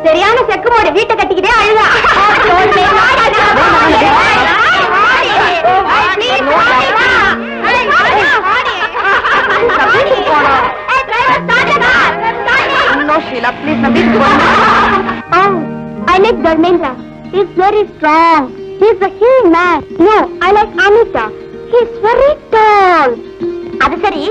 சரியான செக்கு போடு வீட்டை கட்டிக்கிட்டே அழுதா. No, Sheila, please, please. Oh, I like Dharmendra. He's very strong. He's a healing man. No, I like Amita. He's very tall. அது சரி,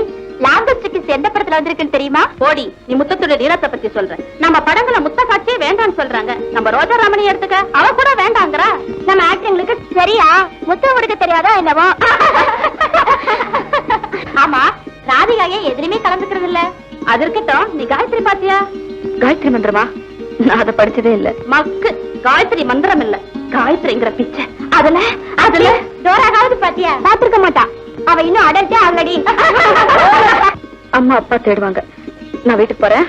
லாங்குவேஜ்க்கு எந்த படத்துல வந்திருக்குன்னு தெரியுமா? போடி, நீ முத்தத்தோட நீளத்தை பத்தி சொல்ற. நம்ம படங்கள முத்த காட்சியே வேண்டாம்னு சொல்றாங்க. நம்ம ரோஜா ராமணி எடுத்துக்க, அவ கூட வேண்டாங்கறா. நம்ம ஆக்டிங்களுக்கு சரியா முத்த கொடுக்க தெரியாதா என்னவோ? ஆமா, ராதிகாயே எதிலுமே கலந்துக்கிறது இல்ல. அது இருக்கட்டும், நீ காயத்ரி பாத்தியா? காயத்ரி மந்திரமா? நான் அதை படிச்சதே இல்ல. மக்கு, காயத்ரி மந்திரம் இல்ல, காயத்ரிங்கிற பிச்சை. அதுல டோராகாவது பாத்தியா? பாத்துருக்க மாட்டா. அவ இன்னும் அடல்ட்டே ஆல்ரெடி. அம்மா அப்பா தேடுவாங்க, நான் வீட்டுக்கு போறேன்.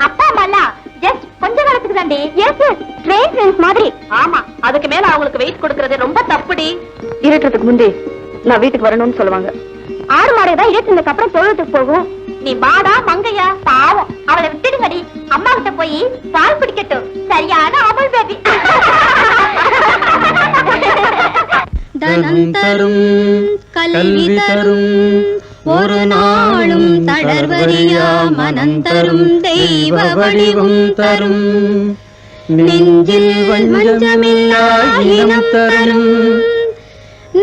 அப்பா அம்மா ஜஸ்ட் கொஞ்ச காலத்துக்கு தாண்டி. எஸ் ட்ரெயின் ஃப்ரெண்ட்ஸ் மாதிரி. ஆமா, அதுக்கு மேல அவங்களுக்கு வெயிட் கொடுக்கறது ரொம்ப தப்புடி. இருட்டுறதுக்கு முந்தி நான் வீட்டுக்கு வரணும்னு சொல்லுவாங்க. 6 மாதம் இருட்டுனதுக்கு அப்புறம் தொழுவத்துக்கு போகும். நீ வாடா மங்கையா, பாவம் அவளை விட்டுடுங்கடி. அம்மா கிட்ட போய் பால் பிடிக்கட்டும். சரியான அமுல் பேபி. தனம் தரும் கல்வி தரும் ஒரு நாளும் தளர்வறியா மனம் தரும் தெய்வ வடிவும் தரும் நெஞ்சில் வஞ்சமில்லா இனம் தரும்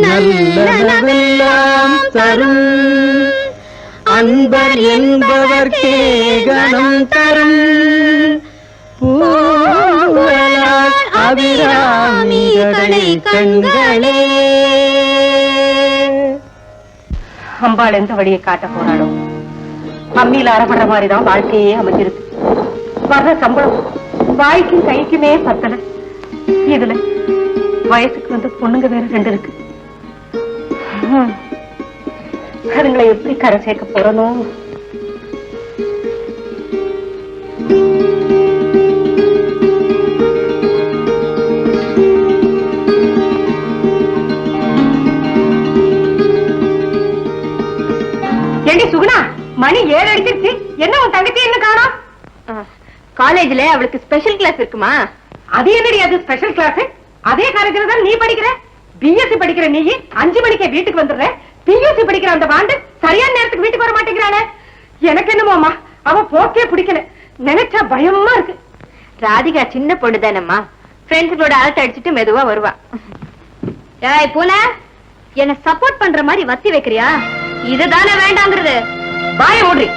நல்லனவெல்லாம் தரும் அன்பர் என்பவர்க்கே கணம் தரும் பூவலார் அபிராமிகளை கண்களே. அம்பாள் எந்த வழியை காட்ட போறாளோ, அம்மியில அறப்படுற மாதிரிதான் வாழ்க்கையே அமைஞ்சிருக்கு. வர்ற சம்பளம் வாய்க்கும் கைக்குமே பத்தல. இதுல வயசுக்கு வந்து பொண்ணுங்க வேற 2 இருக்கு. அதுங்களை எப்படி கரை சேர்க்க போறனோ? ஏண்டி சுகுணா, மணி 7 அடிச்சிருச்சு. என்ன உன் தங்கச்சி என்ன காணோம்? காலேஜ்ல அவளுக்கு ஸ்பெஷல் கிளாஸ் இருக்குமா? அது என்னடி அது ஸ்பெஷல் கிளாஸ்? அதே காலேஜ்ல தான் நீ படிக்கிற. பிஎஸ்சி படிக்கிற நீ 5 மணிக்கே வீட்டுக்கு வந்துடுற. பிஎஸ்சி படிக்கிற அந்த வாண்டு சரியான நேரத்துக்கு வீட்டுக்கு வர மாட்டேங்கிறானே. எனக்கு என்னமோமா அவ போக்கே பிடிக்கல. நினைச்சா பயமா இருக்கு. ராதிகா சின்ன பொண்ணு தானம்மா, ஃப்ரெண்ட்ஸுகளோட அரட்டை அடிச்சுட்டு மெதுவா வருவா. ஏய் பூனை, என்ன சப்போர்ட் பண்ற மாதிரி வத்தி வைக்கிறியா? இதுதானே வேண்டாங்கிறது. வாய மூடி.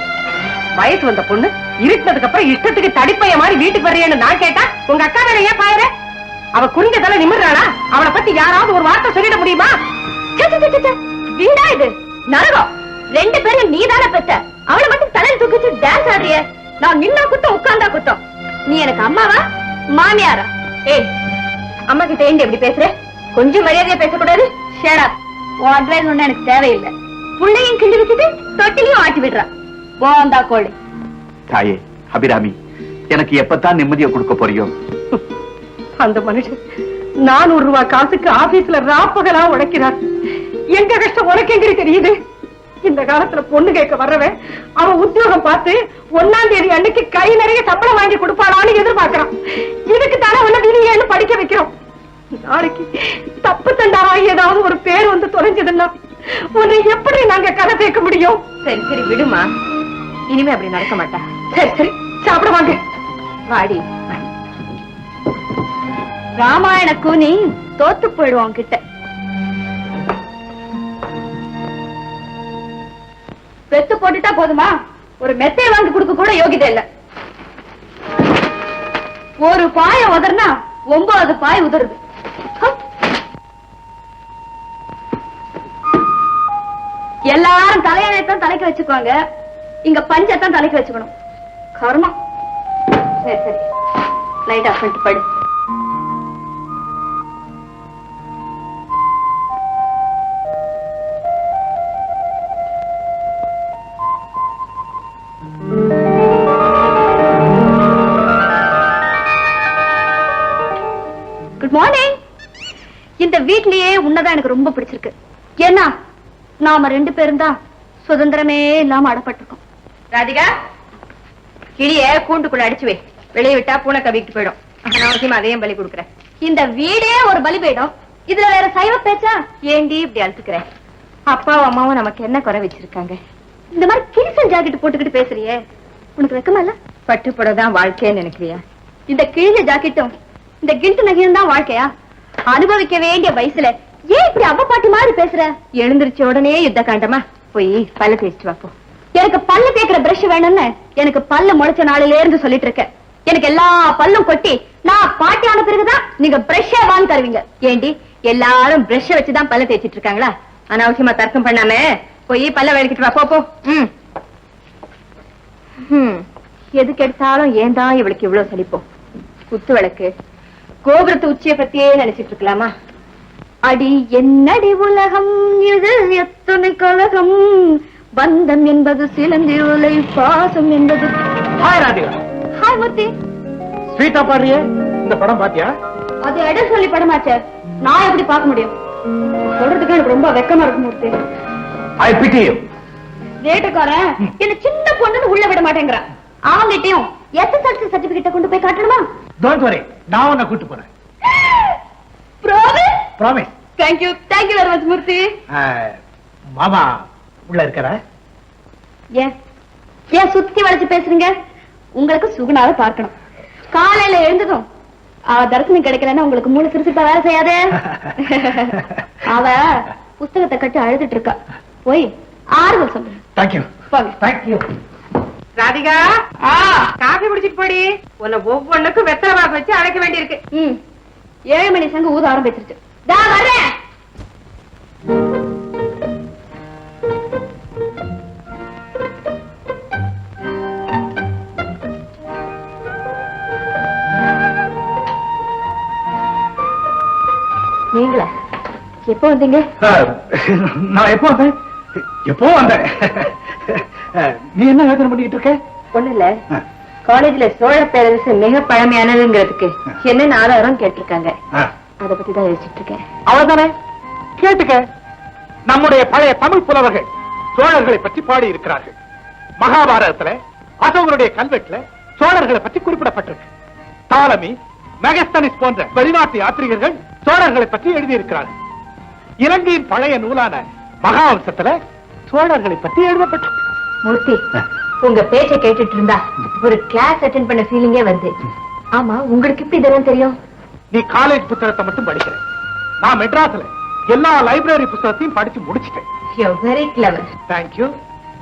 வயசு வந்த பொண்ணு இருட்டதுக்கு அப்புறம் இஷ்டத்துக்கு தடிப்பைய மாதிரி வீட்டுக்கு வர்றியன்னு நான் கேட்டா உங்க அக்கா மேல ஏன் பாயற? அவ குறிஞ்ச தலை நிமிர்றாளா? அவளை பத்தி யாராவது ஒரு வார்த்தை சொல்லிட முடியுமா? வீடா இது? நரகம். 2 பேரும் நீதானே பெத்த. அவளை மட்டும் தலையில் தூக்கிச்சு டான்ஸ் ஆடுறிய. நான் நின்னா குத்தம், உட்கார்ந்தா குத்தம். நீ எனக்கு அம்மாவா மாமியாரா? ஏய், அம்மா கிட்ட ஏண்டி எப்படி பேசுற? கொஞ்சம் மரியாதையா பேசக்கூடாது. Shut up. உன் அட்வைஸ் ஒண்ணு எனக்கு தேவையில்லை. புள்ளையும் கிண்டி வச்சுட்டு தொட்டிலையும் ஆட்டி விடுறா. போந்தா கோழி. தாயே அபிராமி, எனக்கு எப்பத்தான் நிம்மதியை கொடுக்க போறியோ? அந்த மனுஷன் 400 ரூபாய் காசுக்கு ஆபீஸ்ல ராப்பகலா உழைக்கிறார். எங்க கஷ்டம் உனக்கு எங்க தெரியுது? இந்த காலத்துல பொண்ணு கேட்க வர்றவன் அவன் உத்தியோகம் பார்த்து 1ஆம் தேதி அன்னைக்கு கை நிறைய சம்பளம் வாங்கி கொடுப்பாளான்னு எதிர்பார்க்கிறான். இதுக்கு தானே உன்ன விதியேன்னு படிக்க வைக்கிறோம். நாளைக்கு தப்பு தண்டாவா ஏதாவது ஒரு பேர் வந்து தொலைஞ்சதுன்னா உன்னை எப்படி நாங்க கதை சேர்க்க முடியும்? சரி சரி விடுமா, இனிமே அப்படி நடக்க மாட்டா. சரி சரி சாப்பிட வாங்க. வாடி. ராமாயண கூனி தோத்து போயிடுவான் கிட்ட. பெத்து போட்டுட்டா போதுமா? ஒரு மெத்தையை வாங்கி கொடுக்க கூட யோகிதை இல்ல. ஒரு பாய உதறனா 9 பாய் உதறுது. எல்லாரும் தலையணைத்தான் தலைக்கு வச்சுக்குவாங்க, இங்க பஞ்சத்தான் தலைக்கு வச்சுக்கணும். கர்மம். சரி சரி லைட் ஆஃப் பண்ணிட்டு படு. Good morning. இந்த வீட்லயே உன்னதான் எனக்கு ரொம்ப பிடிச்சிருக்கு. ஏன்னா நாம 2 பேரும் தான் சுதந்திரமே இல்லாம அடப்பட்டிருக்கோம். ராதிகா, கிளிய கூண்டுக்குள்ள அடிச்சு வை. வெளியே விட்டா பூனை கவிக்கிட்டு போயிடும். அனாவசியமா அதையும் பலி கொடுக்குறேன். இந்த வீடே ஒரு பலிபீடம், இதுல வேற சைவ பேச்சா? ஏண்டி இப்படி அழுத்துக்கிறேன்? அப்பாவும் அம்மாவும் நமக்கு என்ன குறை வச்சிருக்காங்க? இந்த மாதிரி கிழிசல் ஜாக்கெட் போட்டுக்கிட்டு பேசுறியே, உனக்கு வெக்கமா இல்ல? பட்டு புடவைதான் வாழ்க்கைன்னு நினைக்கிறியா? இந்த கிழிஞ்ச ஜாக்கெட்டும் இந்த கில்ட்டு நகையும் தான் வாழ்க்கையா? அனுபவிக்க வேண்டிய வயசுல ஏன் இப்படி அவ்வ பாட்டி மாதிரி பேசுற? எழுந்திருச்ச உடனே யுத்த காண்டமா? போய் பல்ல தேய்ச்சிட்டு வாப்போ. எனக்கு பல்லு தேய்க்கிற பிரஷ் வேணும்னு எனக்கு பல்லு முளைச்ச நாளில இருந்து சொல்லிட்டு இருக்க. எனக்கு எல்லா பல்லும் கொட்டி நான் பாட்டி ஆன பிறகுதான் நீங்க பிரஷ்ஷே வாங்கி தருவீங்க. ஏண்டி எல்லாரும் பிரஷ் வச்சுதான் பல்ல தேய்ச்சிட்டு இருக்காங்களா? அனாவசியமா தர்க்கம் பண்ணாம போய் பல்ல விளக்கிட்டு வா போ. எதுக்கு எடுத்தாலும் ஏன் தான் இவளுக்கு இவ்வளவு சலிப்போம்? குத்து விளக்கு கோபுரத்து உச்சிய பத்தியே நினைச்சிட்டு இருக்கலாமா? அடி என்னடி உலகம், இது எத்தனை கலகம், பந்தம் என்பது சிலந்தி உலை, பாசம் என்பது. ஹாய் ராதிகா. ஹாய் மூர்த்தி. ஸ்வீட்டா பாடுறியே, இந்த படம் பாத்தியா? அது இடம் சொல்லி படமாச்சே, நான் எப்படி பார்க்க முடியும்? சொல்றதுக்கு எனக்கு ரொம்ப வெக்கமா இருக்கு மூர்த்தி. ஐ பிட்டி யூ. வேட்டக்காரன் என்ன சின்ன பொண்ணுன்னு உள்ள விட மாட்டேங்கிறான். அவங்கிட்டயும் எஸ்எஸ்எல்சி சர்டிபிகேட் கொண்டு போய் காட்டணுமா? டோன்ட் வரி, நான் உன்னை கூட்டு போறேன். Promise? Promise. Thank you very much Murthy. மாமா உள்ள இருக்கற? ஏன் சுத்தி வளைச்சு பேசுறீங்க? உங்களுக்கு சுகுணாவை பார்க்கணும். காலையில எழுந்ததும் தரிசனம் கிடைக்கலன்னா உங்களுக்கு மூணு சிரிச்சிருப்பா வேலை செய்யாதே. அவ புஸ்தகத்தை கட்டி அழுதுட்டு இருக்கா, போய் ஆறுதல் சொல்லுங்க. தேங்க்யூ. தேங்க்யூ. ராதிகா, காஃபி குடிச்சிட்டு போடி. உன்னை ஒவ்வொன்னுக்கும் வெத்தலை பாக்கு வச்சு அழைக்க வேண்டியிருக்கு. 7 மணி சங்கு ஊத ஆரம்பிச்சிருச்சு. வர்றேன். நீங்களா? எப்போ வந்தீங்க? நான் எப்போ வந்தேன்? எப்போ வந்தேன்? நீ என்ன யோசனை பண்ணிட்டு இருக்க? ஒண்ணு இல்ல, காலேஜ்ல சோழ பேரரசு மிக பழமையானதுங்கிறதுக்கு என்னென்ன ஆதாரம் கேட்டிருக்காங்க, அத பத்தி தான் யோசிச்சுட்டு இருக்கேன். அவ்வளவுதானே, கேட்டுக்க. நம்முடைய பழைய தமிழ் புலவர்கள் சோழர்களை பற்றி பாடி இருக்கிறார்கள். மகாபாரதத்துல அசோகருடைய கல்வெட்டுல சோழர்களை பற்றி குறிப்பிடப்பட்டிருக்கு. தாலமி, மெகஸ்தனிஸ் போன்ற வெளிநாட்டு யாத்ரிகர்கள் சோழர்களை பற்றி எழுதியிருக்கிறார்கள். இலங்கையின் பழைய நூலான மகாவம்சத்துல சோழர்களை பற்றி எழுதப்பட்டிருக்கு. மூர்த்தி, உங்க பேச்சை கேட்டுட்டு இருந்தா ஒரு கிளாஸ் அட்டெண்ட் பண்ண ஃபீலிங்கே வருது. ஆமா, உங்களுக்கு எப்படி இதெல்லாம் தெரியும்? நீ காலேஜ் புத்தகத்தை மட்டும் படிக்கிற, நான் மெட்ராஸ்ல எல்லா லைப்ரரி புத்தகத்தையும் படிச்சு முடிச்சிட்டேன். You very clever. தேங்க்யூ.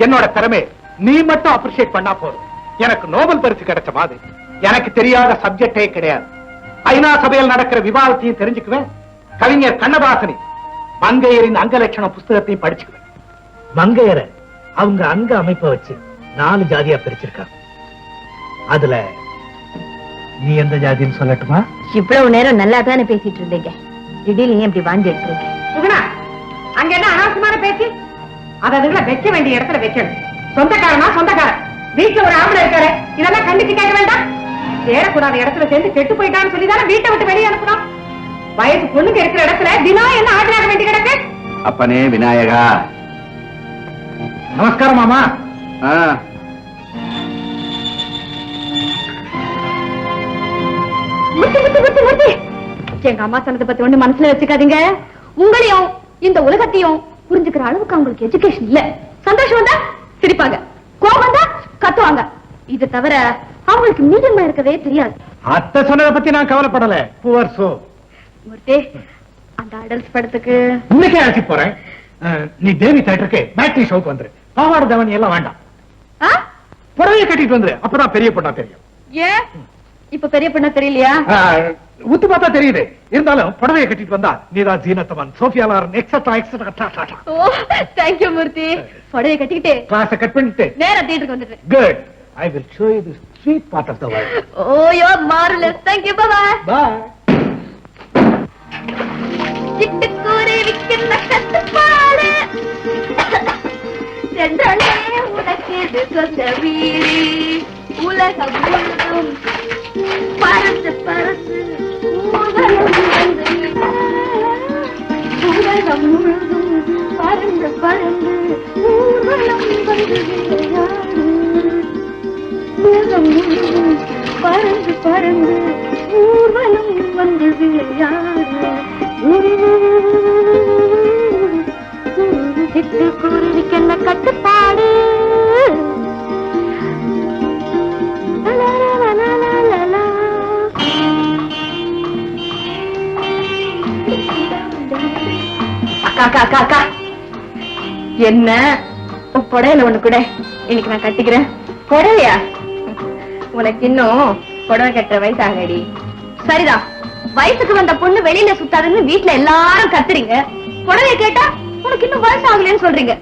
என்னோட திறமை நீ மட்டும் அப்ரிஷியேட் பண்ணா போதும். எனக்கு நோபல் பரிசு கிடைச்ச மாதிரி எனக்கு தெரியாத சப்ஜெக்டே கிடையாது. ஐநா சபையில் நடக்கிற விவாதத்தையும் தெரிஞ்சுக்குவேன். கவிஞர் கண்ணதாசனி மங்கையரின் அங்க லட்சணம் புஸ்தகத்தையும் படிச்சுக்குவேன். மங்கையரை அவங்க அங்க அமைப்பை வச்சு 4 ஜாதியா பிரிச்சிருக்காங்க. அதுல நீ எந்த ஜாதின்னு சொல்லட்டுமா? இவ்வளவு நேரம் நல்லா தானே பேசிட்டு இருந்தீங்க, திடீர்னு ஏன் இப்படி வாந்தி எடுக்கிறீங்க? சுகுணா, அங்க என்ன அனாவசியமான பேச்சு? அதுல வைக்க வேண்டிய இடத்துல வைக்கணும். சொந்தக்காரனா சொந்தக்காரன், வீட்டுல ஒரு ஆம்பளை இருக்காரு, இதெல்லாம் கண்டிச்சு கேட்க வேண்டாம். சேரக்கூடாத இடத்துல சேர்ந்து கெட்டு போயிட்டான்னு சொல்லிதானே வீட்டை விட்டு வெளியே அனுப்பணும். வயசு பொண்ணுங்க இருக்கிற இடத்துல தினம் என்ன ஆஜராக வேண்டி கிடக்கு? அப்பனே விநாயகா. நமஸ்காரம் மாமா. எங்க அம்மா சொன்னதை பத்தி ஒண்ணு மனசுல வச்சுக்காதீங்க. உங்களையும் இந்த உலகத்தையும் புரிஞ்சுக்கிற அளவுக்கு அவங்களுக்கு எஜுகேஷன் இல்ல. சந்தோஷம் வந்தா சிரிப்பாங்க, கோபம் வந்தா கத்துவாங்க. இது தவிர அவங்களுக்கு மீடியமா இருக்கவே தெரியாது. அத்தை சொன்னதை பத்தி நான் கவலைப்படல. Poor so. மூர்த்தி, அந்த அடல்ஸ் படத்துக்கு இன்னைக்கே அழைச்சி போறேன். நீ தேவி தியேட்டருக்கு பேட்டரி ஷோக்கு வந்துரு. பாவாடை தவணி எல்லாம் வேண்டாம், புடவையை கட்டிட்டு வந்துரு. அப்பதான் பெரிய பொண்ணா தெரியும். ஏன் இப்ப பெரிய பொண்ணா தெரியலையா? உத்து பார்த்தா தெரியுது. இருந்தாலும் புடவையை கட்டிட்டு வந்தா நீதான் ஜீனத்தமன், சோஃபியா லாரன், எக்ஸெட்ரா எக்ஸெட்ரா. ஓ, தேங்க்யூ மூர்த்தி. புடவையை கட்டிக்கிட்டு கிளாஸை கட் பண்ணிட்டு நேரா தியேட்டருக்கு வந்துட்டு. Good. I will show you the sweet part of the world. Oh, you're marvelous. Thank you. Bye-bye. Bye. சிட்டுக்குருவிக்கு நக்கத்துப்பாடு சென்றனே உனக்கெது சொந்த வீடு. உலகம் முழுதும் பறந்து பறந்து ஊர்வலம் வந்து, உலகம் முழுதும் பறந்து பறந்து ஊர்வலம் வந்து விளையாடு. உலகம் முழுதும் பறந்து பறந்து வந்து விளையாடு சிட்டுக்குருவிக்கு என்ன கட்டுப்பாடு அக்கா அக்கா அக்கா என்ன புடவையில ஒண்ணு கூட இன்னைக்கு நான் கட்டிக்கிறேன். புடவையா? உனக்கு இன்னும் புடவை கட்டுற வயசு ஆகடி. சரிதான், வயசுக்கு வந்த பொண்ணு வெளியில சுத்தாதுன்னு வீட்டுல எல்லாரும் கத்துறீங்க. புடவை கேட்டா உனக்கு இன்னும் வயசு ஆகலன்னு சொல்றீங்க.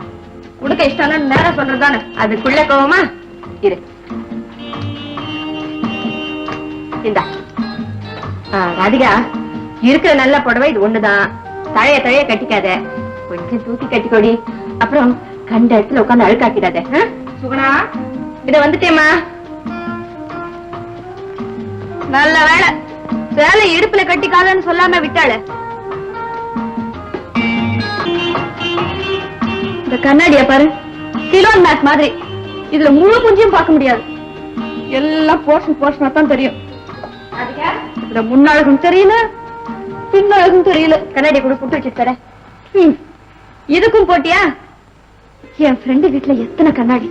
உனக்கு இஷ்டம் நேரம் சொல்றதுதானே, அதுக்குள்ள கோவமா இரு. இந்தா ராதிகா, இருக்கிற நல்ல புடவை இது ஒண்ணுதான். தழைய தழைய கட்டிக்காத, கொஞ்சம் தூக்கி கட்டிக்கோடி. அப்புறம் கண்ட இடத்துல உட்காந்து அழுக்காக்கிடாத. சுகுணா, இத வந்துட்டேம்மா. நல்ல வேலை, சேலை இடுப்புல கட்டிக்காதன்னு சொல்லாம விட்டாள. இந்த கண்ணாடிய பாரு, சிலோன் மேட் மாதிரி. இதுல முழு மூஞ்சியும் பார்க்க முடியாது, எல்லாம் போர்ஷனா தான் தெரியும். இதுல முன்னழகும் தெரியல, பின்னழகும் தெரியல. கண்ணாடி கூட புட்டு வச்சு தர. இதுக்கும் போட்டியா? என் ஃப்ரெண்டு வீட்டுல எத்தனை கண்ணாடி,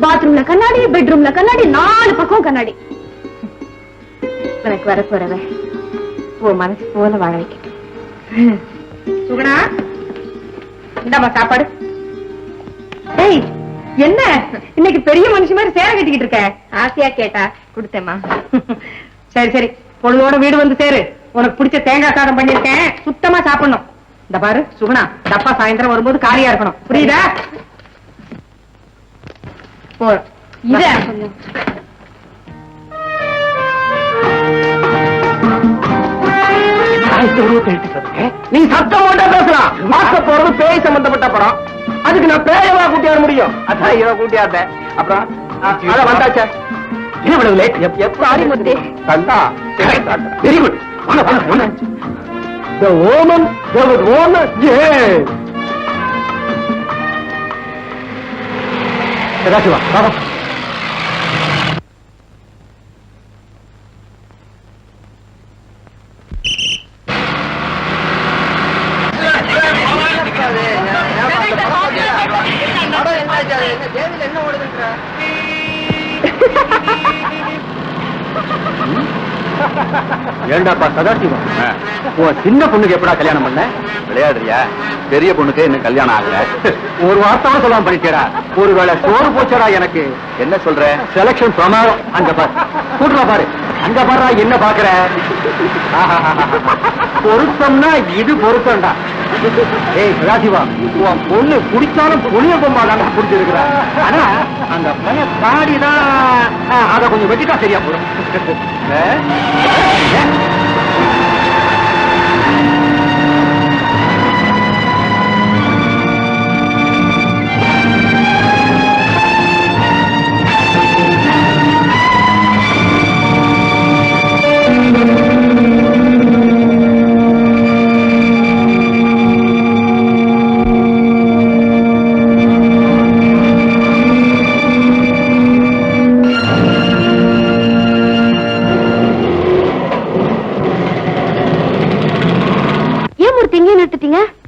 பாத்ரூம்ல கண்ணாடி, பெட்ரூம்ல கண்ணாடி, 4 பக்கம் கண்ணாடி. எனக்கு வர போறவ உன் மனசு போல வாழ வைக்கட்டும். சுகுணா, இந்தாமா சாப்பாடு. ஏய், என்ன இன்னைக்கு பெரிய மனுஷன் மாதிரி சேர கட்டிக்கிட்டு இருக்க? ஆசையா கேட்டா கொடுத்தேம்மா. சரி சரி, பொழுதோட வீடு வந்து சேரு. உனக்கு பிடிச்ச தேங்காய் சாதம் பண்ணிருக்கேன், சுத்தமா சாப்பிடணும். இந்த பாரு சுகுணா, டப்பா சாயந்தரம் வரும்போது காலியா இருக்கணும், புரியுதா? நீ சத்தம் போட்டா பேசலாம். மாத்த போறது பேய் சம்பந்தப்பட்ட படம், அதுக்கு நான் பேயவா கூட்டியாட முடியும்? அதான் இவ கூட்டியாட. அப்புறம் அத வந்தாச்சே, இவ்வளவு லேட். எப்ப ஆரிமுத்தி தந்தா? Very good. The woman, there was woman, yeah. Sadashiva, பாபா. ஏண்டாப்பா சதாசிவம், உன் சின்ன பொண்ணுக்கு எப்படா கல்யாணம் பண்ண? விளையாடுறியா? பெரிய பொண்ணுக்கு இன்னும் கல்யாணம் ஆகல. ஒரு வார்த்தை சொல்லாம பண்ணிட்டேடா. ஒருவேளை சோறு போச்சடா எனக்கு. என்ன சொல்ற? செலக்ஷன் பிரமாதம். அங்க பாரு, கூட்டுல பாரு, அங்க பாரு, என்ன பாக்குற? பொருத்தம்னா இது பொருத்தம்டா. ஏய் சதாசிவா, உன் பொண்ணு குடிச்சாலும் புளிய பொம்மா தாங்க குடிச்சிருக்கிறா. ஆனா அந்த பையன் பாடிதான், அதை கொஞ்சம் வெட்டிட்டா சரியா போடும்.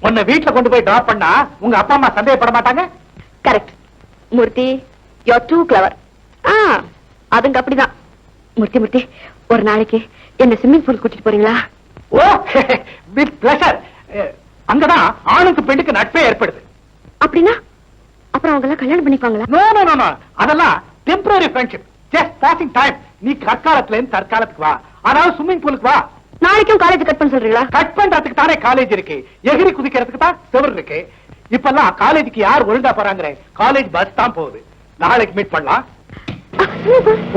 உன்னை வீட்டுல கொண்டு போய் டிராப் பண்ணா உங்க அப்பா அம்மா சந்தேகப்பட மாட்டாங்க? Correct Murthy, you are too clever. அதுங்க அப்படிதான். மூர்த்தி, ஒரு நாளைக்கு என்ன ஸ்விம்மிங் பூல் கூட்டிட்டு போறீங்களா? ஓ, வித் பிளஷர். அங்கதான் ஆணுக்கு பெண்ணுக்கு நட்பே ஏற்படுது. அப்படின்னா அப்புறம் அவங்க எல்லாம் கல்யாணம் பண்ணிப்பாங்களா? நோ நோ நோ நோ, அதெல்லாம் temporary friendship, just passing time. நீ கற்காலத்துல இருந்து தற்காலத்துக்கு வா, அதாவது ஸ்விம்மிங் பூலுக்கு வா. நாளைக்கும் காலேஜ் கட் பண்ண சொல்றீங்களா? கட் பண்றதுக்கு தானே காலேஜ் இருக்கு, எகிரி குதிக்கிறதுக்கு தான் செவர் இருக்கு. இப்பெல்லாம் காலேஜுக்கு யார் ஒழுங்கா போறாங்க? காலேஜ் பஸ் தான் போகுது. நாளைக்கு மீட் பண்ணலாம்.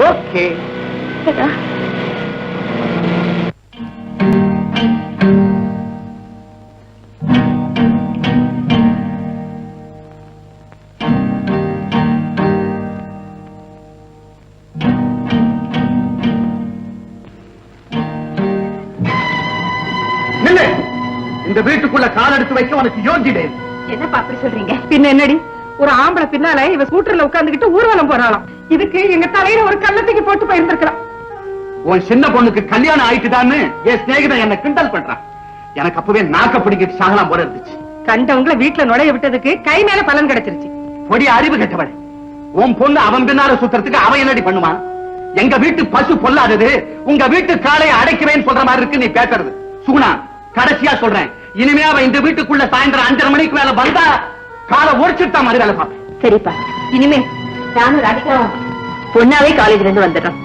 ஓகே. இந்த வீட்டுக்குள்ள கால் எடுத்து வைக்க உனக்கு யோகியதே. என்னப்பா அப்படி சொல்றீங்க? பின்ன என்னடி, ஒரு ஆம்பளை பின்னால இவ ஸ்கூட்டர்ல உட்கார்ந்துகிட்டு ஊர்வலம் போறாளாம். இதுக்கு எங்க தலையில ஒரு கள்ளத்துக்கு போட்டு போயிருந்திருக்கலாம். உன் சின்ன பொண்ணுக்கு கல்யாணம் ஆயிட்டுதான்னு என் சிநேகிதன் என்ன கிண்டல் பண்றான். எனக்கு அப்பவே நாக்க பிடிக்கிட்டு சாகலாம் போல இருந்துச்சு. கண்டவங்கள வீட்டுல நுழைய விட்டதுக்கு கை மேல பலன் கிடைச்சிருச்சு. பொடி அறிவு கெட்டவள். உன் பொண்ணு அவன் பின்னால சுத்துறதுக்கு அவன் என்னடி பண்ணுவான்? எங்க வீட்டு பசு பொல்லாதது, உங்க வீட்டு காளையை அடைக்கிறேன்னு சொல்ற மாதிரி இருக்கு நீ பேசுறது. சுகுணா, கடைசியா சொல்றேன், இனிமே அவன் இந்த வீட்டுக்குள்ள சாயந்தரம் 5:30 மணிக்கு மேல வந்தா காலை ஒடிச்சுட்டா மாதிரி வேலை பார்ப்பேன். சரிப்பா, இனிமே நானும் ராதிகா பொண்ணாவே காலேஜ்ல இருந்து வந்துடுறோம்.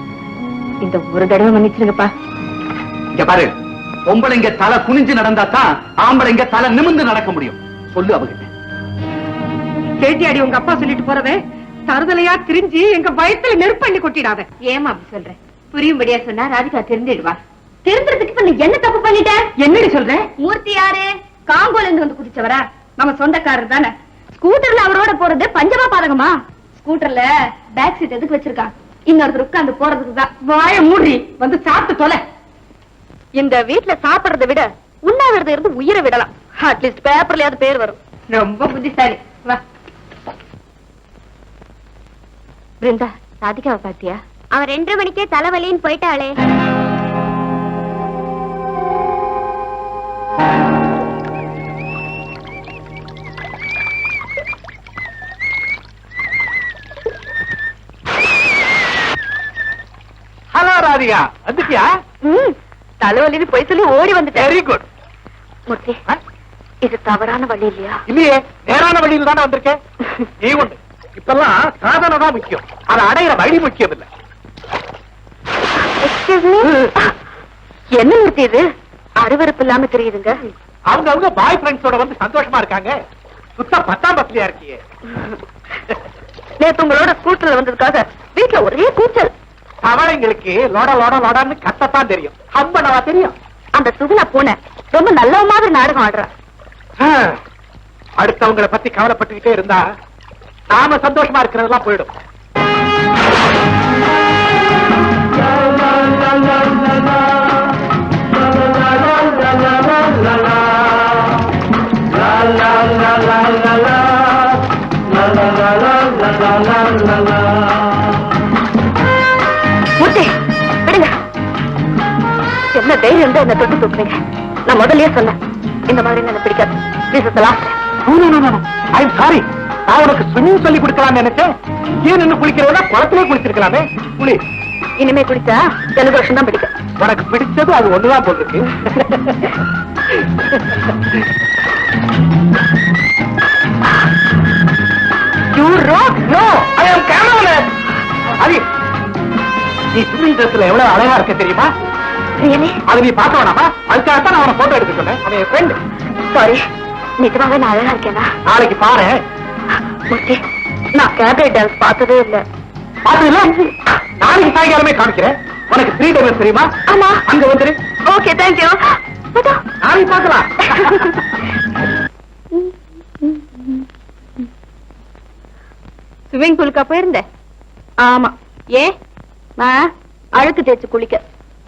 இந்த ஒரு தடவை மன்னிச்சிருங்கப்பா. இங்க பாரு, பொம்பளைங்க தலை குனிஞ்சு நடந்தா தான் ஆம்பளைங்க தலை நிமிர்ந்து நடக்க முடியும். சொல்லு அவகிட்ட. கேட்டியாடி உங்க அப்பா சொல்லிட்டு போறதே? தருதலையா திரிஞ்சு எங்க வயித்துல நெருப்பண்ணி கொட்டிடாத. ஏமா அப்படி சொல்ற? புரியும்படியா சொன்னா ராதிகா தெரிஞ்சிடுவா. திருந்துறதுக்கு இப்ப நீ என்ன தப்பு பண்ணிட்ட? என்னடி சொல்ற? மூர்த்தி யாரு? காங்கோல இருந்து வந்து குதிச்சவரா? நம்ம சொந்தக்காரர் தானே. ஸ்கூட்டர்ல அவரோட போறது பஞ்சமா பாதகமா? ஸ்கூட்டர்ல பேக் சீட் எதுக்கு வச்சிருக்கான்? இன்னொருத்தர் உட்கார்ந்து போறதுக்கு தான். வாய மூடி வந்து சாப்பிட்டு தொலை. இந்த வீட்டுல சாப்பிடுறதை விட உண்ணாவிரதம் இருந்து உயிரை விடலாம். அட்லீஸ்ட் பேப்பர்லயாவது பேர் வரும். ரொம்ப புத்திசாலி. வா. பிருந்தா, ராதிகாவை பாத்தியா? அவன் 2:30 மணிக்கே தலைவலின்னு போயிட்டாளே. ஹலோ ராதிகா, வந்துட்டியா? தலைவலின்னு போய் சொல்லி ஓடி வந்துட்டேன். Very good. மூர்த்தி, இது தவறான வழி இல்லையா? இல்லையே, நேரான வழியில் தானே வந்திருக்கேன். நீ ஒண்ணு, இப்பெல்லாம் சாதனை தான் முக்கியம், அதை அடையிற வழி முக்கியம் இல்ல. என்ன மூர்த்தி இது? அருவருப்பு இல்லாம தெரியுதுங்க. அவங்க பாய் ஃப்ரெண்ட்ஸோட வந்து சந்தோஷமா இருக்காங்க. சுத்த 10ஆம் பஸ்லயா இருக்கியே. நேத்து உங்களோட ஸ்கூட்டர்ல வந்ததுக்காக வீட்டுல ஒரே கூச்சல். தவளைங்களுக்கு லோட லோட லோடான்னு கத்தத்தான் தெரியும், ஹம்பனவா தெரியும். அந்த சுகுணா பூனை ரொம்ப நல்ல மாதிரி நாடகம் ஆடுறா. அடுத்தவங்களை பத்தி கவலைப்பட்டுக்கிட்டே இருந்தா நாம சந்தோஷமா இருக்கிறதெல்லாம் போயிடும். மூர்த்தி, விடுங்க. என்ன தைரியம் தான் என்ன தொட்டு தூக்குறீங்க? நான் முதல்லயே சொன்னேன், இந்த மாதிரி எனக்கு பிடிக்காது. This is the last time. I am sorry. நான் உனக்கு ஸ்விம்மிங் சொல்லி கொடுக்கலாம்னு நினைச்சேன். ஏன் நின்று குளிக்கிறவனா குளத்திலே குளிச்சிருக்கலாமே. குளி. இனிமே குடிச்சா ஜலதோஷம் தான் பிடிக்கும். உனக்கு பிடிச்சது அது ஒண்ணுதான் போல் இருக்கு. You rock. No, I am cameraman. அதி, நீ ஸ்விம்மிங் ட்ரெஸ்ல எவ்வளவு அழகா இருக்க தெரியுமா? Really? அது நீ பார்க்க வேணாமா? அதுக்காகத்தான் நான் அவனை போட்டோ எடுக்க சொன்னேன். அவன் என் ஃப்ரெண்ட். Sorry. நிஜமாவே நான் அழகா இருக்கேனா? நாளைக்கு பாரு. மூர்த்தி, நான் கேபரே டான்ஸ் பார்த்ததே இல்ல. பாத்தீங்களா? நாளைக்கு சாயங்காலமே காமிக்கிறேன். உனக்கு 3 டேஸ் தெரியுமா? ஆமா. அங்க வந்துரு. Okay, thank you. நாளைக்கு பார்க்கலாம். ஸ்விமிங் பூலுக்கா போயிருந்த? ஆமா. ஏன்? அழுக்கு தேய்ச்சு குளிக்க.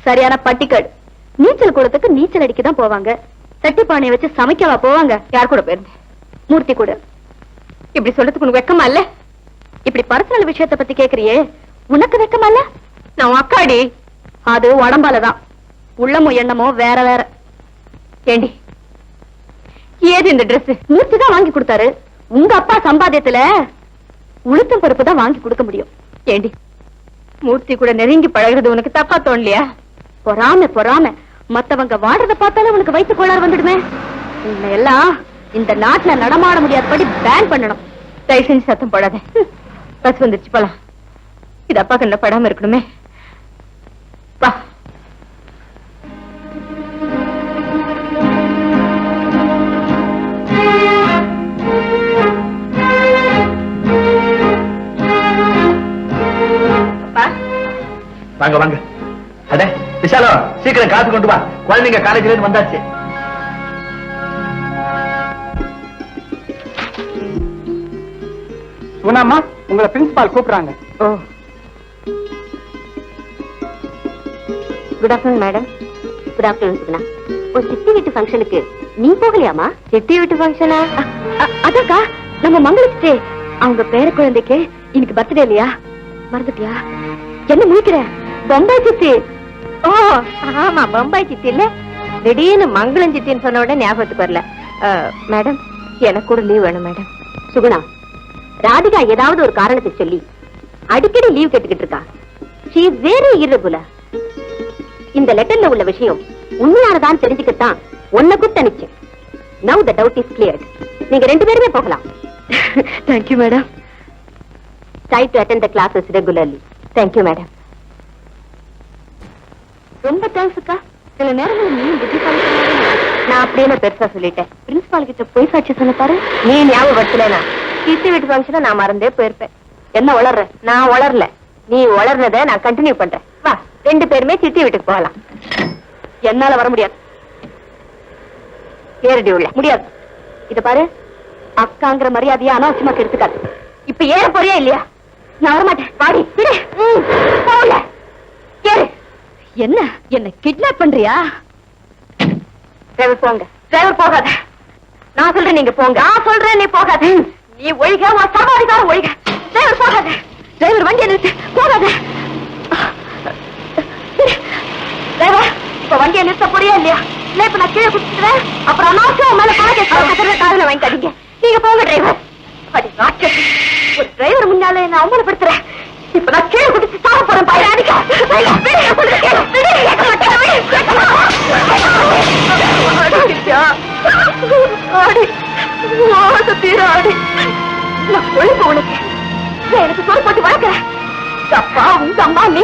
சரியான பட்டிக்காடு. நீச்சல் குளத்துக்கு நீச்சல் அடிக்க தான் போவாங்க. சட்டி பானையை வச்சு சமைக்கவா போவாங்க? யார் கூட போயிருந்த? மூர்த்தி கூட. இப்படி சொல்றதுக்கு உனக்கு வெக்கமா இல்ல? இப்படி பர்சனல் விஷயத்தை பத்தி கேக்குறியே, உனக்கு வெக்கமா இல்ல? நான் அக்காடி. அது உடம்பாலதான், உள்ளமோ எண்ணமோ வேற வேற. ஏண்டி, ஏது இந்த Dress? மூர்த்தி தான் வாங்கி கொடுத்தாரு. உங்க அப்பா சம்பாத்தியத்துல உளுத்தம் பருப்பு தான் வாங்கி கொடுக்க முடியும். ஏண்டி, மூர்த்தி கூட நெருங்கி பழகுறது உனக்கு தப்பா தோணலையா? பொறாம மத்தவங்க வாடுறத பார்த்தாலே உனக்கு வயிற்று கோளாறு வந்துடுமே. உன்னை எல்லாம் இந்த நாட்டுல நடமாட முடியாதபடி பேன் பண்ணணும். தயவு செஞ்சு சத்தம் போடாத. பஸ் வந்துருச்சு, போலாம். இது அப்பா கண்ணில் படாம இருக்கணுமே. வா. வாங்க வாங்க. அட விஷாலோ, சீக்கிரம் காசு கொண்டு வா. குழந்தைங்க காலேஜ்ல இருந்து வந்தாச்சு. சுகுணாம்மா, உங்களை பிரின்சிபால் கூப்பிடுறாங்க. Oh, good afternoon madam. Good afternoon Suguna. ஒரு சித்தி வீட்டு ஃபங்க்ஷனுக்கு நீ போகலையாமா? சித்தி வீட்டு ஃபங்க்ஷனா? அதாக்கா, நம்ம மங்களுக்கு அவங்க பேர குழந்தைக்கு இன்னைக்கு பர்த்டே இல்லையா? மறந்துட்டியா? என்ன முடிக்கிற? பொம்பாய் சித்தி. ஓ ஆமா, பம்பாய் சித்தி இல்ல. திடீர்னு மங்களம் சித்தின்னு சொன்ன உடனே ஞாபகத்துக்கு வரல. மேடம், எனக்கு கூட லீவ் வேணும் மேடம். சுகுணா, ராதிகா ஏதாவது ஒரு காரணத்தை சொல்லி அடிக்கடி லீவ் கேட்டுக்கிட்டு இருக்கா. she is very irregular. இந்த லெட்டர்ல உள்ள விஷயம் உண்மையானதான் தெரிஞ்சுக்கத்தான் உன்னை கூப்பிட்டு அனுப்பிச்சேன். now the doubt is cleared. நீங்க 2 பேருமே போகலாம். thank you madam. try to attend the classes regularly. thank you madam. ரொம்ப தேங்க்ஸ் அக்கா. சில நேரங்கள் நீ புத்திசாலி. நான் அப்படியே பெருசா சொல்லிட்டேன். பிரின்சிபால் கிட்ட போய் சாட்சி சொன்ன பாரு. நீ ஞாபகப்படுத்தலனா சித்தி வீட்டு ஃபங்க்ஷனை நான் மறந்தே போயிருப்பேன். என்ன வளர்ற? நான் வளரல, நீ வளர்னதை நான் கண்டினியூ பண்றேன். வா, 2 பேருமே சித்தி வீட்டுக்கு போகலாம். என்னால வர முடியாது. ஏறடி உள்ள முடியாது. இத பாரு, அக்காங்கிற மரியாதையா அனாவசியமா கெடுத்துக்காது. இப்ப ஏற போறியா இல்லையா? நான் வரமாட்டேன். வாடி விடு. போகல. ஏறு. என்ன என்ன கிட்னாப் பண்றியா? டிரைவர் போங்க. டிரைவர் போகாத. நான் சொல்றேன் நீங்க போங்க. நான் சொல்றேன் நீ போகாத. நீ ஒழிக, உன் சமாளிக்கார ஒழிக. டிரைவர் போகாத. டிரைவர் வண்டியை நிறுத்து. போகாத. டிரைவர், இப்ப வண்டியை நிறுத்த போறியா இல்லையா? இல்ல இப்ப நான் கீழே குடிச்சிடுறேன். அப்புறம் அனாவசியம் மேல காரணம் வாங்கிக்காதீங்க. நீங்க போங்க டிரைவர். அடி ராட்சசி, ஒரு டிரைவர் முன்னால என்ன அவமானப்படுத்துறேன். இப்ப நான் கீழே குடிச்சு சாக போறேன். பயனாடிக்கா எனக்கு சொல் போட்டு வளர்க்கிறேன். அப்பா, உங்க அம்மா, நீ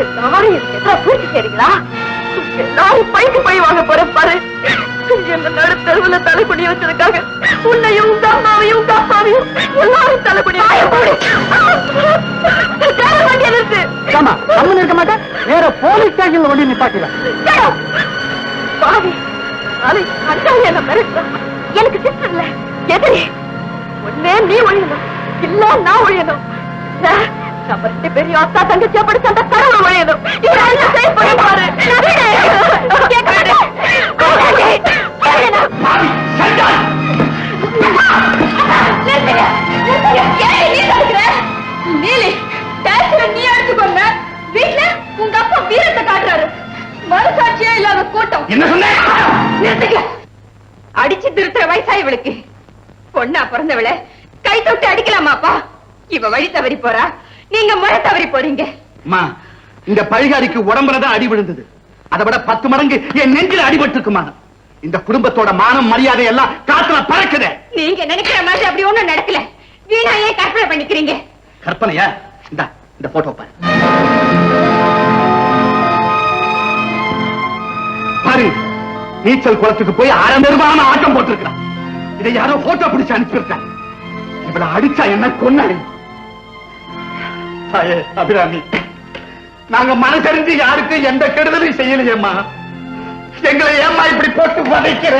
எல்லாரும் பூர்த்தி செய்றீங்களா? எல்லாரும் பைக்கு போய் வாங்க போறேன் பாரு. என்ன நடு தெருவுல தலைக்குடி வச்சிருக்காங்க. உன்னையும் உங்க அம்மாவையும் உங்க அப்பாவையும் எல்லாரும் தலைக்குடி இருக்கு. இருக்க மாட்டேன். வேற போலீஸ் ஸ்டேஷன்ல வண்டி நிப்பாட்டிடுவேன். எனக்கு சிஸ்டர் இல்ல, எதிரி. ஒன்னே நீ ஒழியணும், இல்ல நான் ஒழியணும். நம்ம 2 பெரிய அக்கா தங்கச்சியா படிச்ச அந்த தரவை ஒழியணும். நீ எடுத்துக்கொள்ள வீட்டுல உங்க அப்பா வீரத்தை காட்டுறாரு. மனசாட்சியா இல்லாத கூட்டம். என்ன சொன்ன? அடிச்சு திருத்துற வயசா இவளுக்கு. பொண்ணா பிறந்தவளை கை தொட்டு அடிக்கலாமாப்பா? இவ வழி தவறி போறா, நீங்க முறை தவறி போறீங்க. இந்த பழிகாரிக்கு உடம்புலதான் அடி விழுந்தது. அதை விட 10 மடங்கு என் நெஞ்சில அடிபட்டு இருக்குமா. இந்த குடும்பத்தோட மானம் மரியாதை எல்லாம் காத்துல பறக்குது. நீங்க நினைக்கிற மாதிரி அப்படி ஒண்ணும் நடக்கல. வீணா ஏன் கற்பனை பண்ணிக்கிறீங்க? கற்பனையா? இந்த போட்டோ பாரு. நீச்சல் குளத்துக்கு போய் அரை நிர்வாண ஆட்டம் போட்டிருக்கிறான். இதை யாரோ போட்டோ பிடிச்சு அனுப்பியிருக்காங்க. இவளை அடிச்சா என்ன கொன்னாரு? அபிராமி, நாங்க மனசறிஞ்சு யாருக்கு எந்த கெடுதலையும் செய்யலையேம்மா. எங்களை ஏம்மா இப்படி போட்டு வதைக்கிற?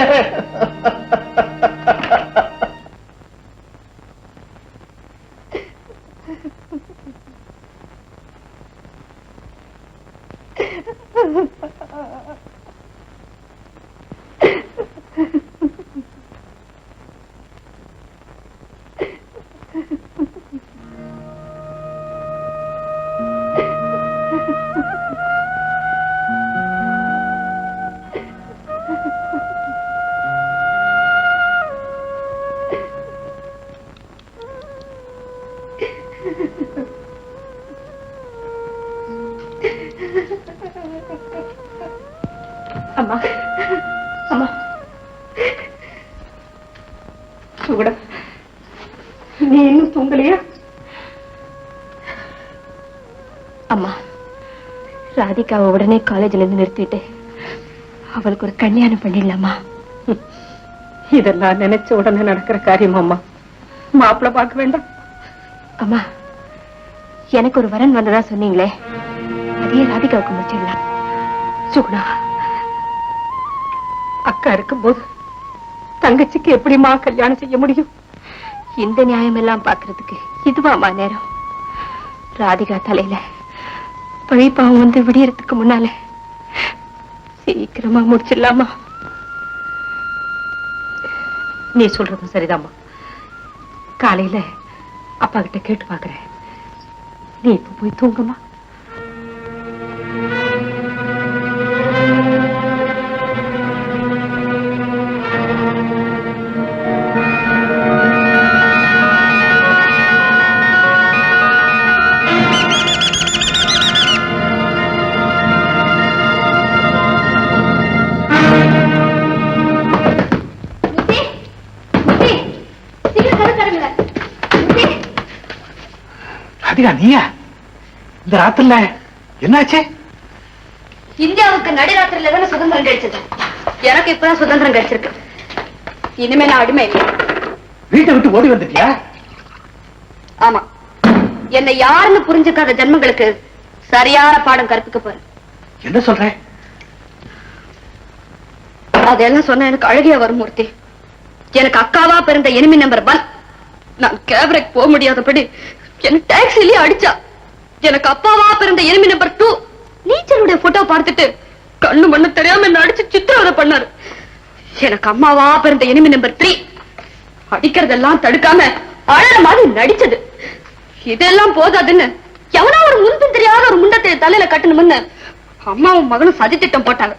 அம்மா, அம்மா, சுகுணா, நீ இன்னும் தூங்கலையா? அம்மா, ராதிகாவை உடனே காலேஜ்ல இருந்து நிறுத்திட்டு அவளுக்கு ஒரு கல்யாணம் பண்ணிடலாமா? இதெல்லாம் நினைச்ச உடனே நடக்கிற காரியம் அம்மா. மாப்பிள்ள பார்க்க வேண்டாம். அம்மா, எனக்கு ஒரு வரன் வந்ததா சொன்னீங்களே, அதே ராதிகாவுக்கு முடிச்சிடலாம். சுகுணா, அக்கா இருக்கும்போது தங்கச்சிக்கு எப்படிமா கல்யாணம் செய்ய முடியும்? இந்த நியாயம் எல்லாம் பாக்குறதுக்கு இதுவாமா நேரம்? ராதிகா தலையில பழிப்பாவம் வந்து விடியறதுக்கு முன்னால சீக்கிரமா முடிச்சிடலாமா? நீ சொல்றதும் சரிதாம்மா. காலையில அப்பா கிட்ட கேட்டு பாக்குறேன். நீ இப்ப போய் தூங்குமா? ராதிகா நீயா? இந்த ராத்திரில என்னாச்சு? இந்தியாவுக்கு நடுராத்திரில தானே சுதந்திரம் கிடைச்சது. எனக்கு இப்பதான் சுதந்திரம் கிடைச்சிருக்கு. இனிமே நான் அடிமை இல்லை. வீட்டை விட்டு ஓடி வந்துட்டியா? ஆமா, என்னை யாருன்னு புரிஞ்சுக்காத ஜென்மங்களுக்கு சரியான பாடம் கற்பிக்க போறேன். என்ன சொல்ற? அதெல்லாம் சொன்ன எனக்கு அழகிய வரும் மூர்த்தி. எனக்கு அக்காவா பிறந்த எனிமி நம்பர் 1 நான் கேபரேக்கு போக முடியாதபடி என்ன டாக்ஸிலேயே அடிச்சா. எனக்கு அப்பாவா பிறந்த எனிமி நம்பர் 2 நீச்சலுடைய போட்டோ பார்த்துட்டு கண்ணு மண்ணு தெரியாம என்ன அடிச்சு சித்திரவதை பண்ணாரு. எனக்கு அம்மாவா பிறந்த எனிமி நம்பர் 3 அடிக்கிறதெல்லாம் தடுக்காம அழற மாதிரி நடிச்சது. இதெல்லாம் போதாதுன்னு எவனா ஒரு முன்பின் தெரியாத ஒரு முண்டத்தை தலையில கட்டணும்னு அம்மாவும் மகனும் சதி திட்டம் போட்டாங்க.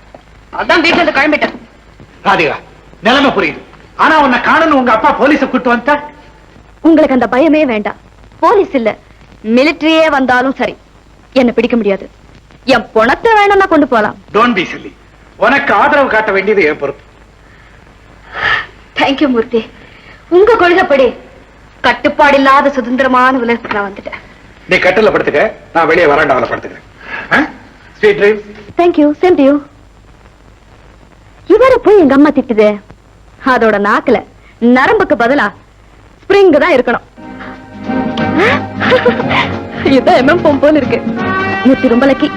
அதான் வீட்டுல இருந்து கிளம்பிட்டேன். ராதிகா, நிலைமை புரியுது. ஆனா உன்னை காணணும் உங்க அப்பா போலீஸ கூட்டு வந்தா? உங்களுக்கு அந்த பயமே வேண்டாம். போலீஸ் இல்ல, மிலிட்டரியே வந்தாலும் சரி என்ன பிடிக்க முடியாது. என் பணத்தை வேணும்னா கொண்டு போலாம். Don't be chilli. உனக்கு ஆதரவு காட்ட வேண்டியது என் பொறுப்பு. தேங்க்யூ மூர்த்தி. உங்க கொள்கைப்படி கட்டுப்பாடு இல்லாத சுதந்திரமான உலகத்துக்கு நான் வந்துட்டேன். நீ கட்டில படுத்துக்க, நான் வெளியே வராண்டாவில படுத்துக்கிறேன். Sweet dreams. Thank you, same to you. இவரை போய் எங்க அம்மா திட்டுது. அதோட நாக்குல நரம்புக்கு பதிலா ஸ்பிரிங் தான் இருக்கணும். இதான் எம்எம் போம் போல இருக்கு. மூர்த்தி ரொம்ப லக்கி.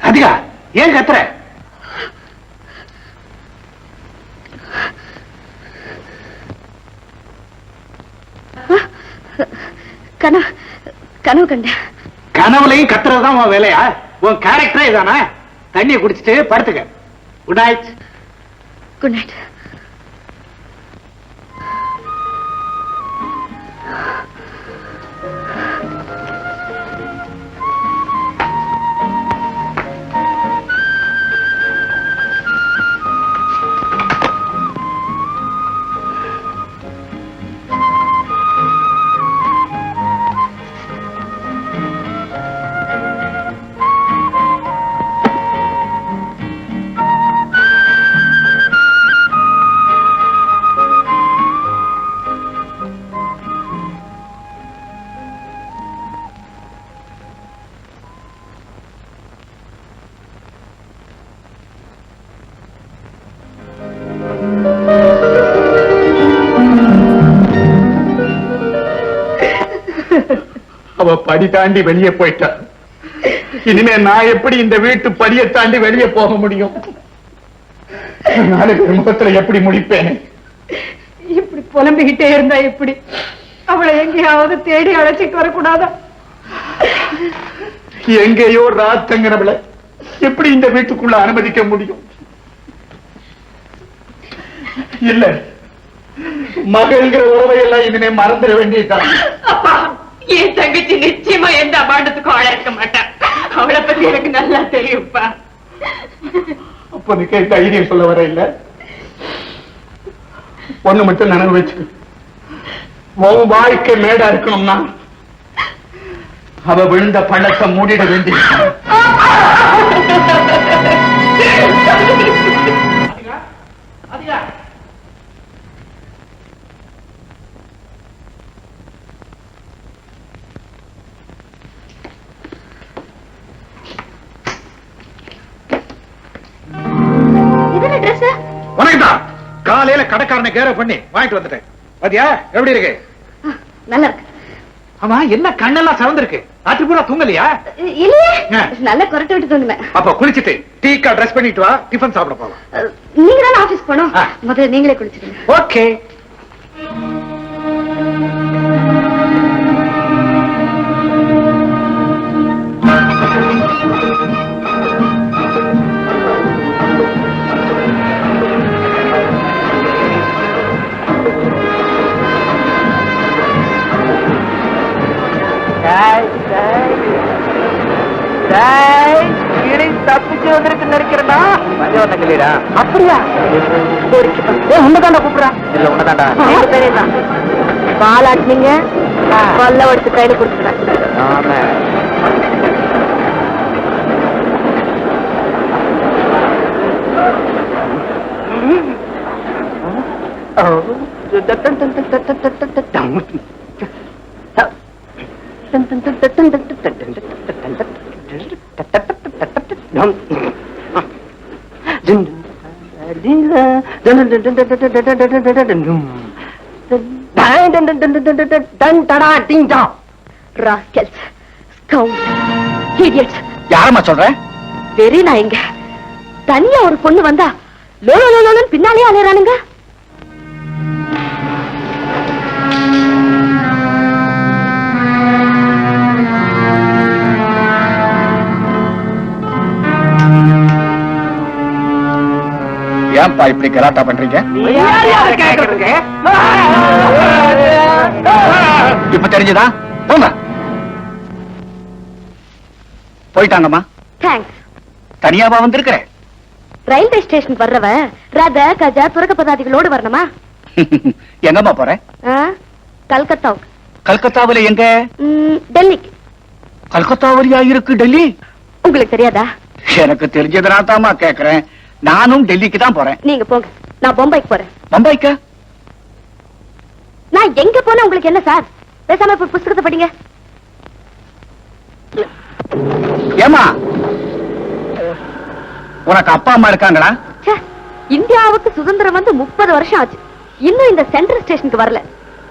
ராதிகா, ஏன் கத்துற? கனவு கண்டேன். கனவுலையும் கத்துறதுதான் உன் வேலையா? உன் கேரக்டரே இதானா? தண்ணியை குடிச்சிட்டு படுத்துக்க. Good night. Good night. அவ படி தாண்டி வெளியே போயிட்டா. இனிமே நான் எப்படி இந்த வீட்டு படியை தாண்டி வெளியே போக முடியும்? நாளைக்கு முகத்துல எப்படி முடிப்பேன்? இப்படி புலம்பிக்கிட்டே இருந்தா எப்படி? அவளை எங்கேயாவது தேடி அழைச்சிட்டு வரக்கூடாதா? எங்கேயோ ராத்தங்கிறவளை எப்படி இந்த வீட்டுக்குள்ள அனுமதிக்க முடியும்? இல்ல, மகள்கிற உறவை எல்லாம் இனிமே மறந்துட வேண்டியதுதான். என் தங்கச்சி நிச்சயமா எந்த அபாண்டத்துக்கும் ஆளா இருக்க மாட்டான். அவளை பத்தி எனக்கு நல்லா தெரியும்ப்பா. அப்ப நீ கேட்ட தைரியம் சொல்ல வர இல்ல. ஒண்ணு மட்டும் நினைவு வச்சுக்க, உன் வாழ்க்கை மேடா இருக்கணும்னா அவ விழுந்த பள்ளத்தை மூடிட வேண்டிய. உனக்குதான் காலையில கடைக்காரனை கேர பண்ணி வாங்கிட்டு வந்துட்டேன். பாத்தியா எப்படி இருக்கு? நல்லா இருக்கு. ஆமா, என்ன கண்ணெல்லாம் சவந்திருக்கு? ராத்திரி பூரா தூங்கலையா? இல்லையே, நல்லா குரட்டை விட்டு தூங்குனேன். அப்ப குளிச்சுட்டு டீக்கா ட்ரெஸ் பண்ணிட்டு வா, டிஃபன் சாப்பிட போலாம். நீங்க தானே ஆபீஸ் போனோம், முதல்ல நீங்களே குளிச்சிடுங்க. ஓகே. கிளி தப்பிச்சு வந்திருக்கு நினைக்கிறேன்டா. வந்த கிளியரா? அப்படியா? உன்னதாண்டா கூப்பிடுறா. இல்ல உன்னதாண்டா. பேரே தான் பாலாட்டினீங்க பல்ல எடுத்து கையில கொடுத்துறேன். ஆமா. Rascals, scout, idiots. யாரம்மா சொல்ற? வெறி நாயங்க. தனியா ஒரு பொண்ணு வந்தா லோலோ லோலோன்னு பின்னாலே அலையறானுங்க. ஏன்பா இப்படி கலாட்டா பண்றீங்க? இப்ப தெரிஞ்சதா? போங்க. போயிட்டாங்கம்மா. தேங்க்ஸ். தனியாவா வந்திருக்கிறேன்? ரயில்வே ஸ்டேஷன் வர்றவ ரத கஜா துரக்க பதாதிகளோடு வரணுமா? எங்கம்மா போறேன்? கல்கத்தாவுக்கு. கல்கத்தாவில எங்க? டெல்லிக்கு. கல்கத்தாவிலயா இருக்கு டெல்லி? உங்களுக்கு தெரியாதா? எனக்கு தெரிஞ்சதுனா தாமா கேக்குறேன். நானும் டெல்லிக்கு தான் போறேன். நீங்க போங்க, நான் பொம்பாய்க்கு போறேன். பம்பாய்க்கா? நான் எங்க போனா உங்களுக்கு என்ன சார்? பேசாம இப்ப புஸ்தகத்தை படிங்க. ஏமா உனக்கு அப்பா அம்மா இருக்காங்களா? இந்தியாவுக்கு சுதந்திரம் வந்து 30 வருஷம் ஆச்சு. இன்னும் இந்த சென்ட்ரல் ஸ்டேஷனுக்கு வரல.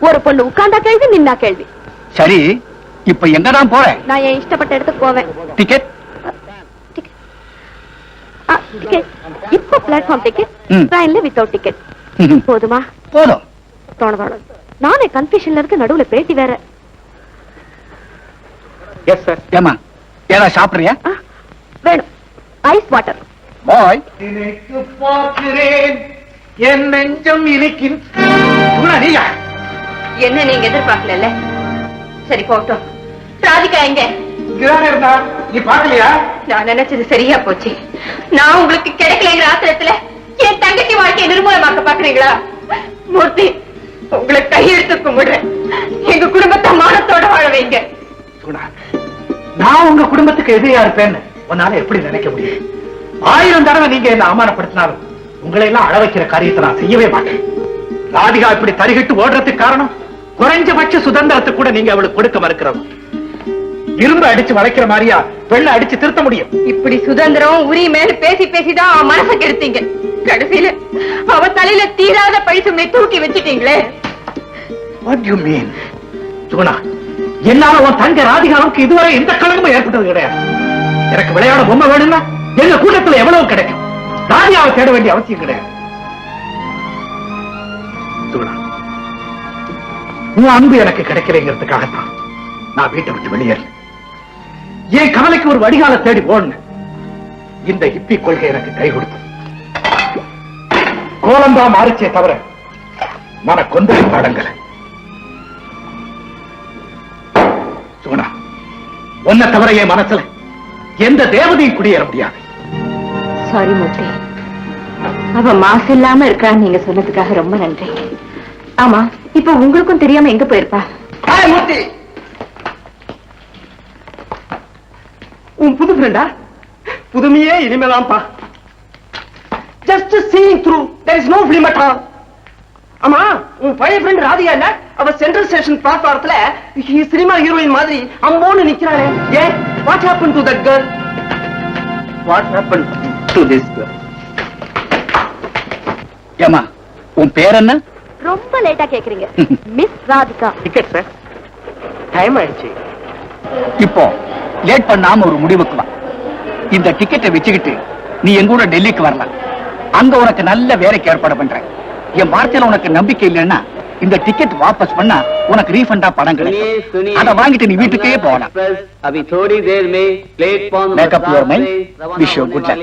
ஒரு பொண்ணு உட்கார்ந்தா கேள்வி, நின்னா கேள்வி. சரி, இப்ப எங்கதான் போறேன்? நான் என் இஷ்டப்பட்ட இடத்துக்கு போவேன். டிக்கெட்? இப்ப பிளாட்ஃபார்ம் டிக்கெட், ட்ரெயின்ல வித்தவுட் டிக்கெட். போதுமா? போதும். தோணதோட நானே கன்ஃபியூஷன்ல இருக்க, நடுவுல பேட்டி வேற. Yes sir. ஏமா ஏதாவது சாப்பிடுறியா? வேணும். Ice water. பாய். நினைத்து பார்க்கிறேன் என் நெஞ்சம் இனிக்கின். என்ன நீங்க எதிர்பார்க்கல? சரி போட்டோம். ராதிகா எங்க? இருந்தா நீ பாக்கலையா? நான் நினைச்சது சரியா போச்சு. நான் உங்களுக்கு கிடைக்கலங்கிற ஆத்திரத்துல என் தங்கச்சி வாழ்க்கையை நிர்மூலமாக்க பாக்குறீங்களா? மூர்த்தி, உங்களை கையெழுத்து கும்பிடுறேன். எங்க குடும்பத்தை மானத்தோட வாழ வைங்க. நான் உங்க குடும்பத்துக்கு எதிரியா இருப்பேன்னு உன்னால எப்படி நினைக்க முடியும்? 1000 தடவை நீங்க என்ன அவமானப்படுத்தினாலும் உங்களை எல்லாம் அழ வைக்கிற காரியத்தை நான் செய்யவே மாட்டேன். ராதிகா இப்படி தரிகிட்டு ஓடுறதுக்கு காரணம் குறைஞ்சபட்ச சுதந்திரத்தை கூட நீங்க அவளுக்கு கொடுக்க மறுக்கிறோம். இரும்பு அடிச்சு வளைக்கிற மாதிரியா வெள்ள அடிச்சு திருத்த முடியும்? இப்படி சுதந்திரம் உரிமையில பேசி பேசிதான் அவன் மனசை கெடுத்தீங்க. கடைசியில அவ தலையில தீராத பழிசுமை தூக்கி வச்சுட்டீங்களே. What do you mean? Suguna, என்னால உன் தங்க ராதிகாவுக்கு இதுவரை எந்த கலங்கமும் ஏற்பட்டது கிடையாது. எனக்கு விளையாட பொம்மை வேணும்னா எங்க கூட்டத்துல எவ்வளவு கிடைக்கும். ராதிகாவை தேட வேண்டிய அவசியம் கிடையாது. சுகுணா, உன் அன்பு எனக்கு கிடைக்கலைங்கிறதுக்காகத்தான் நான் வீட்டை விட்டு வெளியேறல. என் கவலைக்கு ஒரு வடிகால தேடி போடணும். இந்த ஹிப்பி கொள்கை எனக்கு கை கொடுத்து கோலம்தான் மாறிச்சே தவிர மன கொந்தளி பாடங்கள. சுகுணா, உன்னை தவிர என் மனசுல எந்த தேவதையும் குடியேற முடியாது. சாரி மூர்த்தி, அவ மாசு இல்லாம இருக்கான்னு நீங்க சொன்னதுக்காக ரொம்ப நன்றி. ஆமா, இப்ப உங்களுக்கும் தெரியாம எங்க போயிருப்பா? மூர்த்தி, உன் புது ஃப்ரெண்டா? புதுமையே இனிமேதான்ப்பா. Just seeing through, there is no film at all. ஆமா, உன் பழைய ஃப்ரெண்ட் ராதிகா இல்ல? அவ சென்ட்ரல் ஸ்டேஷன் பிளாட்ஃபாரத்துல சினிமா ஹீரோயின் மாதிரி அம்போன்னு நிக்கிறாளே. ஏன்? What happen to that girl? What happen to this girl? ஏமா உன் பேர் என்ன? ரொம்ப லேட்டா கேக்குறீங்க. Miss Radhika. Ticket sir, time ஆயிடுச்சு. இப்போ லேட் பண்ணாம ஒரு முடிவுக்கு வா. இந்த டிக்கெட்டை வச்சுக்கிட்டு நீ எங்க கூட டெல்லிக்கு வரலாம். அங்க உனக்கு நல்ல வேலைக்கு ஏற்பாடு பண்றேன். என் வார்த்தையில உனக்கு நம்பிக்கை இல்லைன்னா இந்த டிக்கெட் வாபஸ் பண்ணா உனக்கு ரீஃபண்டா பணம் கிடைக்கும். அதை வாங்கிட்டு நீ வீட்டுக்கே போகலாம். अभी थोड़ी देर में platform Make up your mind. Wish you good luck.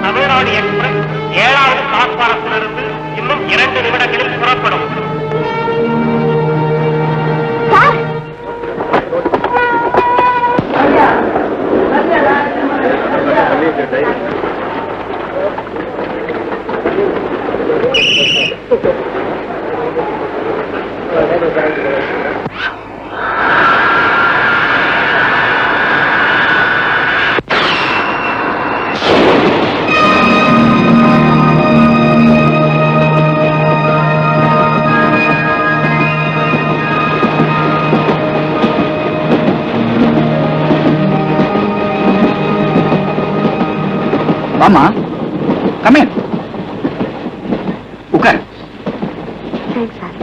Tamil Nadu express 7வது பிளாட்பாரத்திலிருந்து இன்னும் 2 நிமிடங்களில் புறப்படும். சார், வாமா, come in. உட்கார். Thanks sir.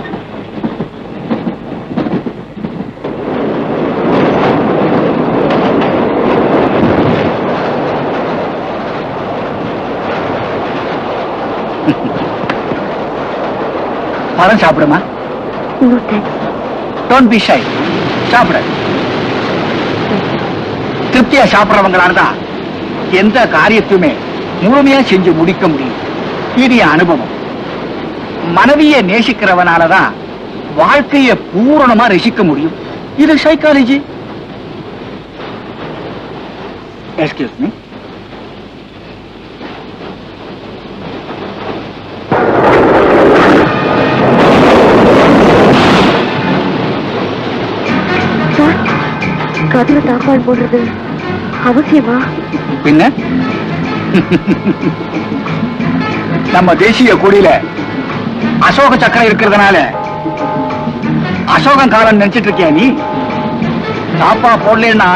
பழம் சாப்பிடுமா? No thanks. Don't be shy. சாப்பிடு. திருப்தியா சாப்பிடுறவங்களாலதான் எந்த காரியத்தையுமே முழுமையா செஞ்சு முடிக்க முடியும். இது என் அனுபவம். மனைவியை நேசிக்கிறவனாலதான் வாழ்க்கையை பூரணமா ரசிக்க முடியும். இது சைக்காலஜி. Excuse me. சார், கதவை தாப்பால் போடுறது அவசியமா? பின்ன நம்ம தேசிய கொடியில அசோக சக்கரம் இருக்கிறதுனால அசோகன் காலம் நினைச்சிட்டு இருக்கியா நீ? தாப்பா போடலன்னா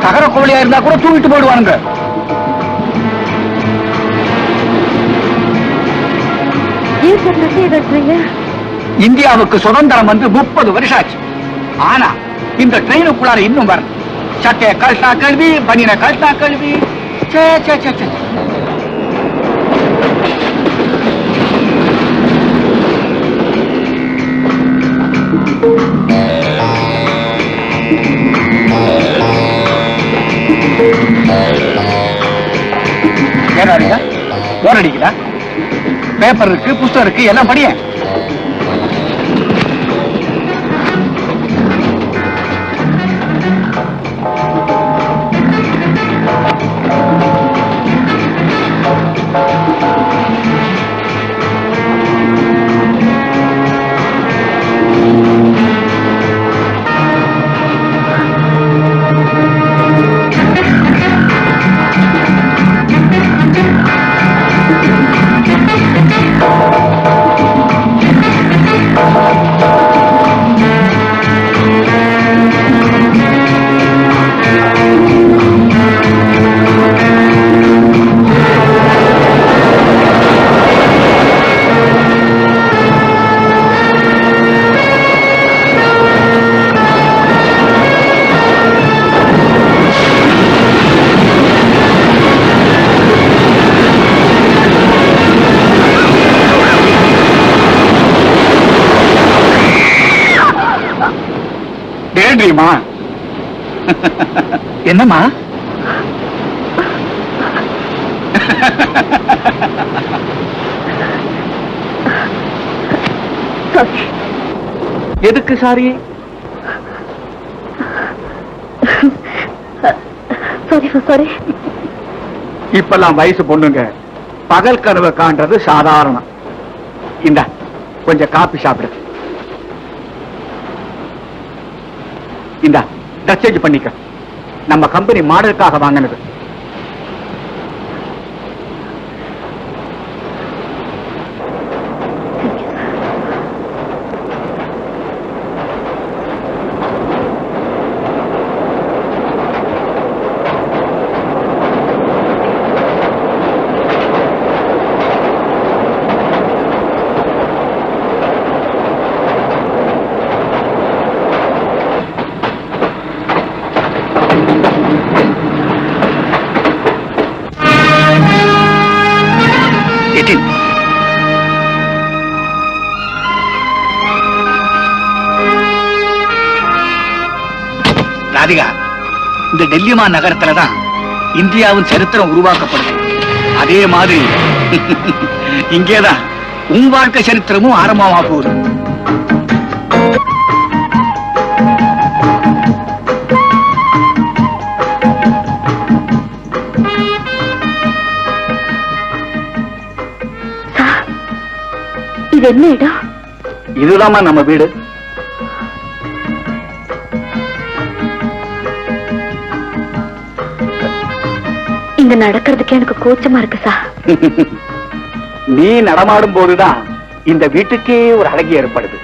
சகர கோழியா இருந்தா கூட தூக்கிட்டு போயிடுவானுங்க. ஏன் சார் நகையை கட்டுறீங்க? இந்தியாவுக்கு சுதந்திரம் வந்து 30 வருஷம் ஆச்சு. ஆனா இந்த ட்ரெயினுக்குள்ளார இன்னும் வரணும். சட்டைய கழட்டா கல்வி, பனியனை கழட்டா கல்வி. சே சே சே சே. ஏன் அடிக்கா? போர் அடிக்குதா? பேப்பர் இருக்கு, புஸ்தகம் இருக்கு, எல்லாம் படிய. தெரியுமா? என்னம்மா? எதுக்கு சாரி? சாரி. இப்பெல்லாம் வயசு பொண்ணுங்க பகல் கனவு காண்றது சாதாரணம். இந்த கொஞ்சம் காபி சாப்பிடு. இந்த ட்ரெஸ் சேஞ்ச் பண்ணிக்க. நம்ம கம்பெனி மாடலுக்காக வாங்கினது. ராதிகா, இந்த டெல்லிமா நகரத்துலதான் இந்தியாவின் சரித்திரம் உருவாக்கப்படுது. அதே மாதிரி இங்கேதான் உன் வாழ்க்கை சரித்திரமும் ஆரம்பமா போகுது. இது என்ன இடம்? இதுதாம்மா நம்ம வீடு. இங்க நடக்கிறதுக்கு எனக்கு கூச்சமா இருக்கு சார். நீ நடமாடும் போதுதான் இந்த வீட்டுக்கே ஒரு அழகு ஏற்படுது.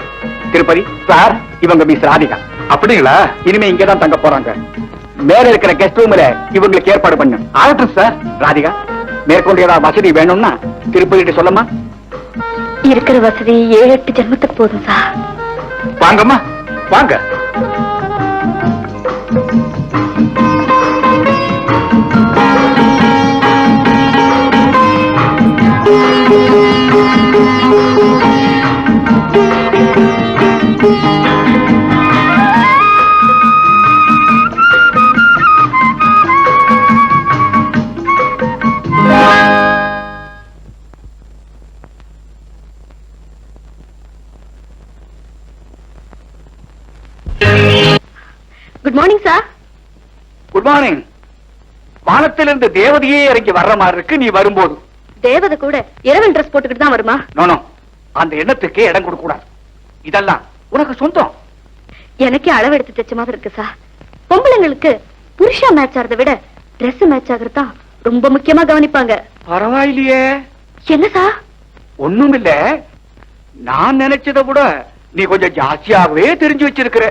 திருப்பதி சார், இவங்க மிஸ் ராதிகா. அப்படிங்களா? இனிமே இங்கதான் தங்க போறாங்க. மேல இருக்கிற கெஸ்ட் ரூம்ல இவங்களுக்கு ஏற்பாடு பண்ணு. ஆகட்டும் சார். ராதிகா, மேற்கொண்டு ஏதாவது வசதி வேணும்னா திருப்பதி சொல்லமா. இருக்கிற வசதி 7-8 ஜென்மத்துக்கு போதும் சார். வாங்கம்மா, வாங்க. Good morning sir. Good morning. வானத்திலிருந்து தேவதையே இறங்கி வர்ற மாதிரி இருக்கு நீ வரும்போது. தேவதை கூட இரவல் ட்ரெஸ் போட்டுக்கிட்டு தான் வருமா? நோ, அந்த எண்ணத்துக்கே இடம் கொடுக்க கூடாது. இதெல்லாம் உனக்கு சொந்தம். எனக்கே அளவு எடுத்து தைச்ச மாதிரி இருக்கு சார். பொம்பளைங்களுக்கு புருஷா மேட்ச் ஆறதை விட ட்ரெஸ் மேட்ச் ஆகுறதா ரொம்ப முக்கியமா கவனிப்பாங்க. பரவாயில்லையே. என்ன சார்? ஒண்ணும் இல்ல, நான் நினைச்சதை விட நீ கொஞ்சம் ஜாஸ்தியாகவே தெரிஞ்சு வச்சிருக்கிற.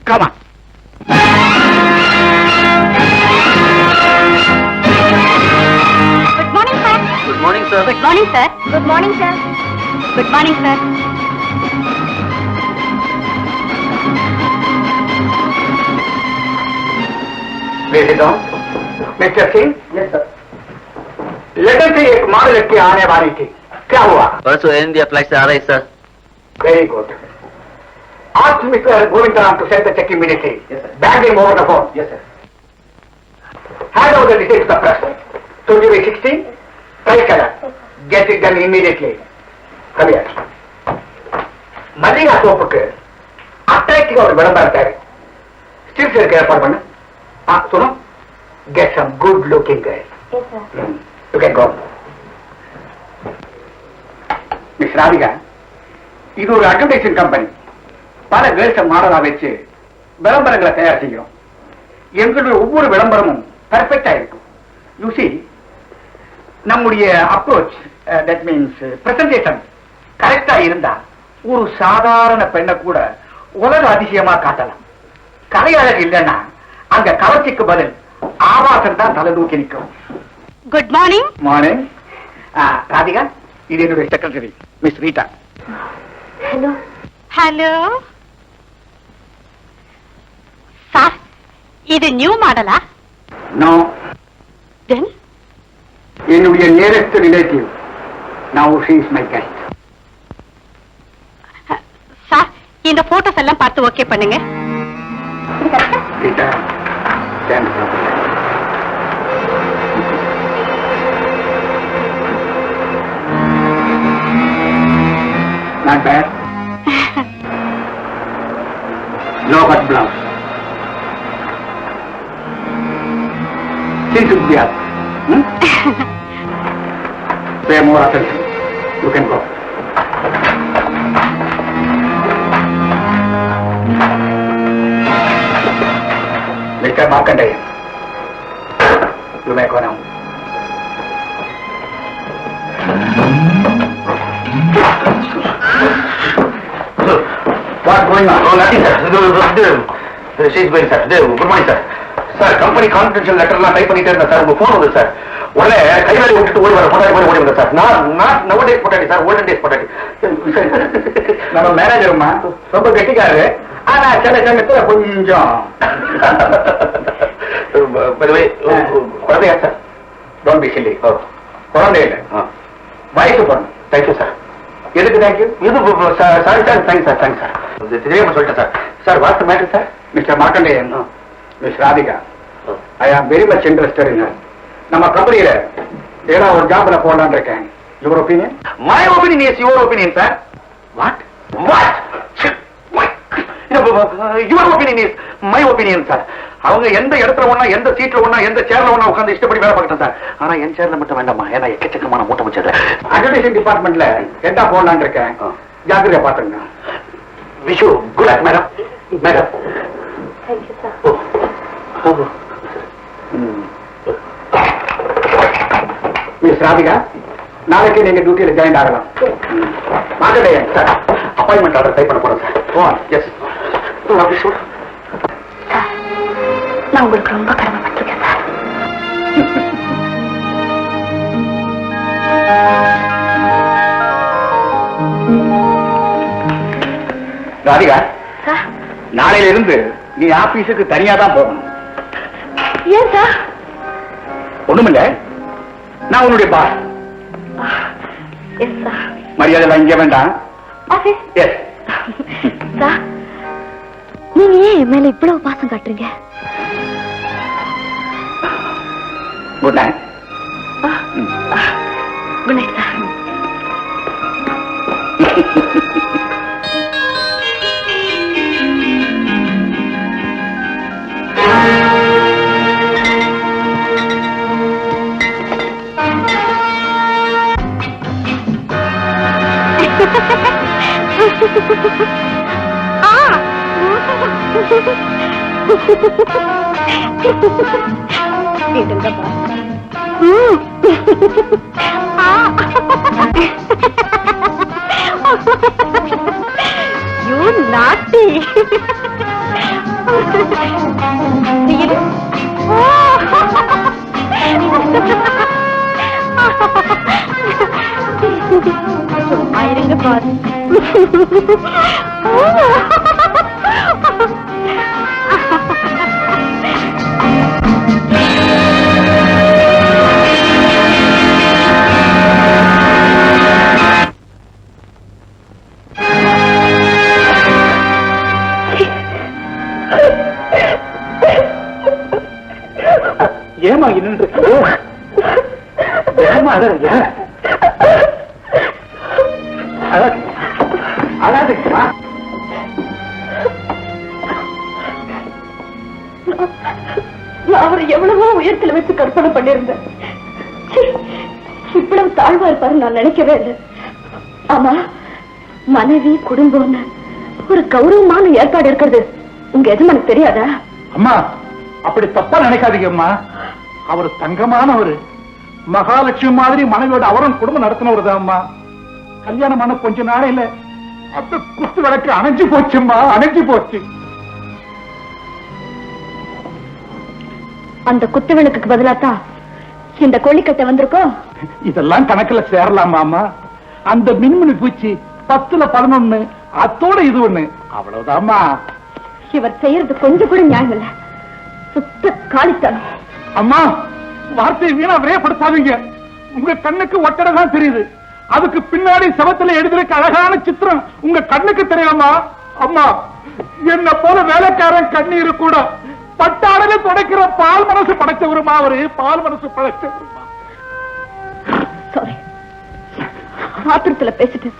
Come on. Good morning, sir. Good morning, sir. Good morning, sir. Good morning, sir. Good morning, sir. Sit down. Mr. Singh. Yes, sir. Letter से एक माल लड़की आने वाली थी, क्या हुआ? परसों एयर इंडिया फ्लाइट से आ रही sir. Very good. Ask Mr. Govindaram to send the check immediately. Yes, sir. Bag him over the phone. Yes, sir. Hand over the details to the press. 2016, tricolor color. Get it done immediately. Come here. Mallika சோப்புக்கு attractive ஒரு விளம்பரம் தேவை. Stills இருக்க ஏற்பாடு பண்ணு. சுனோ, get some good looking girl. Yes, sir. You can go. Miss Radhika, இது ஒரு advertising company. பல கேர்ள்ஸ மாடலா வச்சு விளம்பரங்களை தயார் செய்கிறோம். எங்களுடைய ஒவ்வொரு விளம்பரமும் பெர்ஃபெக்டா இருக்கும். யூ see, நம்முடைய அப்ரோச், தட் மீன்ஸ் பிரசன்டேஷன் கரெக்டா இருந்தா ஒரு சாதாரண பெண்ணை கூட உலக அதிசயமா காட்டலாம். கலையழகு இல்லைன்னா அங்க கவர்ச்சிக்கு பதில் ஆபாசம் தான் தலை தூக்கி நிற்கும். Good morning. மார்னிங். ராதிகா, இது என்னுடைய secretary miss Rita. Hello. Hello. Sir, இது நியூ மாடலா? நோ. Then? என்னுடைய nearest relative. Now she is my guest. Sir, இந்த போட்டோஸ் எல்லாம் பார்த்து ஓகே பண்ணுங்க. Rita, stand properly. Not bad. Low cut blouse. This should be up. Pay more attention. You can go. Mr. Markandeya, you may go now. What's going on? Oh, nothing, sir. She's going, sir. Good morning, sir. Sir, company confidential லெட்டர்லாம் type பண்ணிட்டே இருந்தேன் sir. உங்க phone வந்து sir. உடனே கைவேலை விட்டுட்டு ஓடி வர பொட்டாடி மாதிரி ஓடி வந்தேன் சார். நான் நவ days Pottadi sir, olden days Pottadi. நம்ம மேனேஜருமா ரொம்ப கெட்டிக்காரு. ஆனா சில சமயத்துல கொஞ்சம் குழந்தையா சார்? Don't be chilli. குழந்தை இல்லை, வயசு பொண்ணு. Thank you sir. எதுக்கு தேங்க்யூ? இது sorry sir. Thanks sir. Thanks sir. தெரியாம சொல்லிட்டேன் sir. Sir, what's matter sir? Mister Markandeyan, miss Radhika, I am very much interested in her. நம்ம கம்பெனியில ஏதாவது ஒரு ஜாப்ல போடலான்னு இருக்கேன். Your opinion? My opinion is your opinion sir. What? What? Your opinion is my opinion sir. அவங்க எந்த இடத்துல ஒண்ணா, எந்த சீட்ல ஒண்ணா, எந்த சேர்ல ஒண்ணா உட்கார்ந்து இஷ்டப்படி வேலை பார்த்துட்டு இருந்தா. ஆனா என் சேர்ல மட்டும் வேண்டாமா, ஏன்னா எக்கச்சக்கமான மூட்டை முடிச்சது. அட்வர்டைசிங் டிபார்ட்மெண்ட்ல ஹெட்டா போடலான்னு இருக்கேன். ஜாக்கிரதையா பாத்துங்க. Wish you good luck madam. Madam miss Radhika, நாளைக்கு நீங்க டியூட்டியில ஜாயின் ஆகலாம். Market sir appointment order type பண்ண போறேன் சார். எஸ் நான் உங்களுக்கு ரொம்ப கடமைப்பட்டிருக்கேன் சார். ராதிகா, சார் நாளையில இருந்து நீ ஆபீஸுக்கு தனியா தான் போகணும். ஏன் சார்? ஒண்ணுமில்ல, நான் உன்னுடைய பாஸ். Yes sir. மரியாதை இங்க வேண்டாம். ஆபீஸ். எஸ் சார், நீங்க ஏன் என் மேல இவ்வளவு பாசம் காட்டுறீங்க? Good night. Good night sir. You naughty. இருங்க பாரு. ஏமா இன்னும் ஏமா அழகு அழகுமா? நான் அவரை எவ்வளவோ உயரத்துல வச்சு கற்பனை பண்ணிருந்தேன். இவ்வளவு தாழ்வா இருப்பாரு நான் நினைக்கவே இல்லை. ஆமா, மனைவி குடும்பம்னு ஒரு கௌரவமான ஏற்பாடு இருக்கிறது உங்க எஜமானுக்கு தெரியாதா? அம்மா, அப்படி தப்பா நினைக்காதீங்க அம்மா. அவர் தங்கமானவர், மகாலட்சுமி மாதிரி மனைவியோட அவரும் குடும்பம் நடத்தினவர் தான் அம்மா. கல்யாணமான கொஞ்ச நாளையில அப்ப குத்து விளக்கு அணைஞ்சு போச்சும்மா, அணைஞ்சு போச்சு. அந்த குத்து விளக்குக்கு பதிலாத்தான் இந்த கொள்ளிக்கட்டை வந்திருக்கோம். இதெல்லாம் கணக்குல சேரலாமா அம்மா? அந்த மின்மினி பூச்சி 10ல 11, அத்தோட இது ஒண்ணு, அவ்வளவுதாம்மா. இவர் செய்யறது கொஞ்சம் கூட நியாயம் இல்ல, சுத்த காலித்தனம். அம்மா, வார்த்தை வீணா விரையப்படுத்தாதீங்க. உங்க கண்ணுக்கு ஒட்டடை தான் தெரியுது, அதுக்கு பின்னாடி செவத்துல எழுதிருக்க அழகான சித்திரம் உங்க கண்ணுக்கு தெரியலாமா? அம்மா, என்ன போல வேலைக்காரன் கண்ணீரு கூட பட்டாடல துடைக்கிற பால் மனசு படைச்சவருமா அவரு, பால் மனசு படைச்சவருமா. சாரி, ஆத்திரத்துல பேசிட்டு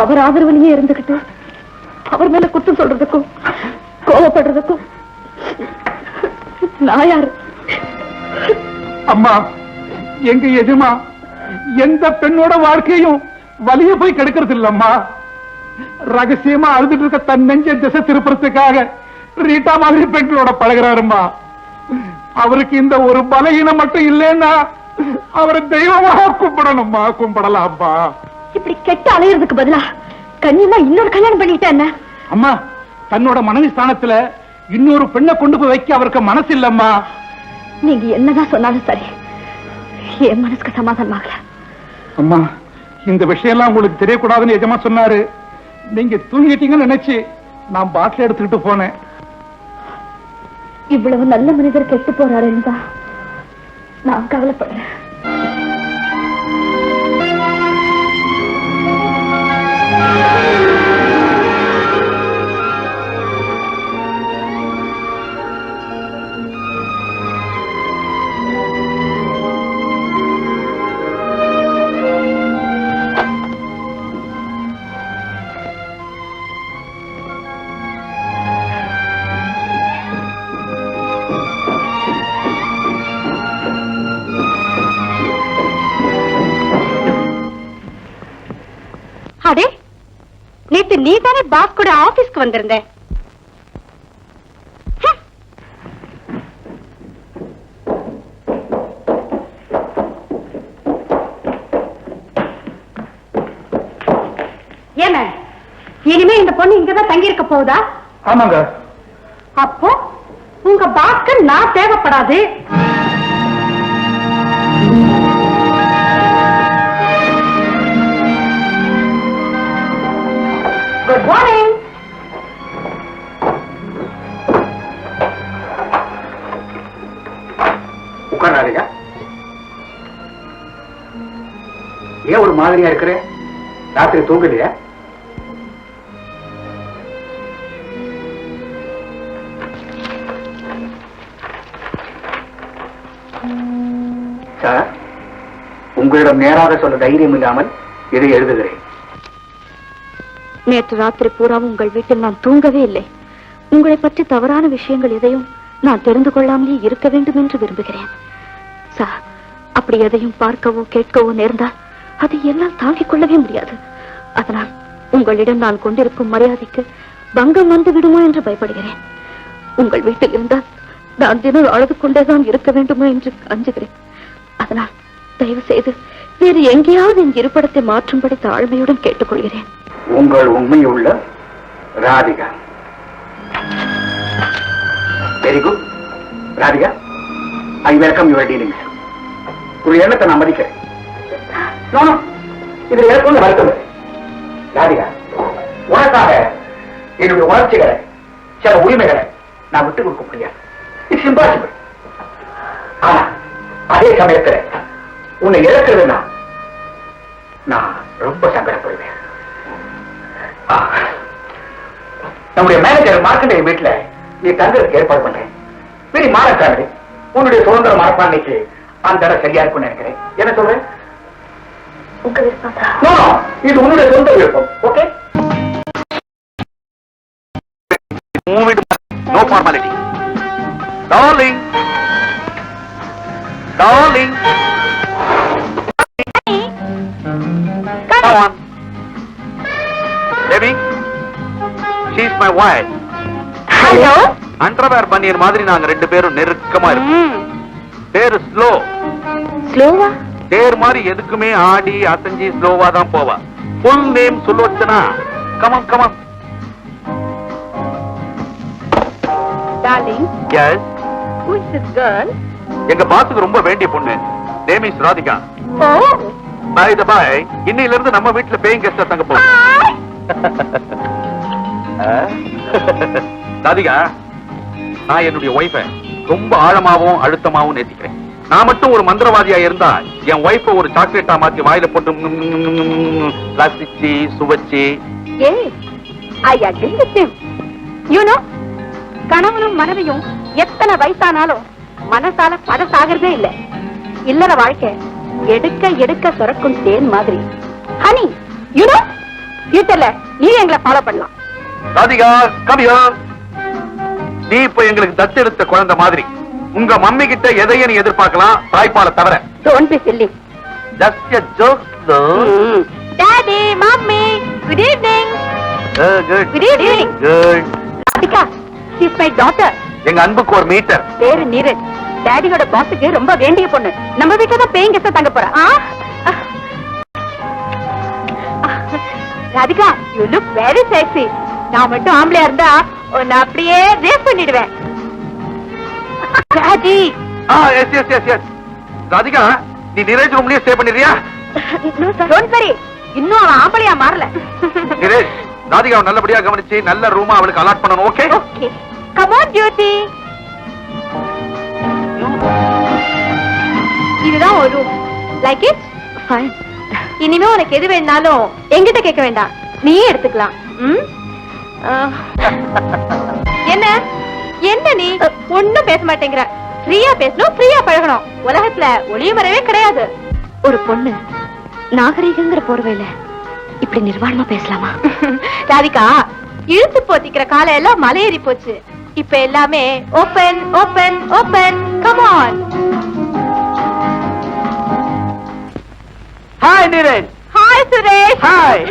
அவர் ஆதரவுலயே இருந்துகிட்டு அவர் மேல குற்றம் சொல்றதுக்கும் கோபப்படுறதுக்கும் நான் யாரு? அம்மா, எங்க எஜமா எந்த பெண்ணோட வாழ்க்கையும் வலிய போய் கெடுக்கிறது இல்லம்மா. ரகசியமா அழுதுட்டு இருக்க தன் நெஞ்ச திசை திருப்புறதுக்காக ரீட்டா மாதிரி பெண்களோட பழகிறாருமா. அவருக்கு இந்த ஒரு பலகீனம் மட்டும் இல்லைன்னா அவரை தெய்வமாக கும்பிடணும்மா, கும்பிடலாம்ப்பா. இப்படி கெட்ட அலையிறதுக்கு பதிலா கண்ணியமா இன்னொரு கல்யாணம் பண்ணிட்டா என்ன? அம்மா, தன்னோட மனைவி ஸ்தானத்துல இன்னொரு பெண்ணை கொண்டு போய் வைக்க அவருக்கு மனசு இல்லம்மா. நீங்க என்னதான் சொன்னாலும் சரி, என் மனசுக்கு சமாதானம் ஆகல. அம்மா, இந்த விஷயம் எல்லாம் உங்களுக்கு தெரியக்கூடாதுன்னு எஜமா சொன்னாரு. நீங்க தூங்கிட்டீங்கன்னு நினைச்சு நான் பாட்டில் எடுத்துக்கிட்டு போனேன். இவ்வளவு நல்ல மனிதர் கெட்டு போறாருன்னு தான் நான் கவலைப்படுறேன். அடே, நேத்து நீ தானே பாஸ் கூட ஆபீஸ்க்கு வந்திருந்த. ஏன இனிமே இந்த பொண்ணு இங்கதான் தங்கி இருக்க போகுதா? ஆமாங்க. அப்போ உங்க பாஸ்க்கு நான் தேவைப்படாது. Good morning. உட்காராதீங்க. ஏன் ஒரு மாதிரியா இருக்கிற? ராத்திரி தூங்கலையா? சார், உங்களிடம் நேராக சொல்ல தைரியம் இல்லாமல் இதை எழுதுகிறேன். நேற்று ராத்திரி பூரா உங்கள் வீட்டில் நான் தூங்கவே இல்லை. உங்களை பற்றி தவறான விஷயங்கள் எதையும் நான் தெரிந்து கொள்ளாமலே இருக்க வேண்டும் என்று விரும்புகிறேன். சார், அப்படி எதையும் பார்க்கவோ கேட்கவோ நேர்ந்தால் அதை எல்லாம் தாங்கிக் கொள்ளவே முடியாது. அதனால் உங்களிடம் நான் கொண்டிருக்கும் மரியாதைக்கு பங்கம் வந்து விடுமோ என்று பயப்படுகிறேன். உங்கள் வீட்டில் இருந்தால் நான் தினம் அழுது கொண்டேதான் இருக்க வேண்டுமோ என்று அஞ்சுகிறேன். அதனால் தயவு செய்து வேறு எங்கேயாவது என் இருப்பிடத்தை மாற்றும்படி தாழ்மையுடன் கேட்டுக்கொள்கிறேன். உங்கள் உண்மையுள்ள Radhika. Very good Radhika, I welcome your dealings. ஒரு எண்ணத்தை நான் மதிக்கிறேன். இதுல எனக்கு ஒன்று வருத்தம் இல்லை. ராதிகா, உனக்காக என்னுடைய உணர்ச்சிகளை, சில உரிமைகளை நான் விட்டுக் கொடுக்க முடியாது. It's impossible. ஆனா அதே சமயத்தில் உன்னை இழக்கிறதுனா நான் ரொம்ப சங்கடப்படுவேன். நம்முடைய மேனேஜர் மார்க்கெண்டை வீட்டுல நீ தங்குறதுக்கு ஏற்பாடு பண்றேன். Very modern family. உன்னுடைய சுதந்திர மனப்பான்மைக்கு அந்த இடம் சரியா இருக்கும்னு நினைக்கிறேன். என்ன சொல்றேன்? உங்க விருப்பம். இது உன்னுடைய சொந்த விருப்பம். Okay? No formality. Darling. Darling. Come on. Baby. She's my wife. Hello. Underwear பனியன் மாதிரி நாங்க ரெண்டு பேரும் நெருக்கமா இருப்போம். பேரு ஸ்லோ. ஸ்லோவா? தேர் மாதிரி எதுக்குமே ஆடி அசஞ்சி ஸ்லோவா தான் போவா. Full name Sulochana. Come on come on. Darling, Yes. who is this girl? எங்க பாத்துக்கு ரொம்ப வேண்டிய பொண்ணு. Name is Radhika. Oh. By the by, இன்னையில இருந்து நம்ம வீட்ல பேயிங் கெஸ்டா தங்க போறோம். ராதிகா, நான் என்னுடைய ஒய்ஃபை ரொம்ப ஆழமாவும் அழுத்தமாவும் நேசிக்கிறேன். நான் மட்டும் ஒரு மந்திரவாதியா இருந்தா என் ஒய்ஃபை ஒரு சாக்லேட்டா மாத்தி வாயில போட்டு ரசிச்சு சுவைச்சு. Yes, I agree with him. You know, கணவனும் மனைவியும் எத்தனை வயசானாலும் மனசால பழசாகிறதே இல்ல. இல்லற வாழ்க்கை எடுக்க எடுக்க சுரக்கும் தேன் மாதிரி. ஹனி, you know, ஃபியூச்சர்ல நீ எங்களை ஃபாலோ பண்ணலாம். Radhika, come here. நீ இப்ப எங்களுக்கு தத்தெடுத்த குழந்தை மாதிரி. உங்க மம்மி கிட்ட எதையும் நீ எதிர்பார்க்கலாம், தாய்ப்பாலை தவிர. Don't be silly. Just a joke, though. Daddy, Mommy, good evening. Good. Good evening. Good. Radhika, she is my daughter. எங்க அன்புக்கு ஒரு மீட்டர். பேரு நீரஜ். டாடியோட பாஸுக்கு ரொம்ப வேண்டிய பொண்ணு. நம்ம வீட்டுல தான் பேயிங் கெஸ்டா தங்க போறா. Radhika, you look very sexy. நான் மட்டும் ஆம்பளையா இருந்தா உன்னை அப்படியே ரேப் பண்ணிடுவேன். டாடி. Yes. ராதிகா, நீ நிரேஜ் ரூம்லயே stay பண்ணிடுறியா? No sir. Don't worry. இன்னும் அவன் ஆம்பளையா மாறல. நிரேஜ், ராதிகாவை நல்லபடியா கவனிச்சு நல்ல ரூமா அவளுக்கு அலாட் பண்ணணும். Okay? Okay. Come on, Beauty. இதுதான் ஒரு ரூம். Like it? Fine. இனிமே உனக்கு எது வேணாலும் என்கிட்ட கேட்க வேண்டாம், நீயே எடுத்துக்கலாம். என்ன என்ன நீ ஒண்ணும் பேச மாட்டேங்கிற? ஃப்ரீயா பேசணும், ஃப்ரீயா பழகணும். உலகத்துல ஒளிய மறைவே கிடையாது. ஒரு பொண்ணு நாகரிகங்கிற போர்வையில இப்படி நிர்வாணமா பேசலாமா? ராதிகா, இழுத்து போத்திக்கிற காலம் எல்லாம் மலையேறி போச்சு. இப்ப எல்லாமே open open open. Come on. Hi Neeraj. Hi Suresh. Hi.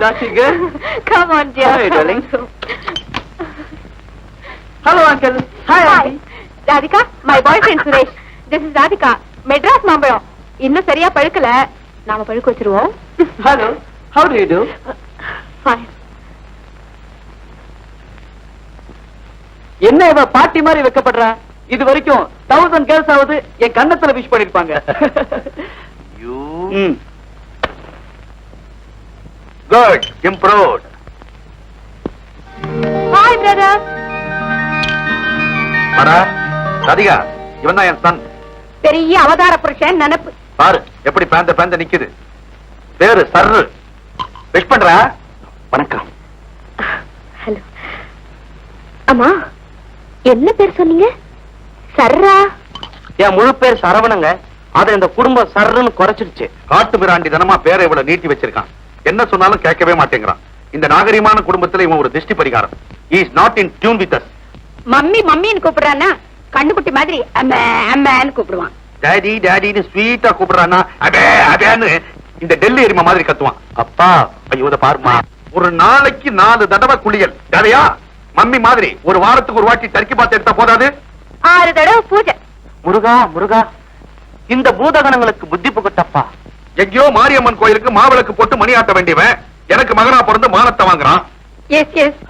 naughty girl. Come on, dear. Hi, darling. Hello, uncle. Hi, auntie. Radhika, my boyfriend Suresh. This is Radhika. Madras மாம்பழம் இன்னும் சரியா பழுக்கல, நாம பழுக்க வச்சிருவோம். Hello. How do you do? Fine. என்ன இவ பாட்டி மாதிரி வைக்கப்படுறா? இது வரைக்கும் 1000 கேர்ள்ஸ் ஆவது என் கண்ணத்துல விஷ் பண்ணிருப்பாங்க. Good improved. Hi, brother. மரா ராதிகா, இவன் தான் என் சன். பெரிய அவதார புருஷன் நினைப்பு. பாரு எப்படி பேந்த நிக்குது. பேரு சர்ரு. விஷ் பண்ற. வணக்கம். ஹலோ. அம்மா, என்ன பேர் சொன்னீங்க? சர்ரா? என் முழு பேர் சரவணங்க. அத இந்த குடும்பம் சர்ருன்னு குறைச்சிருச்சு. காட்டு மிராண்டி தனமா பேரை இவ்வளவு நீட்டி வச்சிருக்கான். என்ன சொன்னாலும் கேட்கவே மாட்டேங்கிறான். இந்த நாகரிகமான குடும்பத்துல இவன் ஒரு திருஷ்டி பரிகாரம். He is not in tune with us. Mummy மம்மின்னு கூப்பிடுறானா கண்ணுக்குட்டி மாதிரி அம்மா அம்மான்னு கூப்பிடுவான். டாடி டாடின்னு ஸ்வீட்டா கூப்பிடுறானா அபே அபேன்னு இந்த டெல்லி எருமை மாதிரி கத்துவான். அப்பா ஐயோ இத பாருமா, ஒரு நாளைக்கு 4 தடவை குளியல். வேலையா? மம்மி மாதிரி ஒரு வாரத்துக்கு ஒரு வாட்டி டர்க்கி பாத்து எடுத்தா போதாது? 6 தடவை பூஜை. முருகா முருகா, இந்த பூதகணங்களுக்கு புத்தி புகட்டப்பா. எங்கேயோ மாரியம்மன் கோயிலுக்கு மாவிளக்கு போட்டு மணி ஆட்ட வேண்டியவன் எனக்கு மகனா பிறந்து மானத்தை வாங்குறான். S S.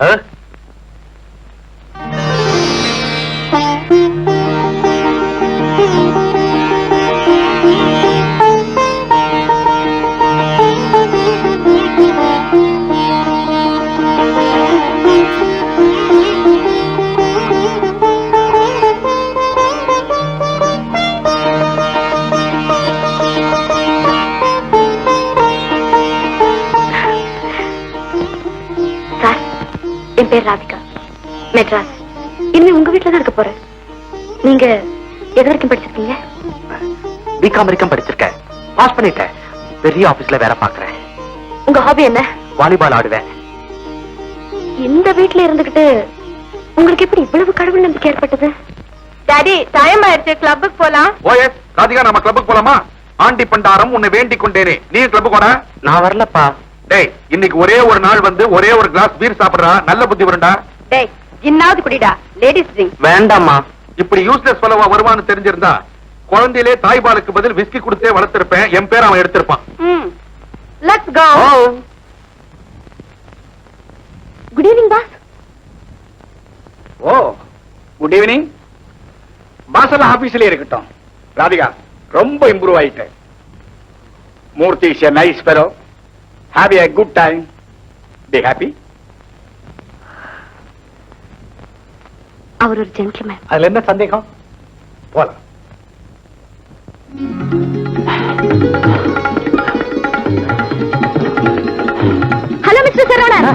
என் பேர் ராதிகா, மெட்ராஸ். இனிமே உங்க வீட்டுல தான் இருக்க போறேன். நீங்க எது வரைக்கும் படிச்சிருக்கீங்க? பிகாம் வரைக்கும் படிச்சிருக்கேன். பாஸ் பண்ணிட்டேன். பெரிய ஆபீஸ்ல வேலை பாக்குறேன். உங்க ஹாபி என்ன? வாலிபால் ஆடுவேன். இந்த வீட்டுல இருந்துகிட்டு உங்களுக்கு எப்படி இவ்வளவு கடவுள் நம்பிக்கை ஏற்பட்டது? டாடி, டைம் ஆயிடுச்சு, கிளப்புக்கு போலாம். ஓஎஸ் ராதிகா, நம்ம கிளப்புக்கு போலாமா? ஆண்டி பண்டாரம் உன்னை வேண்டிக் கொண்டேனே, நீ கிளப்புக்கு போட. நான் வரலப்பா. டேய், இன்னைக்கு ஒரே ஒரு நாள் வந்து ஒரே ஒரு கிளாஸ் பீர் சாப்பிடுறா, நல்ல புத்தி வரும்டா. டேய், இன்னாவது குடிடா, லேடிஸ் ட்ரிங்க். வேண்டாமா. இப்படி யூஸ்லெஸ் ஃபெலோவா வருவான்னு தெரிஞ்சிருந்தா குழந்தையிலே தாய்பாலுக்கு பதில் விஸ்கி கொடுத்தே வளர்த்திருப்பேன். என் பேர் அவன் எடுத்திருப்பான். Let's go. Good evening boss. Oh, good evening. பாசல ஆபீஸ்ல இருக்கட்டும். ராதிகா ரொம்ப இம்ப்ரூவ் ஆயிட்டேன். Murthy is a nice fellow. Have a good time. Be happy. அவர் ஒரு ஜென்டில்மேன். அதுல என்ன சந்தேகம்? போலாம். Hello mister Saravanan.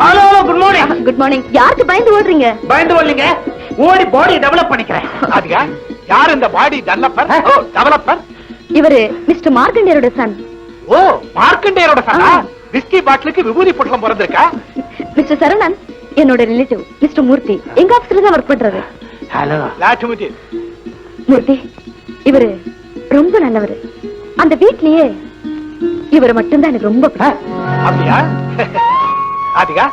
Hello, good morning. Good morning. யாருக்கு பயந்து ஓடுறீங்க? பயந்து வரலீங்க, ஓடி பாடி டெவலப் பண்ணிக்கிறேன். ராதிகா, யார் இந்த பாடி டெவலப்பர்? ஓ, டெவலப்பர். இவரு மிஸ்டர் மார்க்கண்டேயரோட சன். ஓ, மார்க்கண்டேயரோட சனா? விஸ்கி பாட்டிலுக்கு விபூதி பொட்டலம் பிறந்திருக்கா? மிஸ்டர் சரவணன் என்னோட ரிலேட்டிவ் மிஸ்டர் மூர்த்தி. எங்க ஆபீஸ்ல தான் ஒர்க் பண்றாரு. ஹலோ லாட்சுமதி. மூர்த்தி, இவரு ரொம்ப நல்லவர். அந்த வீட்லயே இவரை மட்டும்தான் எனக்கு ரொம்ப பிடிக்கும். அப்படியா? ராதிகா,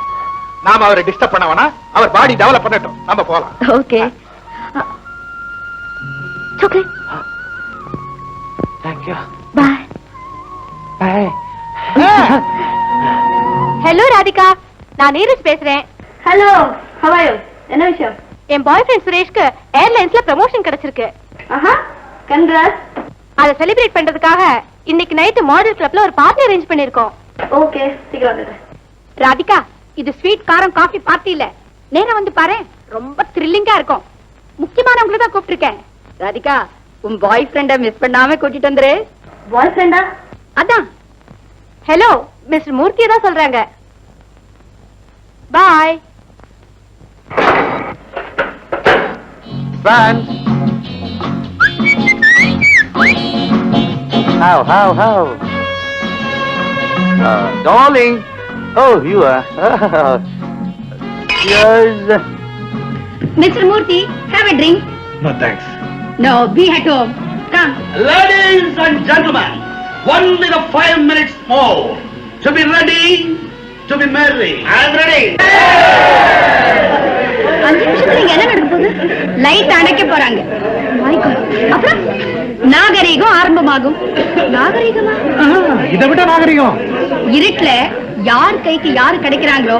நாம அவரை டிஸ்டர்ப் பண்ண வேணாம். அவர் பாடி டெவலப் பண்ணட்டும், நம்ம போலாம். Okay. Chocolate. Thank you. Bye. Bye. Hello Radhika, நான் நீரஜ் பேசுறேன். Hello, how are you? என்ன விஷயம்? என் பாய் ஃப்ரெண்ட் சுரேஷ்க்கு ஏர்லைன்ஸ்ல ப்ரமோஷன் கிடைச்சிருக்கு. கங்க்ராட்ஸ். அதை செலிப்ரேட் பண்றதுக்காக இன்னைக்கு நைட் மாடல் கிளப்ல ஒரு பார்ட்டி அரேஞ்ச் பண்ணிருக்கோம். ஓகே, சீக்கிரம் வந்துடுறேன். ராதிகா, இது ஸ்வீட் காரம் காஃபி பார்ட்டி இல்ல. நேரா வந்து பாரு, ரொம்ப த்ரில்லிங்கா இருக்கும். முக்கியமானவங்களை தான் கூப்பிட்டிருக்கேன். ராதிகா, உன் பாய் ஃப்ரெண்ட மிஸ் பண்ணாம கூட்டிட்டு வந்துரு. பாய் ஃப்ரெண்டா? அதான். ஹலோ, மிஸ்டர் மூர்த்தி தான் சொல்றாங்க. பாய். Friends. How? Darling. Oh, you are. Yes. Mister Murthy, have a drink. No thanks. No, be at home. Come. Ladies and gentlemen, only the 5 minutes more. to be ready to be married. I'm ready. 5 நிமிஷத்துல இங்க என்ன நடக்க போகுது? Light அணைக்க போறாங்க. அப்புறம் நாகரீகம் ஆரம்பமாகும். நாகரீகமா? இதை விட நாகரிகம். இருட்டுல யார் கைக்கு யாரு கிடைக்கிறாங்களோ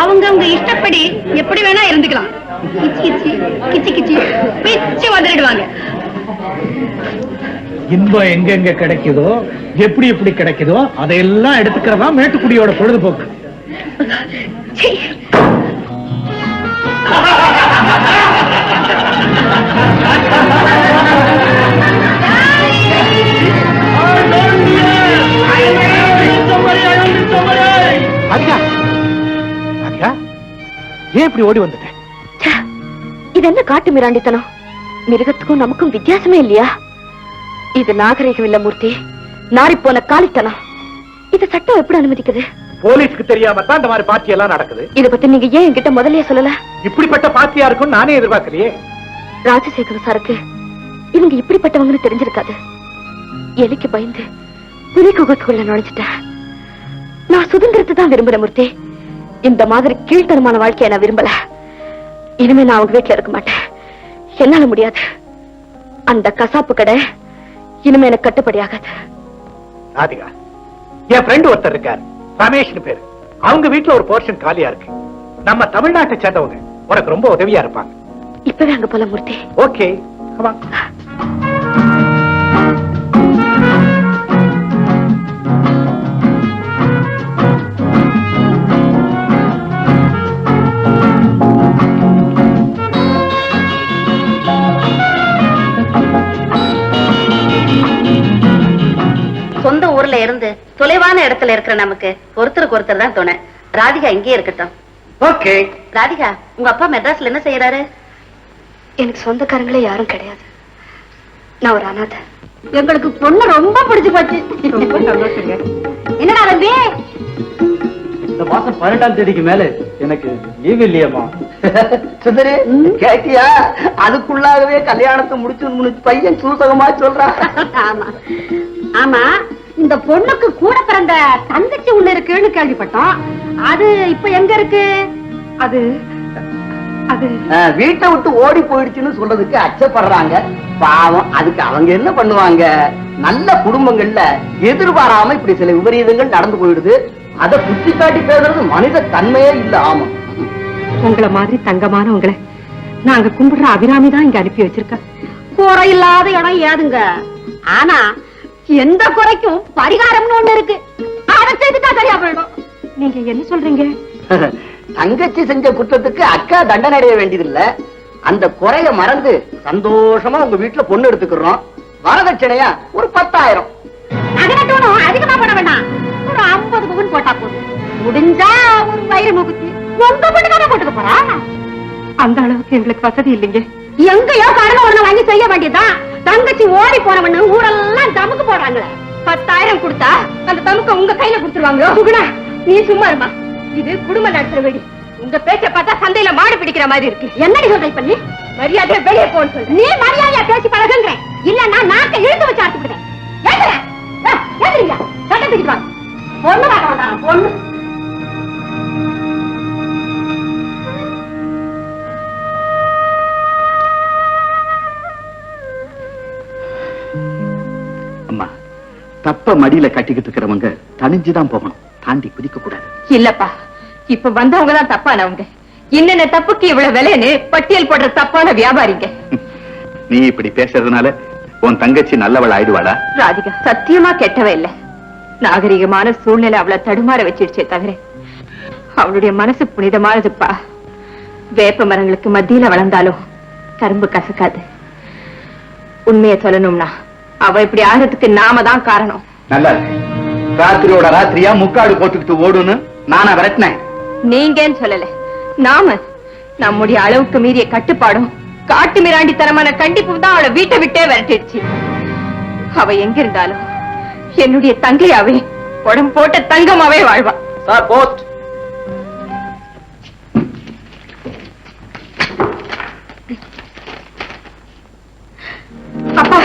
அவங்க இஷ்டப்படி எப்படி வேணா இருந்துக்கலாம். கிச்சி கிச்சி கிச்சி பிச்சு வந்துடுவாங்க. இன்பம் எங்க கிடைக்குதோ எப்படி கிடைக்குதோ அதையெல்லாம் எடுத்துக்கிறதா மேட்டுக்குடியோட பொழுதுபோக்கு. ஏன் இப்படி ஓடி வந்துட்டேன்? இது என்ன காட்டு மிராண்டித்தனம்? மிருகத்துக்கும் நமக்கும் வித்தியாசமே இல்லையா? இது நாகரிகம் இல்ல மூர்த்தி, நாரி போன காலித்தனம். இது சட்டம் எப்படி அனுமதிக்குது? போலீஸ்க்கு தெரியாம தான் இந்த மாதிரி பார்ட்டி எல்லாம் நடக்குது. இத பத்தி நீங்க ஏன் என்கிட்ட முதல்லயே சொல்லல? இப்படிப்பட்ட பார்ட்டியா இருக்கும் நானே எதிர்பார்க்கலையே. ராஜசேகர சாருக்கு இவங்க இப்படிப்பட்டவங்கன்னு தெரிஞ்சிருக்காது. எலிக்கு பயந்து புலி குகத்துக்குள்ள நுழைஞ்சிட்டேன். நான் சுதந்திரத்தை தான் விரும்புறேன் மூர்த்தி. இந்த மாதிரி கீழ்த்தனமான வாழ்க்கையை நான் விரும்பல. இனிமே நான் அவங்க வீட்டுல இருக்க மாட்டேன். என்னால முடியாது. அந்த கசாப்பு கடை இனிமே எனக்கு கட்டுப்படி ஆகாது. ராதிகா, என் ஃப்ரெண்ட் ஒருத்தர் இருக்கார், ரமேஷ்னு பேரு. அவங்க வீட்டுல ஒரு போர்ஷன் காலியா இருக்கு. நம்ம தமிழ்நாட்டை சேர்ந்தவங்க உனக்கு ரொம்ப உதவியா இருப்பாங்க. இப்பவே அங்க போல மூர்த்தி. ஓகே, சொந்த ஊர்ல இருந்து தொலைவான இடத்துல இருக்கிற நமக்கு ஒருத்தருக்கு ஒருத்தர் தான் துணை. ராதிகா இங்கே இருக்கட்டும். ஓகே. ராதிகா, உங்க அப்பா மெட்ராஸ்ல என்ன செய்யறாரு? எனக்கு சொந்தக்காரங்களே யாரும் கிடையாது. நான் ஒரு அனாதை. எங்களுக்கு பொண்ணு ரொம்ப பிடிச்சு போச்சு. ரொம்ப சந்தோஷங்க. என்னடா தம்பி, இந்த மாசம் 12ஆம் தேதிக்கு மேல எனக்கு லீவ் இல்லையம்மா. சுந்தரி கேட்டியா? அதுக்குள்ளாகவே கல்யாணத்தை முடிச்சு பையன் சூசகமா சொல்றான். ஆமா ஆமா, இந்த பொண்ணுக்கு கூட பிறந்த தங்கச்சி ஒண்ணு இருக்குன்னு கேள்விப்பட்டோம். அது இப்ப எங்க இருக்கு? அது அது வீட்டை விட்டு ஓடி போயிடுச்சுன்னு சொல்றதுக்கு அச்சப்படுறாங்க. பாவம், அதுக்கு அவங்க என்ன பண்ணுவாங்க? நல்ல குடும்பங்கள்ல எதிர்பாராம இப்படி சில விபரீதங்கள் நடந்து போயிடுது. அதை குத்தி காட்டி பேசுறது மனித தன்மையே இல்ல. ஆமா, உங்களை மாதிரி தங்கமானவங்களை நாங்க கும்பிடுற அபிராமி தான் இங்க அனுப்பி வச்சிருக்க. குறை இல்லாத இடம் ஏதுங்க. ஆனா எந்த குறைக்கும் பரிகாரம்னு ஒண்ணு இருக்கு. அதை செய்துட்டா சரியா போயிடும். நீங்க என்ன சொல்றீங்க? தங்கச்சி செஞ்ச குற்றத்துக்கு அக்கா தண்டனை அடைய வேண்டியதில்ல. அந்த குறைய மறந்து சந்தோஷமா உங்க வீட்டுல பொண்ணு எடுத்துக்கிறோம். வரதட்சணையா ஒரு 10,000. அதிகமா போட வேண்டாம், ஒரு 50 பவுன் போட்டா போதும். முடிஞ்சா ஒரு வயிறு முகுத்தி உங்க பொண்ணுக்காக போட்டுக்க போறா. அந்த அளவுக்கு எங்களுக்கு வசதி இல்லைங்க. எங்கயோ கடனை ஒண்ணு வாங்கி செய்ய வேண்டியதான். தங்கச்சி ஓடி போனவண்ணு ஊரெல்லாம் தமுக்கு போடுறாங்களே. 10,000 கொடுத்தா அந்த தமுக்க உங்க கையில கொடுத்துருவாங்களோ? சுகுணா, நீ சும்மா இருமா. இது குடும்ப நடத்துற வெடி. உங்க பேச்ச பார்த்தா சந்தையில மாடு பிடிக்கிற மாதிரி இருக்கு. என்னடி சொல்ற பண்ணி? மரியாதையா வெளியே போன்னு சொல்ற. நீ மரியாதையா பேசி பழகுங்க, இல்லன்னா நாட்டை இழுத்து வச்சு ஆட்டு விடுறேன். ஏத்துறீங்க சட்டத்துக்கு வாங்க. பொண்ணு வாங்க வேண்டாம், பொண்ணு. அம்மா, தப்ப மடியில கட்டிக்கிட்டு இருக்கிறவங்க தனிஞ்சுதான் போகணும், தாண்டி குதிக்க கூடாது. இல்லப்பா, இப்ப வந்தவங்க தான் தப்பானவங்க. என்னென்ன தப்புக்கு இவ்வளவு விலைன்னு பட்டியல் போடுற தப்பான வியாபாரிங்க. நீ இப்படி பேசுறதுனால உன் தங்கச்சி நல்லவள் ஆயிடுவாளா? ராதிகா சத்தியமா கெட்டவ இல்ல. நாகரிகமான சூழ்நிலை அவளை தடுமாற வச்சிடுச்சே தவிர அவளுடைய மனசு புனிதமானதுப்பா. வேப்ப மரங்களுக்கு மத்தியில வளர்ந்தாலும் கரும்பு கசக்காது. உண்மையை சொல்லணும்னா அவ இப்படி ஆகிறதுக்கு நாம தான் காரணம். நல்லா இருக்கு. ராத்திரியோட ராத்திரியா முக்காடு போட்டுக்கிட்டு ஓடுன்னு நானா விரட்டினேன்? நீங்கன்னு சொல்லல, நாம நம்முடைய அளவுக்கு மீறிய கட்டுப்பாடும் காட்டு மிராண்டித்தனமான கண்டிப்பு தான் அவளை வீட்டை விட்டே விரட்டிடுச்சு. அவ எங்க இருந்தாலும் என்னுடைய தங்கையாவே, உடம்பு போட்ட தங்கமாவே வாழ்வா. Sir, post. அப்பா,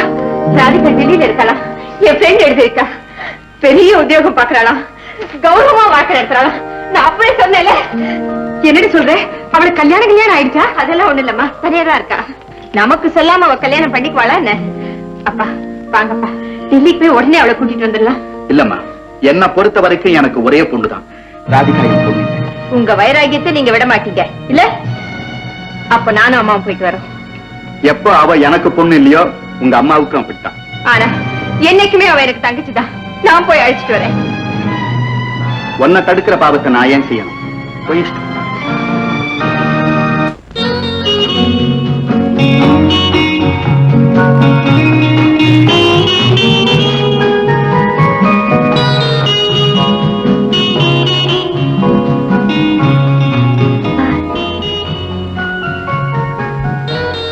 ராதிகா டெல்லியில இருக்கலாம். என் ஃப்ரெண்ட் எழுதிருக்கா. பெரிய உத்தியோகம் பாக்குறாளா. கௌரவமா வாழ்க்கை நடத்துறாங்க. நான் அப்படியே சொன்னேன்ல. என்னடி சொல்றேன்? அவளுக்கு கல்யாணம் ஆயிடுச்சா? அதெல்லாம் ஒண்ணு இல்லம்மா, சரியாதான் இருக்கா. நமக்கு சொல்லாம அவ கல்யாணம் பண்ணிக்குவாளா என்ன? அப்பா வாங்கப்பா, டெல்லிக்கு போய் உடனே அவளை கூட்டிட்டு வந்துடலாம். இல்லம்மா, என்ன பொறுத்த வரைக்கும் எனக்கு ஒரே பொண்ணுதான், ராதிகா என் பொண்ணு. உங்க வைராகியத்தை நீங்க விட மாட்டீங்க இல்ல? அப்ப நானும் அம்மாவும் போயிட்டு வரோம். எப்போ அவ எனக்கு பொண்ணு இல்லையோ உங்க அம்மாவுக்கும் அப்படித்தான். ஆனா என்னைக்குமே அவ எனக்கு தங்கச்சிதான். நான் போய் அழைச்சிட்டு வரேன். உன்னை தடுக்கிற பாவத்தை நான் ஏன் செய்யணும்? போயிட்டு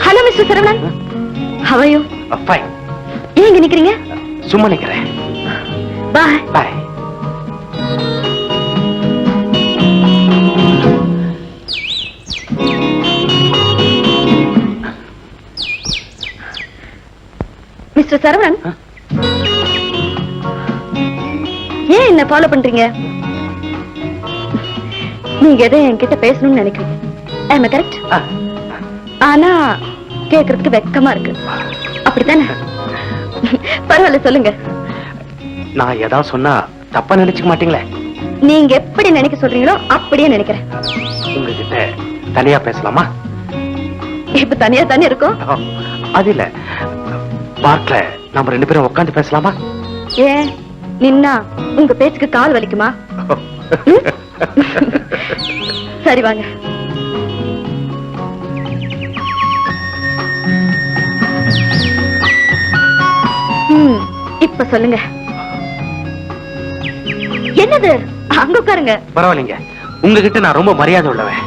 hello mister Saravanan, how are you? Fine. ஏன் இங்க நிக்கிறீங்க? சும்மா நிக்கிறேன். பாய். பாய். மிஸ்டர் சரவணன், ஏன் என்ன ஃபாலோ பண்றீங்க? நீங்க எதை என்கிட்ட பேசணும்னு நினைக்கிறீங்க, am I correct? ஆனா கேக்குறதுக்கு வெக்கமா இருக்கு, அப்படித்தானே? பரவாயில்ல, சொல்லுங்க. நான் ஏதாவது சொன்னா தப்பா நினைச்சுக்க மாட்டீங்களே? நீங்க எப்படி நினைக்க சொல்றீங்களோ அப்படியே நினைக்கிறேன். உங்ககிட்ட தனியா பேசலாமா? இப்ப தனியா தானே இருக்கோம். அது இல்ல, பார்க்ல நம்ம 2 பேரும் உட்காந்து பேசலாமா? ஏன் நின்னா உங்க பேச்சுக்கு கால் வலிக்குமா? சரி வாங்க. இப்ப சொல்லுங்க. என்னது? அங்க உட்காருங்க. பரவாயில்லைங்க, உங்ககிட்ட நான் ரொம்ப மரியாதை உள்ளவன்.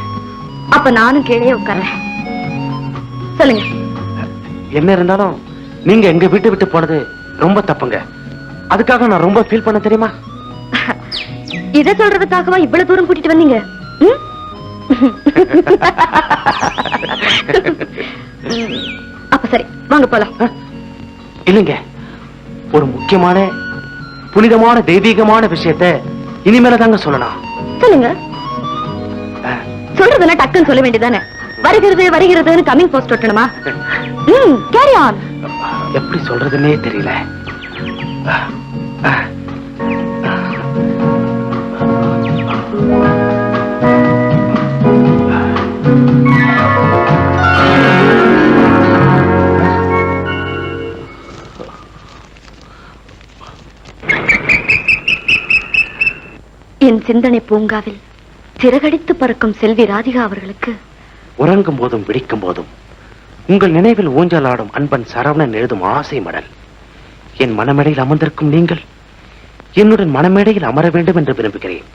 அப்ப நானும் கீழே உட்கார்றேன். சொல்லுங்க. என்ன இருந்தாலும் நீங்க எங்க வீட்டு விட்டு போனது ரொம்ப தப்புங்க. அதுக்காக நான் ரொம்ப ஃபீல் பண்ண தெரியுமா? இத சொல்றதுக்காகவா இவ்வளவு தூரம் கூட்டிட்டு வந்தீங்க? அப்ப சரி வாங்க போலாம். இல்லைங்க, ஒரு முக்கியமான புனிதமான தெய்வீகமான விஷயத்தை இனிமேல தாங்க சொல்லணும். சொல்லுங்க. சொல்றதுன்னா டக்குன்னு சொல்ல வேண்டியதானே? வருகிறது வருகிறதுன்னு கமிங் போஸ்ட் ஒட்டணுமா? Carry on. எப்படி சொல்றதுன்னே தெரியல. என் சிந்தனை பூங்காவில் சிறகடித்து பறக்கும் செல்வி ராதிகா அவர்களுக்கு உறங்கும் போதும் விழிக்கும் போதும் உங்கள் நினைவில் ஊஞ்சலாடும் அன்பன் சரவணன் எழுதும் ஆசை மடல். என் மனமேடையில் அமர்ந்திருக்கும் நீங்கள் என்னுடன் மனமேடையில் அமர வேண்டும் என்று விரும்புகிறேன்.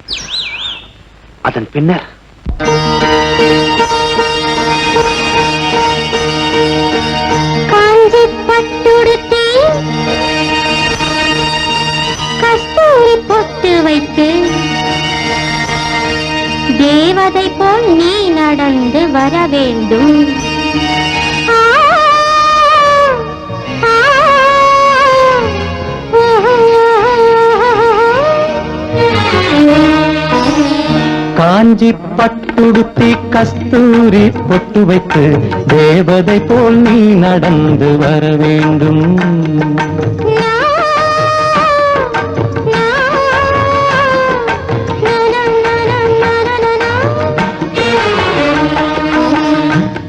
அதன் பின்னர் காஞ்சி பட்டுடுத்தி கஸ்தூரி பொட்டு வைத்து தேவதை போல் நீ நடந்து வர வேண்டும். காஞ்சி பட்டுடுத்தி கஸ்தூரி பொட்டு வைத்து தேவதை போல் நீ நடந்து வர வேண்டும்.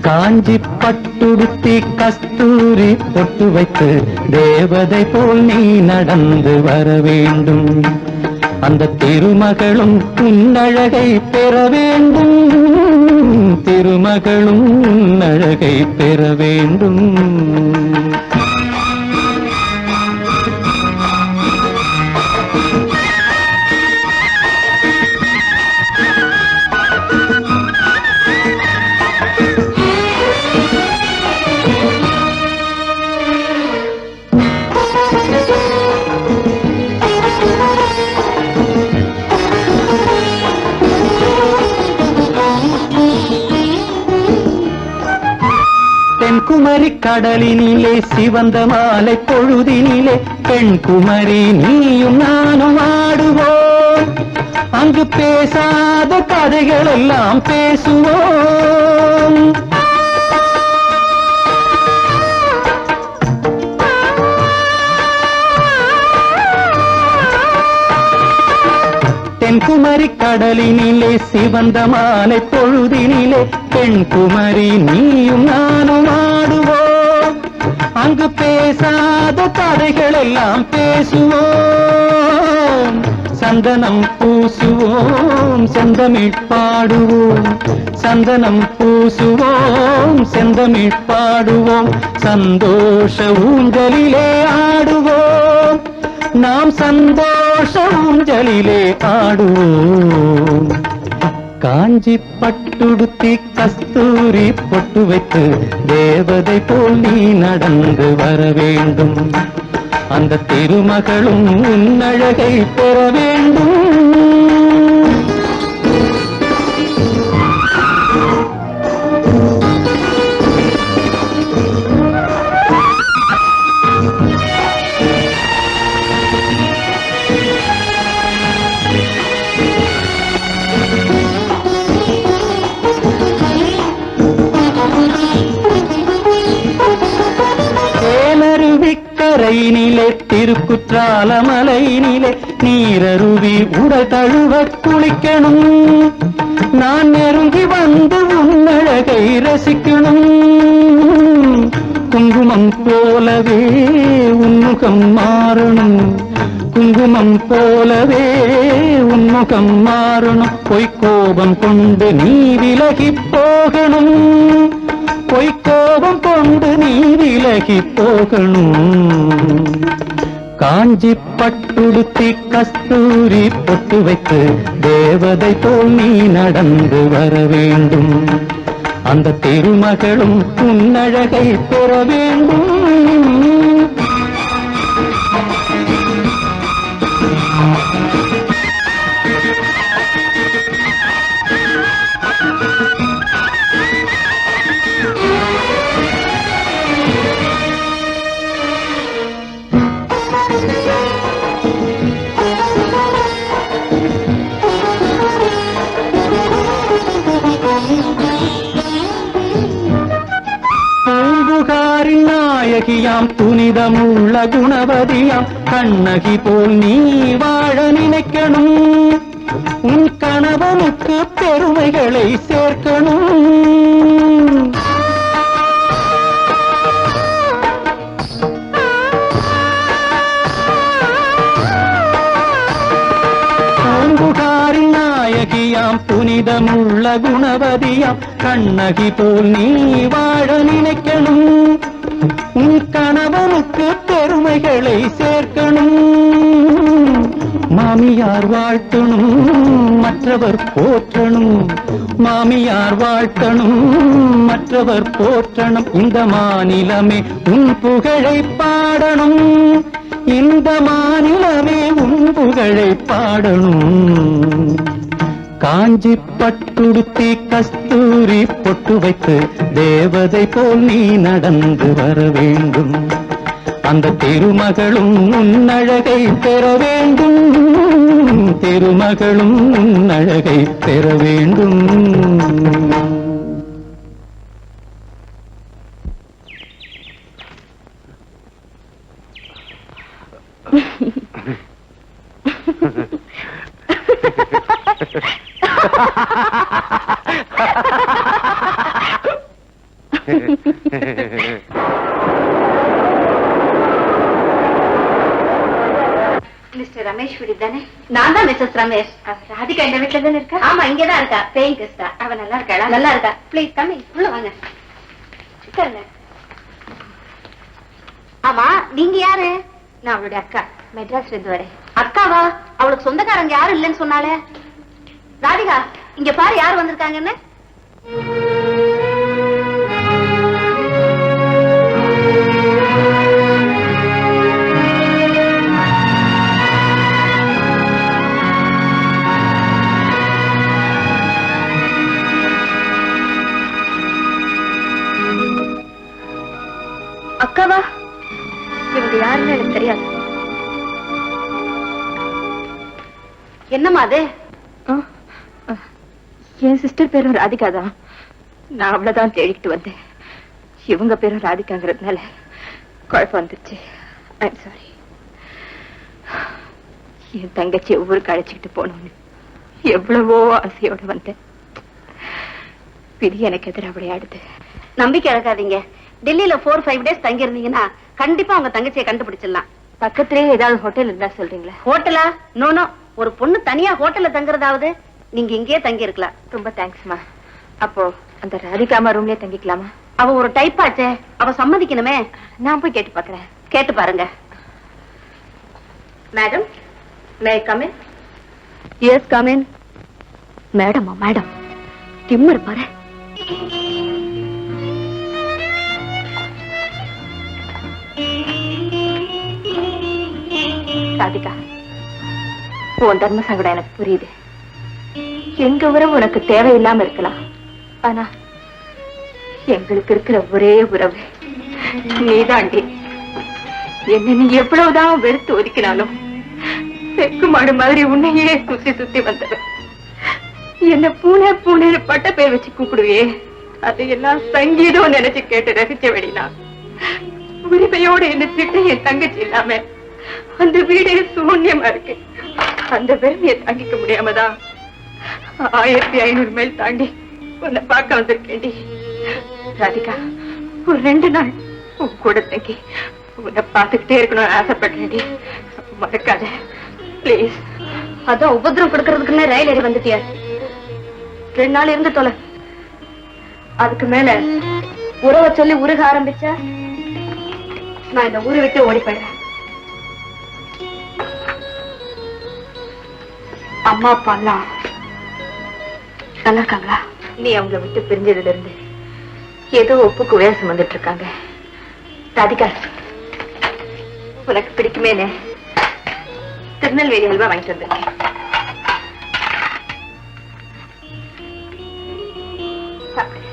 காஞ்சி பட்டுடுத்தி கஸ்தூரி பொட்டு வைத்து தேவதை போல் நீ நடந்து வர வேண்டும். அந்த திருமகளும் உன்னழகை பெற வேண்டும். திருமகளும் உன்னழகை பெற வேண்டும். தென்குமரி கடலினிலே சிவந்த மாலை பொழுதினிலே பெண் குமரி நீயும் நானும் ஆடுவோம். அங்கு பேசாத கதைகள் எல்லாம் பேசுவோம். தென்குமரி கடலினிலே சிவந்த மாலை பொழுதினிலே பெண்குமரி நீயும் நானும் ஆடுவோம். அங்கு பேசாத கதைகள் எல்லாம் பேசுவோம். சந்தனம் பூசுவோம், செந்தமிழ் பாடுவோம். சந்தனம் பூசுவோம், செந்தமிழ் பாடுவோம். சந்தோஷ ஊஞ்சலிலே ஆடுவோம். நாம் சந்தோஷ ஊஞ்சலிலே ஆடுவோம். காஞ்சி பட்டுடுத்தி கஸ்தூரி பொட்டு வைத்து தேவதை போல் நீ நடந்து வர வேண்டும். அந்த திருமகளும் உன்னழகை பெற வேண்டும். கரையினிலே திருக்குற்றாலமலையினிலே நீரருவி உடல் தழுவ குளிக்கணும். நான் நெருங்கி வந்து உன்னழகை ரசிக்கணும். குங்குமம் போலவே உன்முகம் மாறணும். குங்குமம் போலவே உன்முகம் மாறணும். பொய்க்கோபம் கொண்டு நீ விலகி போகணும். பொய்க்கோபம் கொண்டு நீ விலகி போகணும். காஞ்சி பட்டுடுத்தி கஸ்தூரி பொட்டு வைத்து தேவதை போல் நீ நடந்து வர வேண்டும். அந்த திருமகளும் உன்னழகை பெற வேண்டும். பூம்புகாரின் நாயகியாம் புனிதமுள்ள குணவதியாம் கண்ணகி போல் நீ வாழ நினைக்கணும். உன் கணவனுக்கு பெருமைகளை சேர்க்கணும். பூம்புகாரின் நாயகியாம் புனிதமுள்ள குணவதியாம் கண்ணகி போல் நீ வாழ நினைக்கணும். உன் கணவனுக்கு பெருமைகளை சேர்க்கணும். மாமியார் வாழ்த்தணும், மற்றவர் போற்றணும். மாமியார் வாழ்த்தணும், மற்றவர் போற்றணும். இந்த மாநிலமே உன் புகழை பாடணும். இந்த மாநிலமே உன் புகழை பாடணும். காஞ்சி பட்டுடுத்தி கஸ்தூரி பொட்டு வைத்து தேவதை போல் நீ நடந்து வர வேண்டும். அந்த திருமகளும் உன்னழகை பெற வேண்டும். திருமகளும் உன்னழகை பெற வேண்டும். மிஸ்டர் ரமேஸ்வரி தானே? நான் தான் மிஸ்ஸஸ் ரமேஷ். ராதிகா இந்த வீட்டுல தானே இருக்கா? ஆமா, இங்கதான் இருக்கா. பேயிங் கெஸ்டா. அவ நல்லா இருக்கா? நல்லா இருக்கா. Please come in. உள்ள வாங்க. உட்காருங்க. ஆமா, நீங்க யாரு? நான் அவளுடைய அக்கா. மெட்ராஸ்ல இருந்து வரேன். அக்காவா? அவளுக்கு சொந்தக்காரங்க யாரும் இல்லைன்னு சொன்னாலே. ராதிகா, இங்க பாரு யார் வந்திருக்காங்கன்னு. அக்காவா? இவங்க யாருன்னு எனக்கு தெரியாது. என்னம்மா அது? என் சிஸ்டர் பேரும் ராதிகா தான். நான் அவ்வளவுதான் தேடிக்கிட்டு வந்தேன். இவங்க பேரும் ராதிகாங்கிறதுனால குழப்பம் வந்துருச்சு. I'm sorry. என் தங்கச்சி ஊருக்கு அழைச்சிக்கிட்டு போனோம்னு எவ்வளவோ ஆசையோட வந்தேன். விதி எனக்கு எதிராக விளையாடுது. நம்பிக்கை இழக்காதீங்க. டெல்லியில 4-5 days தங்கி இருந்தீங்கன்னா கண்டிப்பா உங்க தங்கச்சியை கண்டுபிடிச்சிடலாம். பக்கத்திலேயே ஏதாவது ஹோட்டல் இருந்தா சொல்றீங்களா? ஹோட்டலா? நோ. ஒரு பொண்ணு தனியா ஹோட்டல்ல தங்குறதாவது நீங்க இங்கேயே தங்கி இருக்கலாம். ரொம்ப தேங்க்ஸ்மா. அப்போ அந்த ராதிகாமா ரூம்லயே தங்கிக்கலாமா? அவ ஒரு டைப் ஆச்சே, அவ சம்மதிக்கணுமே. நான் போய் கேட்டு பாக்குறேன். கேட்டு பாருங்க. Madam, may come in? Yes come in. மேடமா? மேடம் திம்மர் பாரு. ராதிகா, உன் தர்ம சங்கடம் எனக்கு புரியுது. எங்க உறவு உனக்கு தேவையில்லாம இருக்கலாம். ஆனா எங்களுக்கு இருக்கிற ஒரே உறவு நீதாண்டி. என்ன நீ எவ்வளவுதான் வெறுத்து ஒதுக்கினாலும் செக்கு மாடு மாதிரி உன்னையே சுத்தி சுத்தி வந்தவன். என்ன பூனை பூனைன்னு பட்ட பேர் வச்சு கூப்பிடுவே, அதையெல்லாம் சங்கீதம் நினைச்சு கேட்டு ரசிச்ச வெடினா உரிமையோட என்ன திட்ட என் தங்கச்சி இல்லாம அந்த வீடே சூன்யமா இருக்கு. அந்த பெருமையை தாங்கிக்க முடியாமதான் 1500 மைல் தாண்டி உன்னை பார்க்க வந்திருக்கேன்டி. ராதிகா, ஒரு 2 நாள் உன் கூட தங்கி உன்னை பார்த்துக்கிட்டே இருக்கணும்னு ஆசைப்படுறேன்டி. மறக்காத பிளீஸ். அதான் உபதிரம் கொடுக்கறதுக்குன்னே ரயில் ஏறி வந்துட்டியா? 2 நாள் இருந்து தொலை. அதுக்கு மேல உறவை சொல்லி உருக ஆரம்பிச்சா நான் இந்த ஊரை விட்டு ஓடி போயிடுறேன். அம்மா அப்பா எல்லாம் நல்லா இருக்காங்களா? நீ அவங்கள விட்டு பிரிஞ்சதுல இருந்து ஏதோ ஒப்புக்கு வேசம் வந்துட்டு இருக்காங்க. ராதிகா, உனக்கு பிடிக்குமேனே திருநெல்வேலி அல்வா வாங்கிட்டு வந்திருக்கேன். சாப்பிடு.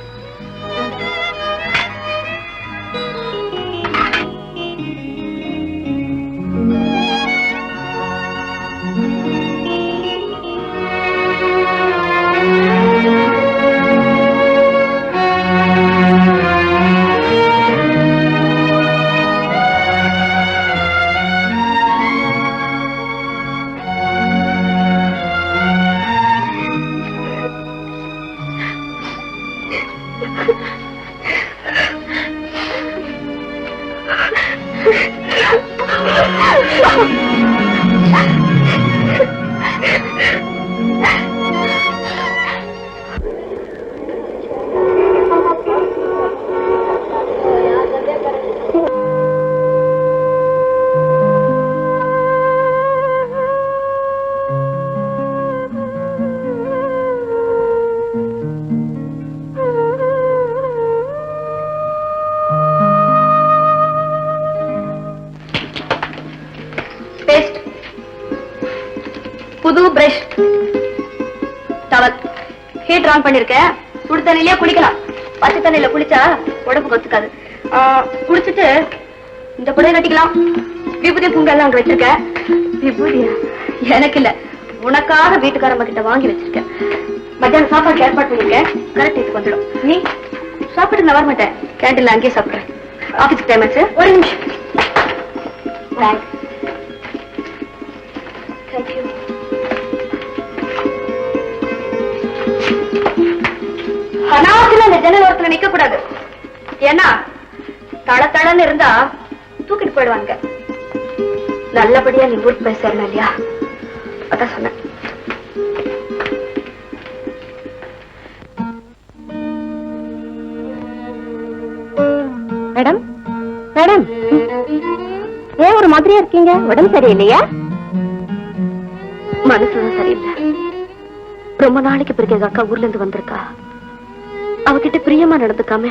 புது பிரஷ், டவல், ஹீட் ஆன் பண்ணிருக்கேன். சுடு தண்ணியிலே குளிக்கலாம். பச்சை தண்ணியில குளிச்சா உடம்பு கொத்துக்காது. குளிச்சுட்டு இந்த புடவை கட்டிக்கலாம். விபூதி பூங்கெல்லாம் அங்க வச்சிருக்கேன். விபூதியா? எனக்கு இல்ல, உனக்காக வீட்டுக்காரம்ப கிட்ட வாங்கி வச்சிருக்கேன். மத்தியானம் சாப்பாடு ஏற்பாடு பண்ணிருக்கேன். கரெக்ட் வந்துடும். நீ சாப்பிட்டு நான் வர மாட்டேன். கேண்டீன்ல அங்கேயே சாப்பிடுறேன். ஆபீஸ்க்கு டைம் ஆச்சு. ஒரு நிமிஷம். தேங்க்யூ. அனாவசியமா இந்த ஜன்னல் ஓரத்துல நிக்க கூடாது. ஏன்னா தளன்னு இருந்தா தூக்கிட்டு போயிடுவாங்க. நல்லபடியா நீ ஊருக்கு போய் சேரணும் இல்லையா? அதான் சொன்னேன். மேடம், மேடம், ஏன் ஒரு மாதிரியா இருக்கீங்க? உடம்பு சரியில்லையா? மனசுதான் சரியில்லை. ரொம்ப நாளைக்கு பிறகு எங்க அக்கா ஊர்ல இருந்து வந்திருக்கா. அவகிட்ட பிரியமா நடந்துக்காம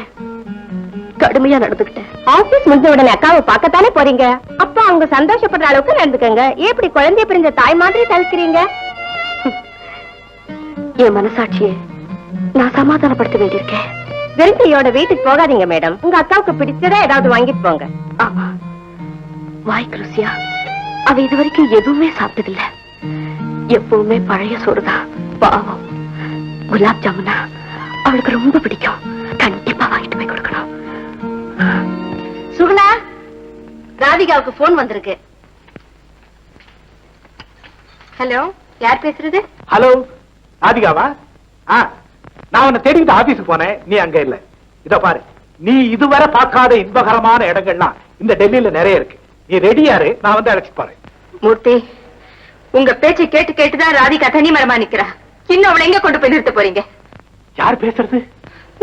கடுமையா நடந்துக்கிட்டேன். ஆபீஸ் முடிஞ்ச உடனே அக்காவை பார்க்கத்தானே போறீங்க. அப்ப அவங்க சந்தோஷப்படுற அளவுக்கு நடந்துக்கங்க. எப்படி குழந்தைய பிரிஞ்ச தாய் மாதிரி தவிக்கிறீங்க? என் மனசாட்சியை நான் சமாதானப்படுத்த வேண்டியிருக்கேன். வெறுங்கையோட வீட்டுக்கு போகாதீங்க மேடம். உங்க அக்காவுக்கு பிடிச்சதா ஏதாவது வாங்கிட்டு போங்க. ஆமா, வாய்க்கு ருசியா அவ இது வரைக்கும் எதுவுமே சாப்பிட்டதில்லை. எப்பவுமே பழைய சோறுதான். பாவம், குலாப் ஜாமுனா அவளுக்கு ரொம்ப பிடிக்கும். கண்டிப்பா வாங்கிட்டு போய் கொடுக்கணும். சுகுணா, ராதிகாவுக்கு போன் வந்திருக்கு. ஹலோ, யார் பேசுறது? ஹலோ, ராதிகாவா? நான் உன்னை தேடிக்கிட்டு ஆபீஸுக்கு போனேன், நீ அங்க இல்ல. இத பாரு, நீ இதுவரை பார்க்காத இன்பகரமான இடங்கள்லாம் இந்த டெல்லியில நிறைய இருக்கு. நீ ரெடியாரு, நான் வந்து அழைச்சு போறேன். மூர்த்தி, உங்க பேச்சை கேட்டு கேட்டுதான் ராதிகா தனி மரமா நிக்கிறா. இன்னும் அவளை எங்க கொண்டு போய் நிறுத்த போறீங்க? யார் பேசுறது?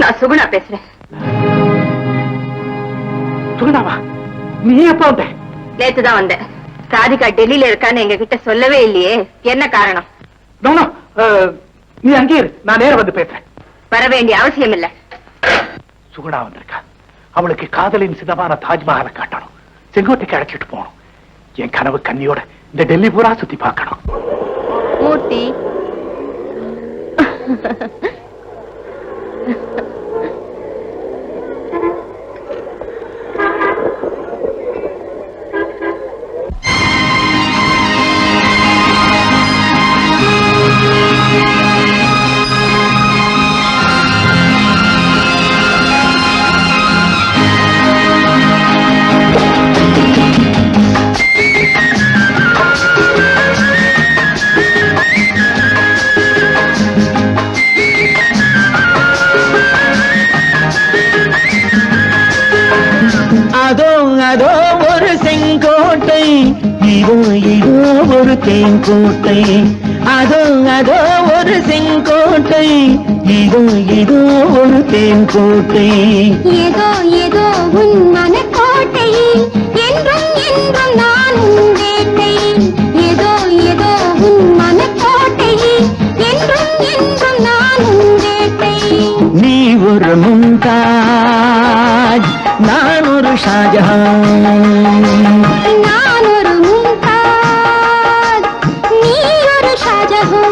நான் சுகுணா பேசுறேன். சுகுணாவா? நீ எப்ப வந்த? நேத்துதான் வந்தேன். ராதிகா டெல்லியில இருக்கான்னு எங்க கிட்ட சொல்லவே இல்லையே, என்ன காரணம்? நீ அங்கே இரு, நான் நேரம் வந்து பேசுறேன். வர வேண்டிய அவசியம் இல்ல. சுகுணா வந்திருக்கா. அவளுக்கு காதலின் சிதமான தாஜ்மஹாலை காட்டணும், செங்கோட்டைக்கு அழைச்சிட்டு போகணும். என் கனவு கன்னியோட இந்த டெல்லி பூரா சுத்தி பார்க்கணும். மூர்த்தி, அதோ ஒரு செங்கோட்டை, இதோ இதோ ஒரு தேங்கோட்டை. அதோ ஒரு செங்கோட்டை, இதோ இதோ ஒரு தேங்கோட்டை. ஏதோ ஏதோ உன் மனக்கோட்டை, என்றும் என்றும் நான் உன் வேட்டை. ஏதோ ஏதோ உன் மனக்கோட்டை, என்றும் என்றும் நான் உன் வேட்டை. நீ ஒரு மும்தாஜ், நான் ஒரு ஷாஜஹான். நான் ஒரு மும்தாஜ், நீ ஒரு ஷாஜஹான்.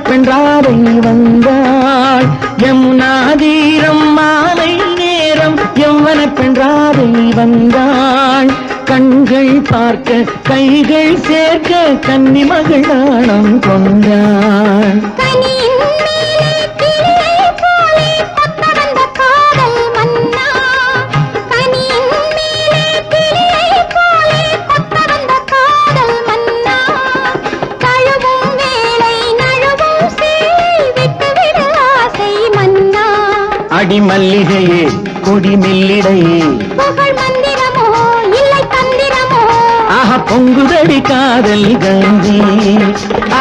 பெண்றாரை வந்தாள். யமுனாதீரம் மாலை நேரம் யௌவன பெண்றாரை வந்தாள். கண்கள் பார்க்க கைகள் சேர்க்க கன்னி மகள் நாணம் கொண்டாள். அடி மல்லிகையே கொடி மெல்லிடையே புகழ் மந்திரமோ இல்லை தந்திரமோ ஆஹா பொங்குதடி காதல் கங்கை.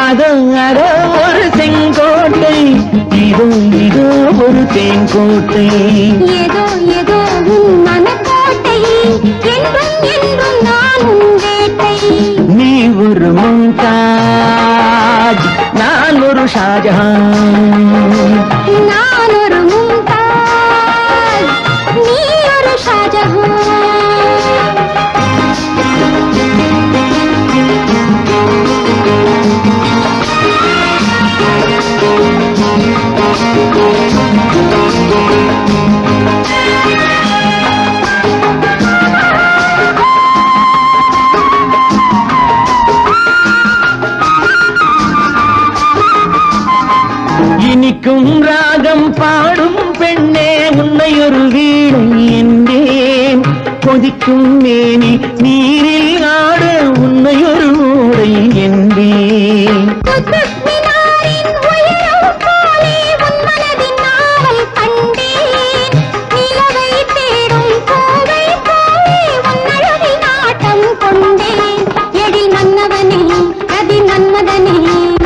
அதோ அதோ ஒரு செங்கோட்டை, இதோ இதோ ஒரு தேங்கோட்டை. ஏதோ ஏதோ உன் மனக்கோட்டை, என்றும் என்றும் நான் உன் வேட்டை. நீ ஒரு மும்தாஜ், நான் ஒரு ஷாஜஹான். நான் ஒரு மும்தாஜ், நீ ஒரு ஷாஜஹான். இனிக்கும் ராகம் பாடும் பெண்ணே உன்னை ஒரு வீணை என்பேன். கொதிக்கும் மேனி நீரில் ஆட உன்னை ஒரு ஓடை என்பேன்.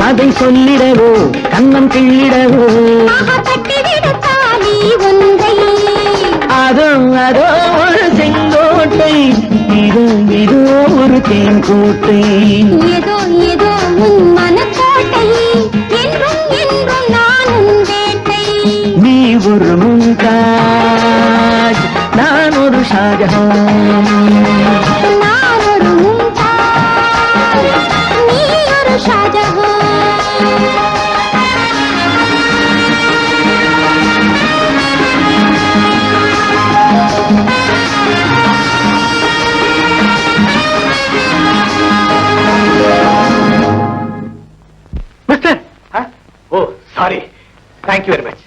கதை சொல்லிடவோ கண்ணம் கிள்ளிடவோ கட்டிவிட தேன் கூட்டை ஏதோ ஏதோ உன் மனக்கோட்டை என்றும் என்றும் நான் உன் வேட்டை நீ ஒரு மும்தாஜ் நான் ஒரு ஷாஜஹான் நான் ஒரு மும்தாஜ் நீ ஒரு Shahjahan mister oh sorry thank you very much.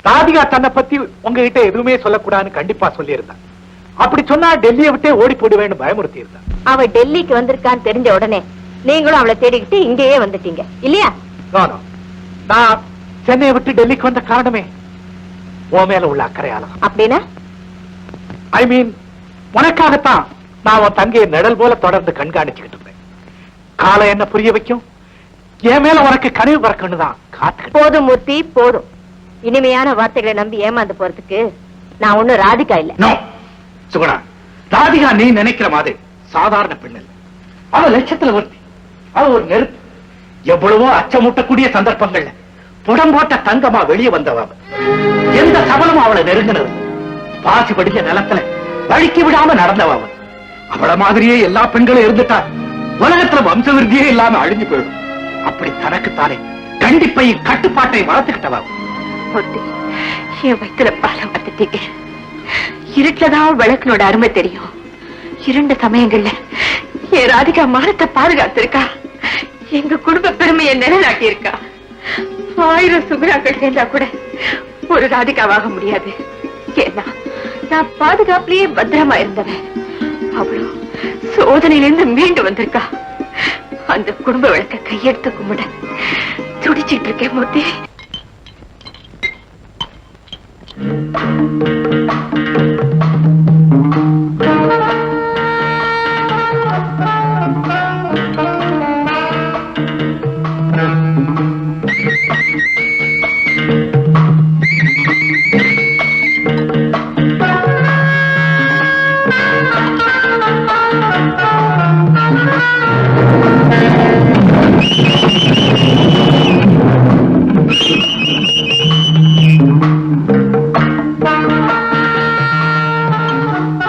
Radhika தன்னை பத்தி உங்ககிட்ட எதுவுமே சொல்லக்கூடாதுன்னு கண்டிப்பா சொல்லியிருந்தா. அப்படி சொன்னா டெல்லியை விட்டே ஓடி போடுவேன்னு பயமுறுத்தி இருந்தா. அவ டெல்லிக்கு வந்திருக்கான்னு தெரிஞ்ச உடனே நீங்களும் அவளை தேடிக்கிட்டு இங்கேயே வந்துட்டீங்க இல்லையா? நான் சென்னையை விட்டு டெல்லிக்கு வந்த காரணமே உன் மேல உள்ள அக்கறையால. அப்படின்னா ஐ மீன் உனக்காகத்தான் நான் உன் தங்கையை நிழல் போல தொடர்ந்து கண்காணிச்சுக்கிட்டு இருந்தேன். காலம் என்ன புரிய வைக்கும், என் மேல உனக்கு கனிவு பறக்கன்னு தான் காத்துக்கிட்டு. போதும் மூர்த்தி போதும். இனிமையான வார்த்தைகளை நம்பி ஏமாந்து போறதுக்கு நான் ஒண்ணும் ராதிகா இல்ல. நோ சுகுணா, ராதிகா நீ நினைக்கிற மாதிரி சாதாரண பெண் இல்ல. அவ லட்சத்துல ஒருத்தி. அவ ஒரு நெருப்பு. எவ்வளவோ அச்சமூட்டக்கூடிய சந்தர்ப்பங்கள்ல புடம் போட்ட தங்கமா வெளியே வந்தவ. எந்த சபலமும் அவளை நெருங்கினது. பாசி படிச்ச நிலத்துல வழிக்கு விடாம நடந்தவ. அவள மாதிரியே எல்லா பெண்களும் இருந்துட்டா உலகத்துல வம்ச விருத்தியே இல்லாம அழிஞ்சு போயிடும். அப்படி தனக்குத்தானே கண்டிப்பையும் கட்டுப்பாட்டை வளர்த்துக்கிட்டவ. மூர்த்தி, என் வயிற்றுல பாலம் வந்துட்டீங்க. இருட்டுலதான் விளக்கினோட அருமை தெரியும். 2 சமயங்கள்ல என் ராதிகா மானத்தை பாதுகாத்திருக்கா. எங்க குடும்ப பெருமையை நிலைநாட்டி இருக்கா. 1000 சுகுணாக்கள் சேர்ந்தா கூட ஒரு ராதிகாவாக முடியாது. ஏன்னா நான் பாதுகாப்புலயே பத்திரமா இருந்தவன். அவ்வளோ சோதனையிலிருந்து மீண்டு வந்திருக்கா. அந்த குடும்ப விளக்க கையெடுத்து கும்பிட துடிச்சிட்டு இருக்கேன் மூர்த்தி.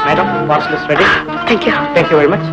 Madam, parcel is ready. Thank you. Thank you very much.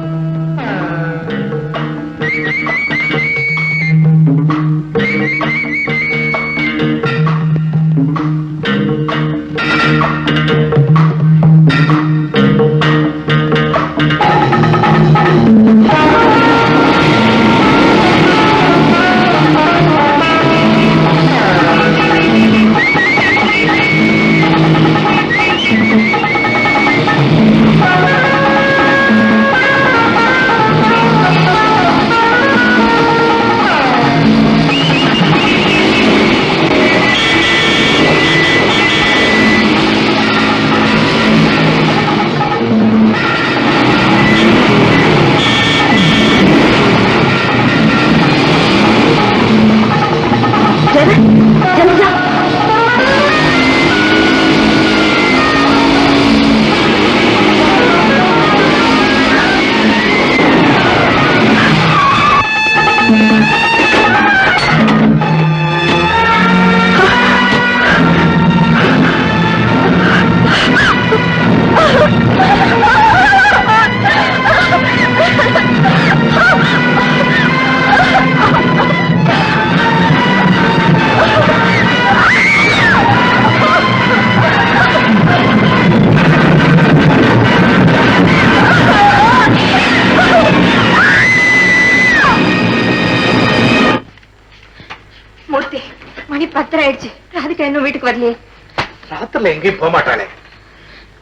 மணி 10 ஆயிடுச்சு. ராதிகா இன்னும் வீட்டுக்கு வரலையே. ராத்திரில எங்கேயும் போக மாட்டாளே.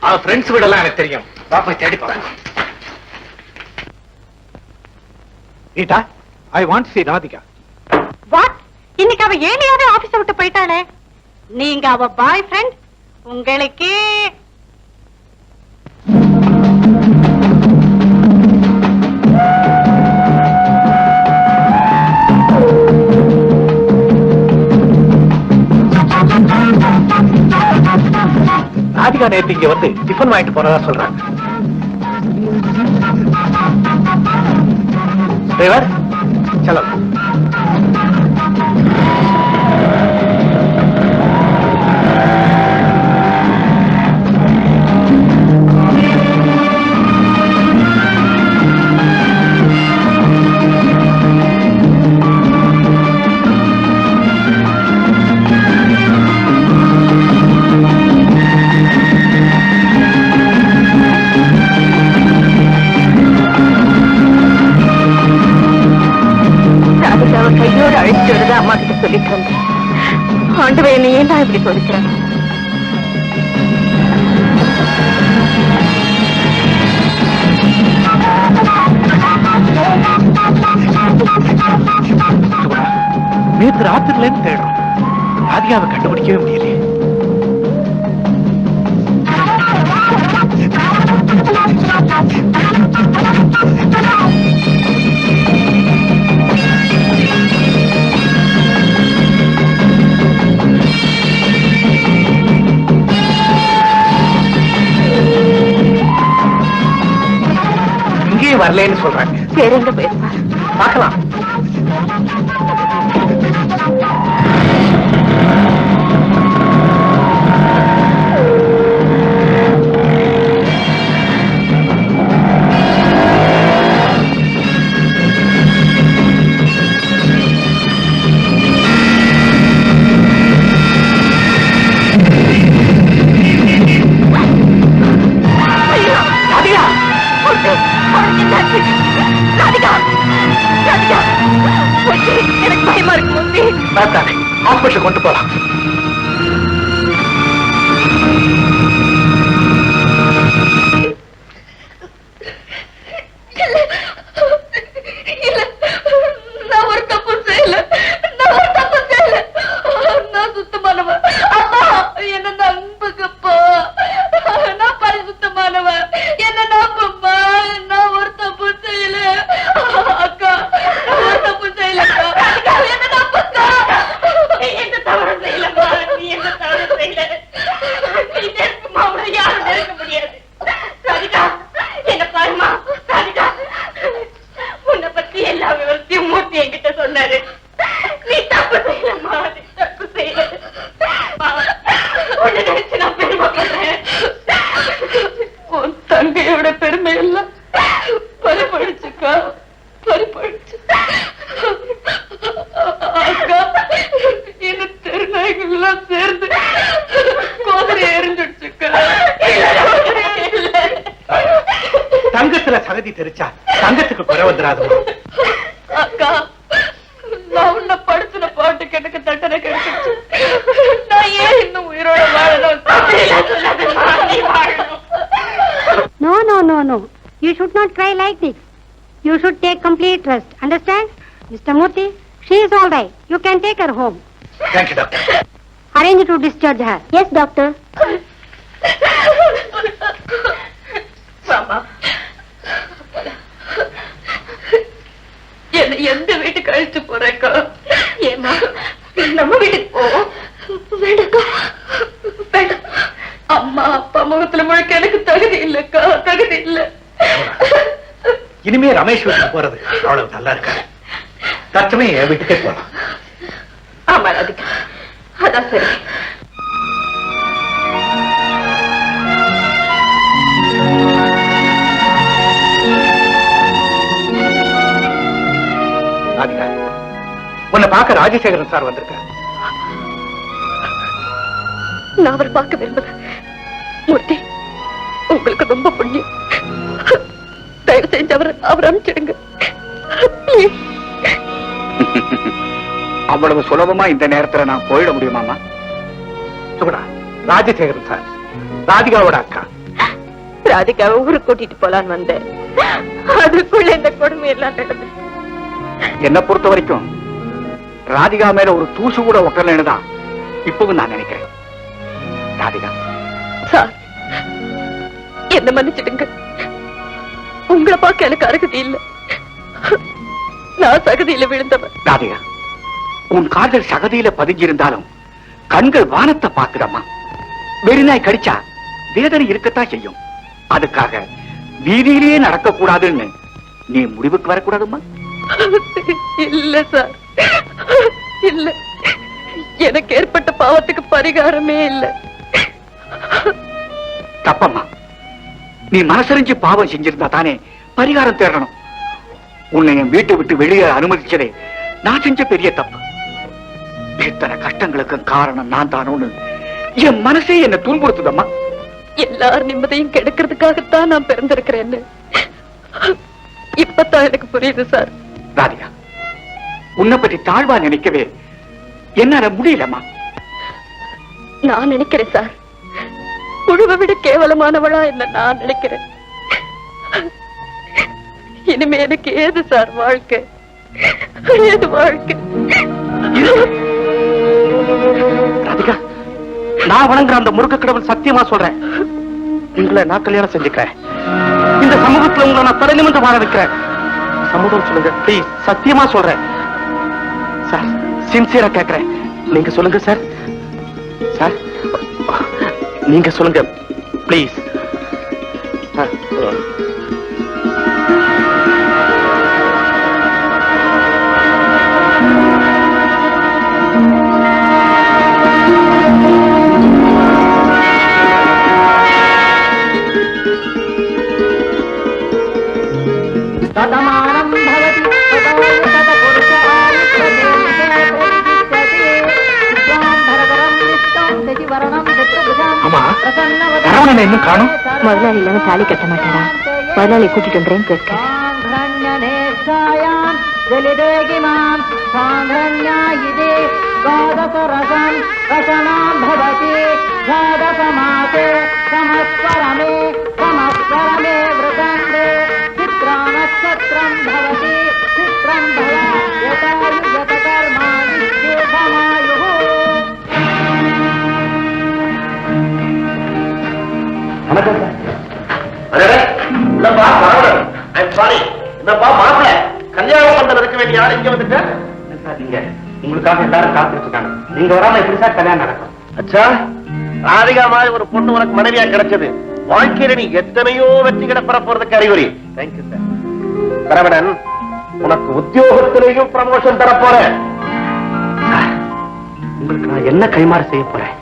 அவ ஃப்ரெண்ட்ஸ் வீடெல்லாம் எனக்கு தெரியும். பாப்பா தேடி பார்க்கலாம். Rita, I want to see Radhika. What? இன்னைக்கு அவ ஏனையாவது ஆபீஸ் விட்டு போயிட்டாளே. நீங்க அவ பாய் ஃப்ரெண்ட். உங்களுக்கு ராதிகா நேற்று இங்க வந்து டிஃபன் வாங்கிட்டு போறதா சொல்றாங்க. டிரைவர் चलो கையோடு அழைச்சிட்டு வருது அம்மா கிட்ட சொல்லிட்டு வந்தேன். ஆண்டவன் என்னை ஏன் தான் இப்படி சொல்லிக்கிறேன்? நேற்று ராத்திரில தேடுறோம், ராதிகாவை கண்டுபிடிக்கவே முடியலையே. இங்கேயும் வரலன்னு சொல்றாங்க. வேற எங்க போயிருப்பா? பார்க்கலாம். எனக்கு பயமா இருக்கு. ஹாஸ்பிட்டல் கொண்டு போலாம். நான் ஒரு தப்பு செய்யல. நான் சுத்தமானவன். அப்பா என்ன நம்புங்கப்பா. நான் பரிசுத்தமானவன். என்ன நம்புமா. நான் ஒரு தப்பு செய்யல. அக்கா நான் ஒரு தப்பு செய்யலக்கா. என்ன நம்புக்கா. எந்த தவறு செய்யலமா. நீ எந்த தவறு செய்யல. நீ நெருக்கமா அவனை யாரும் நெருக்க முடியாது. ராதிகா என்ன பாருமா. ராதிகா உன்னை பத்தி எல்லா விவரத்தையும் மூர்த்தி என்கிட்ட சொன்னாரு. நீ தப்பு செய்யலமா. நீ தப்பு செய்யல. உன்னை நினைச்சு நான் பெருமைப்படுறேன். உன் தங்கையோட பெருமை எல்லாம் பறிபடிச்சுக்கா. பறிபடிச்சு அக்கா என்ன தெருநாய்கள் எல்லாம் சேர்ந்து கோதரை எரிஞ்சிடுச்சுக்கா. தங்கத்துல சகதி தெரிச்சா தங்கத்துக்கு குறை வந்துடாது. அக்கா நான் உன்னை படிச்சுன பாட்டுக்கு எனக்கு தண்டனை கிடைச்சிருச்சு. நான் ஏன் இன்னும் உயிரோட வாழணும்? நீ வாழணும். No, no, no, no. You should not cry like this. You should take complete rest. Understand? Mr. Murthy, she is all right. You can take her home. Thank you, doctor. Arrange to discharge her. Yes, doctor. மாமா என்ன எந்த வீட்டுக்கு அழைச்சு போறேக்கா? ஏமா நம்ம வீட்டுக்கு போவோம். வேண்டக்கா வேண்டாம். அம்மா அப்பா முகத்துல முழுக்க எனக்கு தகுதி இல்லக்கா. தகுதி இல்ல. இனிமே ரமேஷ் வீட்டுக்கு போறது அவ்வளவு நல்லா இருக்காது. தற்சமே என் வீட்டுக்கே போலாம். ஆமா ராதிகா அதான் சரி. ராதிகா உன்னை பார்க்க ராஜசேகரன் சார் வந்திருக்காரு. நான் அவர் பார்க்க விரும்புகிறேன். மூர்த்தி உங்களுக்கு ரொம்ப புண்ணியம். தயவு செஞ்சு அவர் அனுப்பிச்சிடுங்க. அவ்வளவு சுலபமா இந்த நேரத்துல நான் போயிட முடியுமாமா? சுகுணா, ராஜசேகரன் சார் ராதிகாவோட அக்கா. ராதிகாவை ஊருக்கு கூட்டிட்டு போலான்னு வந்தேன். அதுக்குள்ள இந்த கொடுமை எல்லாம் நடந்தது. என்ன பொறுத்த வரைக்கும் ராதிகா மேல ஒரு தூசு கூட ஒட்டலன்னு தான் இப்பவும் நான் நினைக்கிறேன். ராதிகா சார் என்ன மன்னிச்சிடுங்க. உங்களை பார்க்க எனக்கு அருகதி இல்லை. நான் சகதியில விழுந்தவன். ராதிகா உன் காதல் சகதியில பதிஞ்சிருந்தாலும் கண்கள் வானத்தை பாக்குதம்மா. வெறிநாய் கடிச்சா வேதனை இருக்கத்தான் செய்யும். அதுக்காக வீதியிலேயே நடக்க கூடாதுன்னு நீ முடிவுக்கு வரக்கூடாதும்மா. இல்ல சார், இல்ல. எனக்கு ஏற்பட்ட பாவத்துக்கு பரிகாரமே இல்ல. தப்பம்மா, நீ மனசறிஞ்சு பாவம் செஞ்சிருந்தா தானே பரிகாரம் தேடணும். உன்னை என் வீட்டை விட்டு வெளியே அனுமதிச்சதே நான் செஞ்ச பெரிய தப்பு. இத்தனை கஷ்டங்களுக்கு காரணம் நான் தானோன்னு என் மனசே என்ன துன்புறுத்துதம்மா. எல்லார் நிம்மதியும் கெடுக்கிறதுக்காகத்தான் நான் பிறந்திருக்கிறேன்னு இப்பதான் எனக்கு புரியுது சார். ராதிகா, உன்னை பற்றி தாழ்வா நினைக்கவே என்னால முடியலம்மா. நான் நினைக்கிறேன் சார், புழுவை விட கேவலமானவளா என்ன நான் நினைக்கிறேன். இனிமே எனக்கு ஏது சார் வாழ்க்கை, ஏது வாழ்க்கை? ராதிகா, நான் வணங்குற அந்த முருக கடவுள் சத்தியமா சொல்றேன், உங்களை நான் கல்யாணம் செஞ்சுக்கிறேன். இந்த சமூகத்துல உங்களை நான் தலை நிமிர்ந்து வாழ வைக்கிறேன். சமூகம் சொல்லுங்க ப்ளீஸ், சத்தியமா சொல்றேன் சார், சின்சியரா கேட்கிறேன். நீங்க சொல்லுங்க சார். சார் நீங்க சொல்லுங்க ப்ளீஸ். சதமானம் பவதி சதா ஆமா, சரவணனை இன்னும் காணும். முதலாளி இல்லாம தாலி கட்ட மாட்டாரா? முதலாளி கூட்டிட்டு வந்துறேன்னு கேட்க. கல்யாணம் பண்றதுக்கு வேண்டிய யாரும் இங்க வந்துட்ட? உங்களுக்காக எல்லாரும் காத்துட்டு இருக்காங்க. நீங்க வராம எப்படி சார் கல்யாணம் நடக்கும்? அச்சா, ராதிகா மாதிரி ஒரு பொண்ணு உனக்கு மனைவியா கிடைச்சது வாழ்க்கையில நீ எத்தனையோ வெற்றி கிடப்பற போறதுக்கு அறிகுறி. Thank you sir. சரவணன், உனக்கு உத்தியோகத்திலேயும் ப்ரமோஷன் தர போறேன். உங்களுக்கு நான் என்ன கைமாறு செய்ய போறேன்?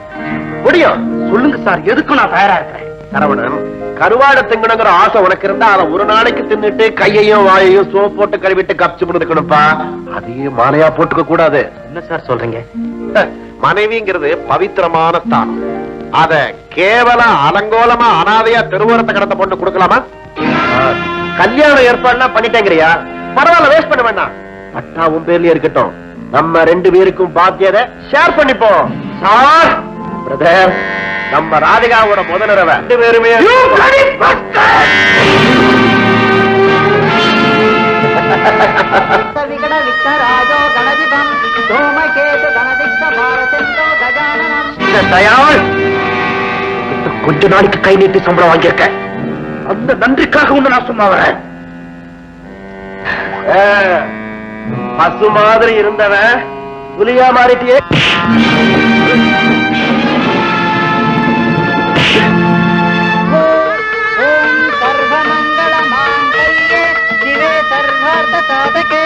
முடியும், சொல்லுங்க சார், எதுக்கும் நான் தயாரா இருக்கிறேன். சரவணன், கருவாடை திங்கணுங்கிற ஆசை உனக்கு இருந்தா அதை ஒரு நாளைக்கு தின்னுட்டு கையையும் வாயையும் சோப் போட்டு கழுவிட்டு கப்ச்சு இருக்கணும்ப்பா. அதையே மாலையா போட்டுக்க கூடாது. என்ன சார் சொல்றீங்க? மனைவிங்கிறது பவித்திரமான ஸ்தானம். அத கேவல அலங்கோலமா அனாதையா தெருவோரத்தை கடத்த பொண்ணு கொடுக்கலாமா? கல்யாணம் ஏற்பாடுனா பண்ணிட்டேங்கிறியா? பரவாயில்ல, வேஸ்ட் பண்ண வேண்டாம். பட்டா உன் பேர்லயே இருக்கட்டும். நம்ம 2 பேருக்கும் பாக்கியதை ஷேர் பண்ணிப்போம். சார் பிரதர், நம்ம ராதிகாவோட முதலிரவ 2 பேருமே விகட விக்டராஜோ கணதிபம் சோமகேது கணதிஷ்ட பாரதெந்தோ கஜானனம். தயாள், கொஞ்ச நாளைக்கு கை நீட்டி சம்பளம் வாங்கியிருக்க. அந்த நன்றிக்காக ஒண்ணு நான் சும்மா வரேன். பசு மாதிரி இருந்தவன் புலியா மாறிட்டியே. ஓம் சர்வமங்கள மாங்கல்யே சிவே சர்வார்த்த சாதகே.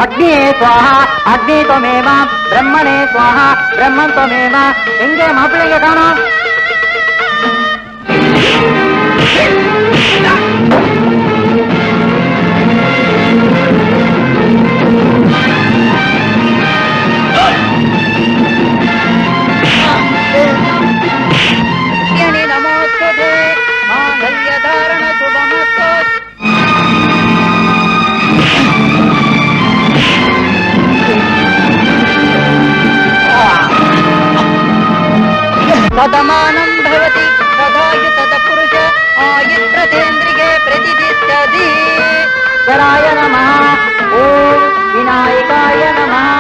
அக்னியே சுவாஹா அக்னி தொமேவா பிரம்மணே சுவாஹா பிரம்மன் தொமேவா. எங்கே மாப்பிள்ளைங்க காணோம்? நமோஸ்துதே மாங்கல்ய தாரண சுபமஸ்து. சதமானம் பவதி சதாயு சதபுருஷ ஆயுத்ரதேந்திரிகே பிரதிதிஷ்டதி. கராய நமः. ஓம் விநாயகாய நமः.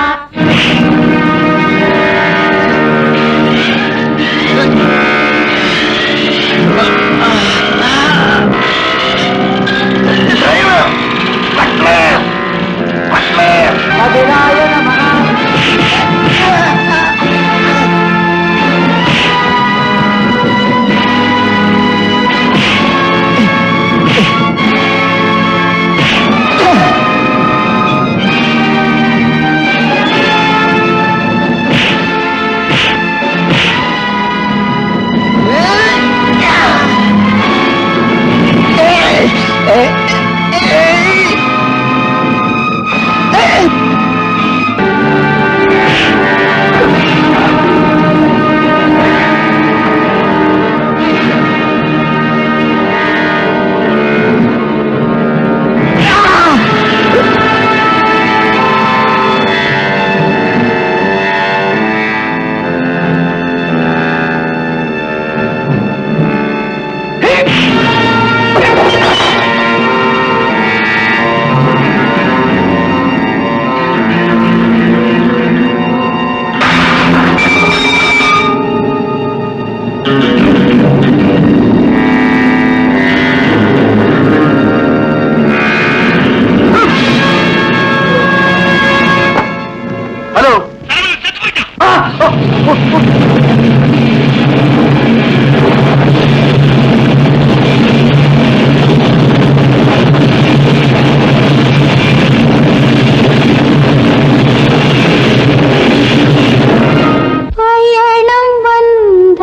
பயணம் வந்த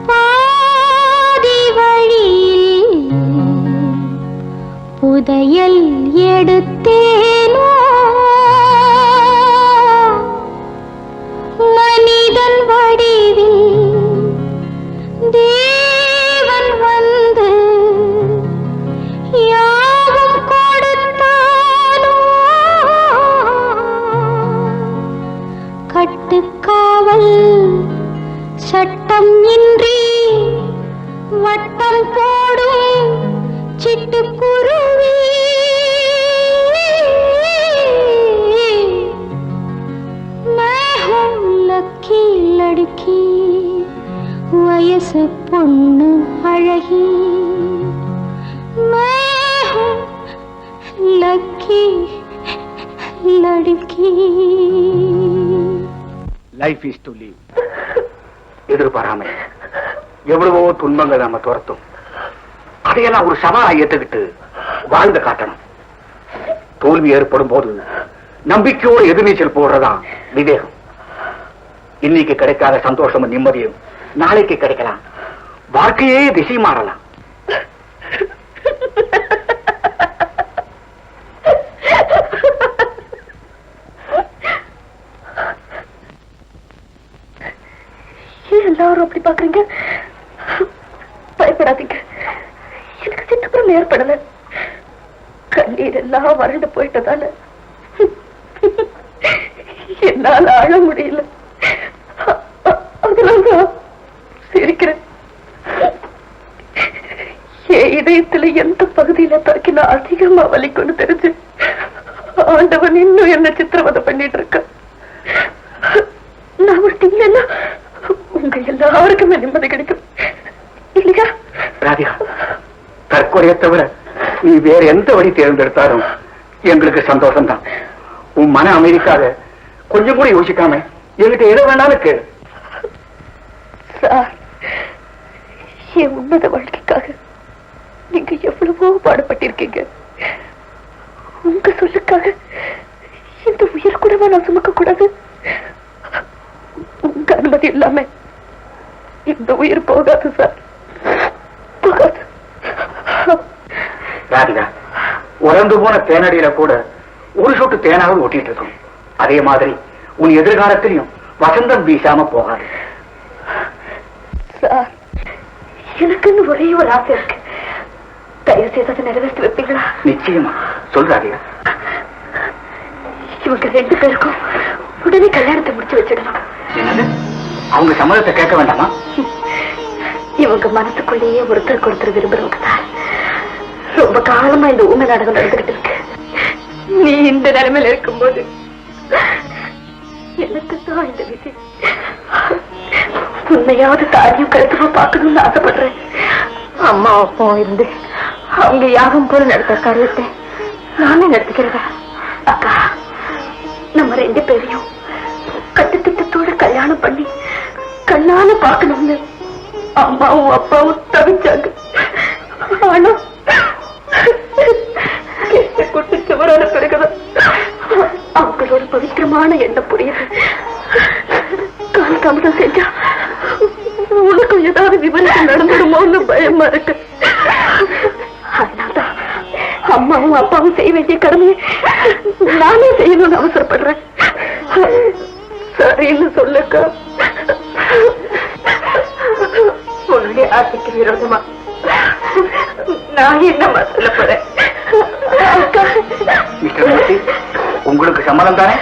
பாதி வழியில் புதையல் எடுத்தேனோ மனிதன் வடிவில் தேவன் வந்து யாவும் கொடுத்தானோ கட்டுக்காவல் சட்டம் இன்றி வட்டம் போடும் சிட்டுக்குருவி லக்கி லடுக்கி வயசு பொண்ணு அழகி லக்கி லடுக்கி லைஃப் இஸ் டு லீவ். எதிர்பாராம எவ்வளவோ துன்பங்கள் நம்ம துரத்தும். அதையெல்லாம் ஒரு சவாலை ஏற்றுக்கிட்டு வாழ்ந்து காட்டணும். தோல்வி ஏற்படும் போது நம்பிக்கையோடு எதிர்நீச்சல் போடுறதான் விவேகம். இன்னைக்கு கிடைக்காத சந்தோஷமும் நிம்மதியும் நாளைக்கு கிடைக்கலாம். வாழ்க்கையே திசை மாறலாம். எல்லாரும் அப்படி பாக்குறீங்க? பயப்படாதீங்க, எனக்கு சித்தப்புறம் ஏற்படல. கண்ணீர் எல்லாம் வறண்டு போயிட்டதால என்னால அழ முடியல. அதனாலதான் சிரிக்கிறேன். என் இதயத்துல எந்த பகுதியில தாக்கினா அதிகமா வலிக்குன்னு தெரிஞ்சு ஆண்டவன் இன்னும் என்ன சித்திரவதை பண்ணிட்டு இருக்க. நான் விட்டீங்கன்னா உங்க எல்லாருக்குமே நிம்மதி கிடைக்கும் இல்லையா? ராதிகா, தற்கொலையை தவிர நீ வேற எந்த வழி தேர்ந்தெடுத்தாலும் எங்களுக்கு சந்தோஷம் தான். உன் மன அமைதிக்காக கொஞ்சம் கூட யோசிக்காம என்கிட்ட எது வேணாலும் கேளு. சார், என் உன்னத வாழ்க்கைக்காக நீங்க எவ்வளவோ பாடுபட்டிருக்கீங்க. உங்க சொல்லுக்காக இந்த உயிர் கூடவா நான் சுமக்க கூடாது? உங்க அனுமதி இல்லாம இந்த உயிர் போகாது சார், போகாது. ராதிகா, உறந்து போன தேனடியில கூட ஒரு சொட்டு தேனாவது ஒட்டிட்டு இருக்கும். அதே மாதிரி உன் எதிர்காலத்திலையும் வசந்தம் வீசாம போகாது. சார், எனக்குன்னு ஒரே ஒரு ஆசை இருக்கு. தயவு செய்து அதை நிறைவேற்றி வைப்பீங்களா? நிச்சயமா. சொல்றாதிகா. இவங்க 2 பேருக்கும் உடனே கல்யாணத்தை முடிச்சு வச்சிடலாம். என்னது? அவங்க சம்மதத்தை கேட்க வேண்டாமா? இவங்க மனசுக்குள்ளேயே ஒருத்தருக்கு ஒருத்தர் விரும்புறவங்க தான். ரொம்ப காலமா இந்த ஊமை நாடகம் நடந்துகிட்டு இருக்கு. நீ இந்த நிலைமையில இருக்கும்போது எனக்கு தான் இந்த விதி. உன்னையாவது தாரியும் கருத்துமா பார்க்கணும்னு ஆசைப்படுறேன். அம்மா அப்பாவும் இருந்து அவங்க யாகம் போல நடத்த காரியத்தை நானே நடத்திக்கிறதா? அக்கா, நம்ம 2 பேரையும் கட்டுத்திட்டத்தோட கல்யாணம் பண்ணி கண்ணால பார்க்கணும்னு அம்மாவும் அப்பாவும் தவிச்சாங்க. ஆனா குட்டிச்சு வராத பிறகுதான் அவங்களோட பவித்திரமான எண்ணம் புரியுது. காலதாமதம் செஞ்சா உனக்கும் ஏதாவது விபரீதம் நடந்துடுமோன்னு பயமா இருக்கு. அதனால்தான் அம்மாவும் அப்பாவும் செய்ய வேண்டிய கடமையை நானே செய்யணும்னு அவசரப்படுறேன். சரின்னு சொல்லக்கா. உன்னுடைய ஆசைக்கு விரோதமா நான் என்னமா சொல்ல போறேன்? உங்களுக்கு சம்மதம் தானே?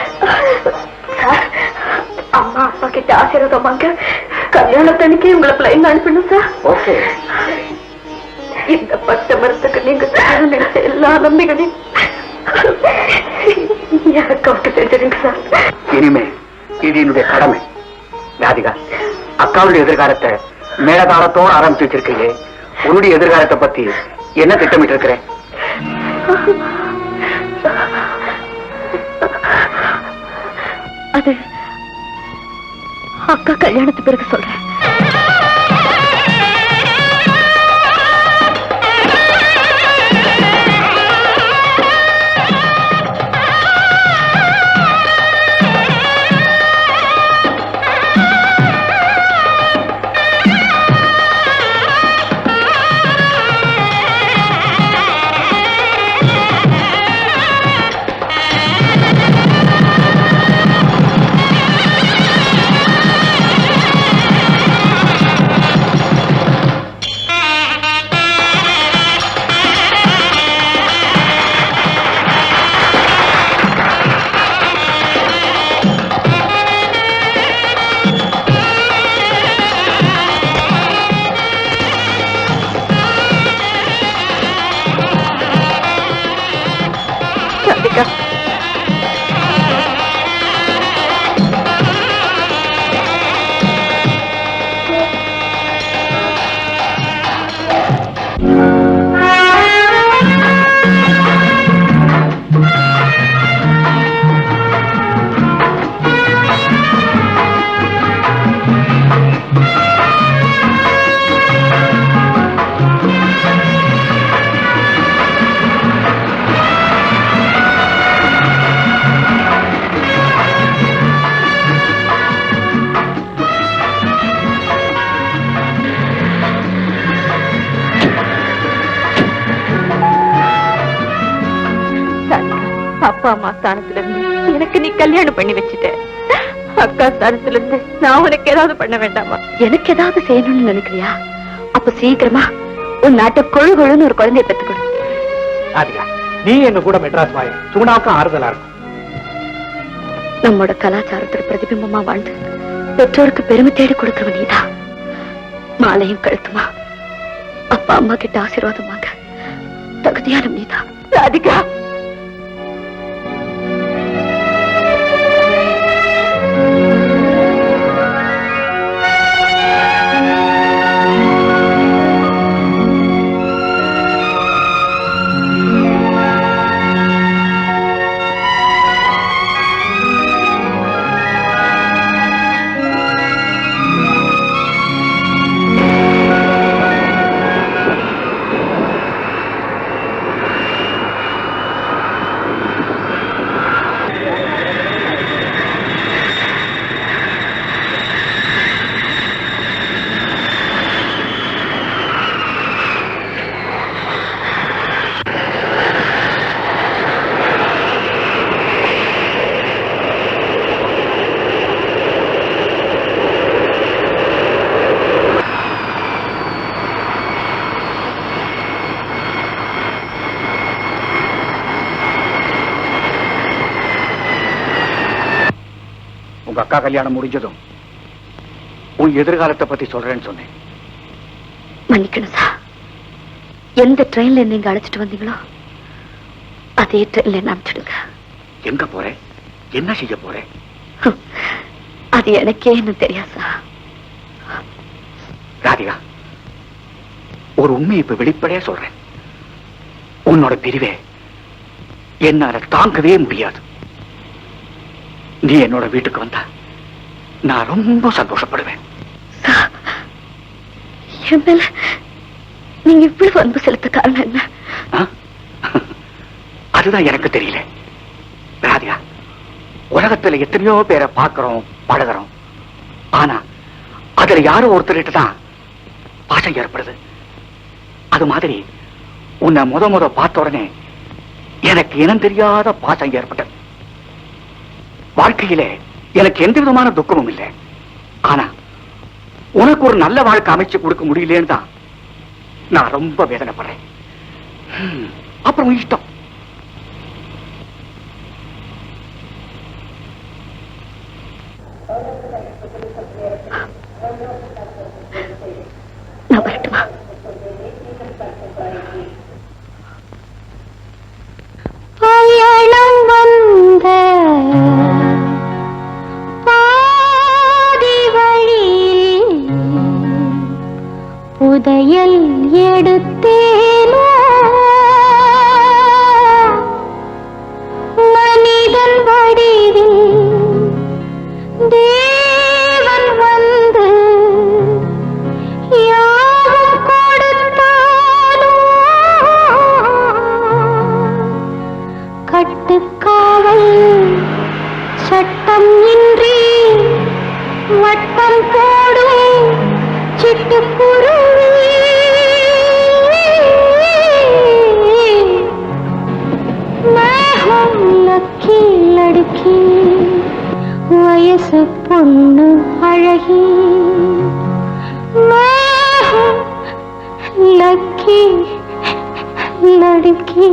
அம்மா அப்பா கிட்ட ஆசீர்வாதம் வாங்க கல்யாணத்தன்னைக்கு உங்களை பிளைன் அனுப்பணும் சார். ஓகே. இந்த பட்ட மரத்துக்கு நீங்க செய்யணும்னு நினைச்ச எல்லா நம்பிக்கையும் எனக்கு அவருக்கு செஞ்சிருங்க சார். இனிமே இது என்னுடைய கடமை. ராதிகா, அக்காவுடைய எதிர்காலத்தை மேலதாளத்தோடு ஆரம்பிச்சு வச்சிருக்கீங்க. உன்னுடைய எதிர்காலத்தை பத்தி என்ன திட்டமிட்டு இருக்கிறேன்? அது அக்கா கல்யாணத்து பிறகு சொல்றேன். அப்பா அம்மா ஸ்தானத்துல இருந்து எனக்கு நீ கல்யாணம் பண்ணி வச்சுட்ட. அக்கா ஸ்தானத்துல இருந்து நான் உனக்கு ஏதாவது பண்ண வேண்டாமா? எனக்கு ஏதாவது செய்யணும்னு நினைக்கிறியா? அப்ப சீக்கிரமா உன் நாட்டை கொழு கொழுன்னு ஒரு குழந்தைய பெற்றுக்கொடு. ராதிகா, நீ எங்க கூட மெட்ராஸ் வாய, சுகுணாவுக்கும் ஆறுதலா இருக்கும். நம்மோட கலாச்சாரத்துக்கு பிரதிபிம்பமா வாழ்ந்து பெற்றோருக்கு பெருமை தேடி கொடுக்கிறவ நீதான். மாலையும் கழுத்துமா அப்பா அம்மா கிட்ட ஆசீர்வாதம் வாங்க தகுதியான நீதான். ராதிகா, அக்கா கல்யாணம் முடிஞ்சதும் உன் எதிர்காலத்தை பத்தி சொல்றேன்னு சொன்னேன். மன்னிக்கணும் சார். எந்த ட்ரெயின்ல நீங்க அழைச்சிட்டு வந்தீங்களோ அதே ட்ரெயின்ல என்ன அனுப்பிச்சிடுங்க. எங்க போறேன், என்ன செய்ய போறேன்? அது எனக்கே என்ன தெரியாது சார். ராதிகா, ஒரு உண்மை இப்ப வெளிப்படையா சொல்றேன். உன்னோட பிரிவே என்னால தாங்கவே முடியாது. நீ என்னோட வீட்டுக்கு வந்தா நான் ரொம்ப சந்தோஷப்படுவேன். என் மேல நீங்க இவ்வளவு அன்பு செலுத்த காரணம் என்ன? அதுதான் எனக்கு தெரியல. ராதிகா, உலகத்துல எத்தனையோ பேரை பார்க்கிறோம், பழகிறோம். ஆனா அதுல யாரோ ஒருத்தர்கிட்ட தான் பாசம் ஏற்படுது. அது மாதிரி உன்னை முத பார்த்த உடனே எனக்கு இனம் தெரியாத பாசம் ஏற்பட்டது. வாழ்க்கையிலே எனக்கு எந்த விதமான துக்கமும் இல்லை. ஆனா உனக்கு ஒரு நல்ல வாழ்க்கை அமைச்சு கொடுக்க முடியலன்னு தான் நான் ரொம்ப வேதனைப்படுறேன். அப்புறம் இஷ்டம். நான் வரட்டுமா? பயணம் வந்த பாதி வழியில் புதையல் எடுத்தேனோ, மனிதன் வடிவில் தேவன் காசு பொண்ணு அழகி லக்கி லடுக்கி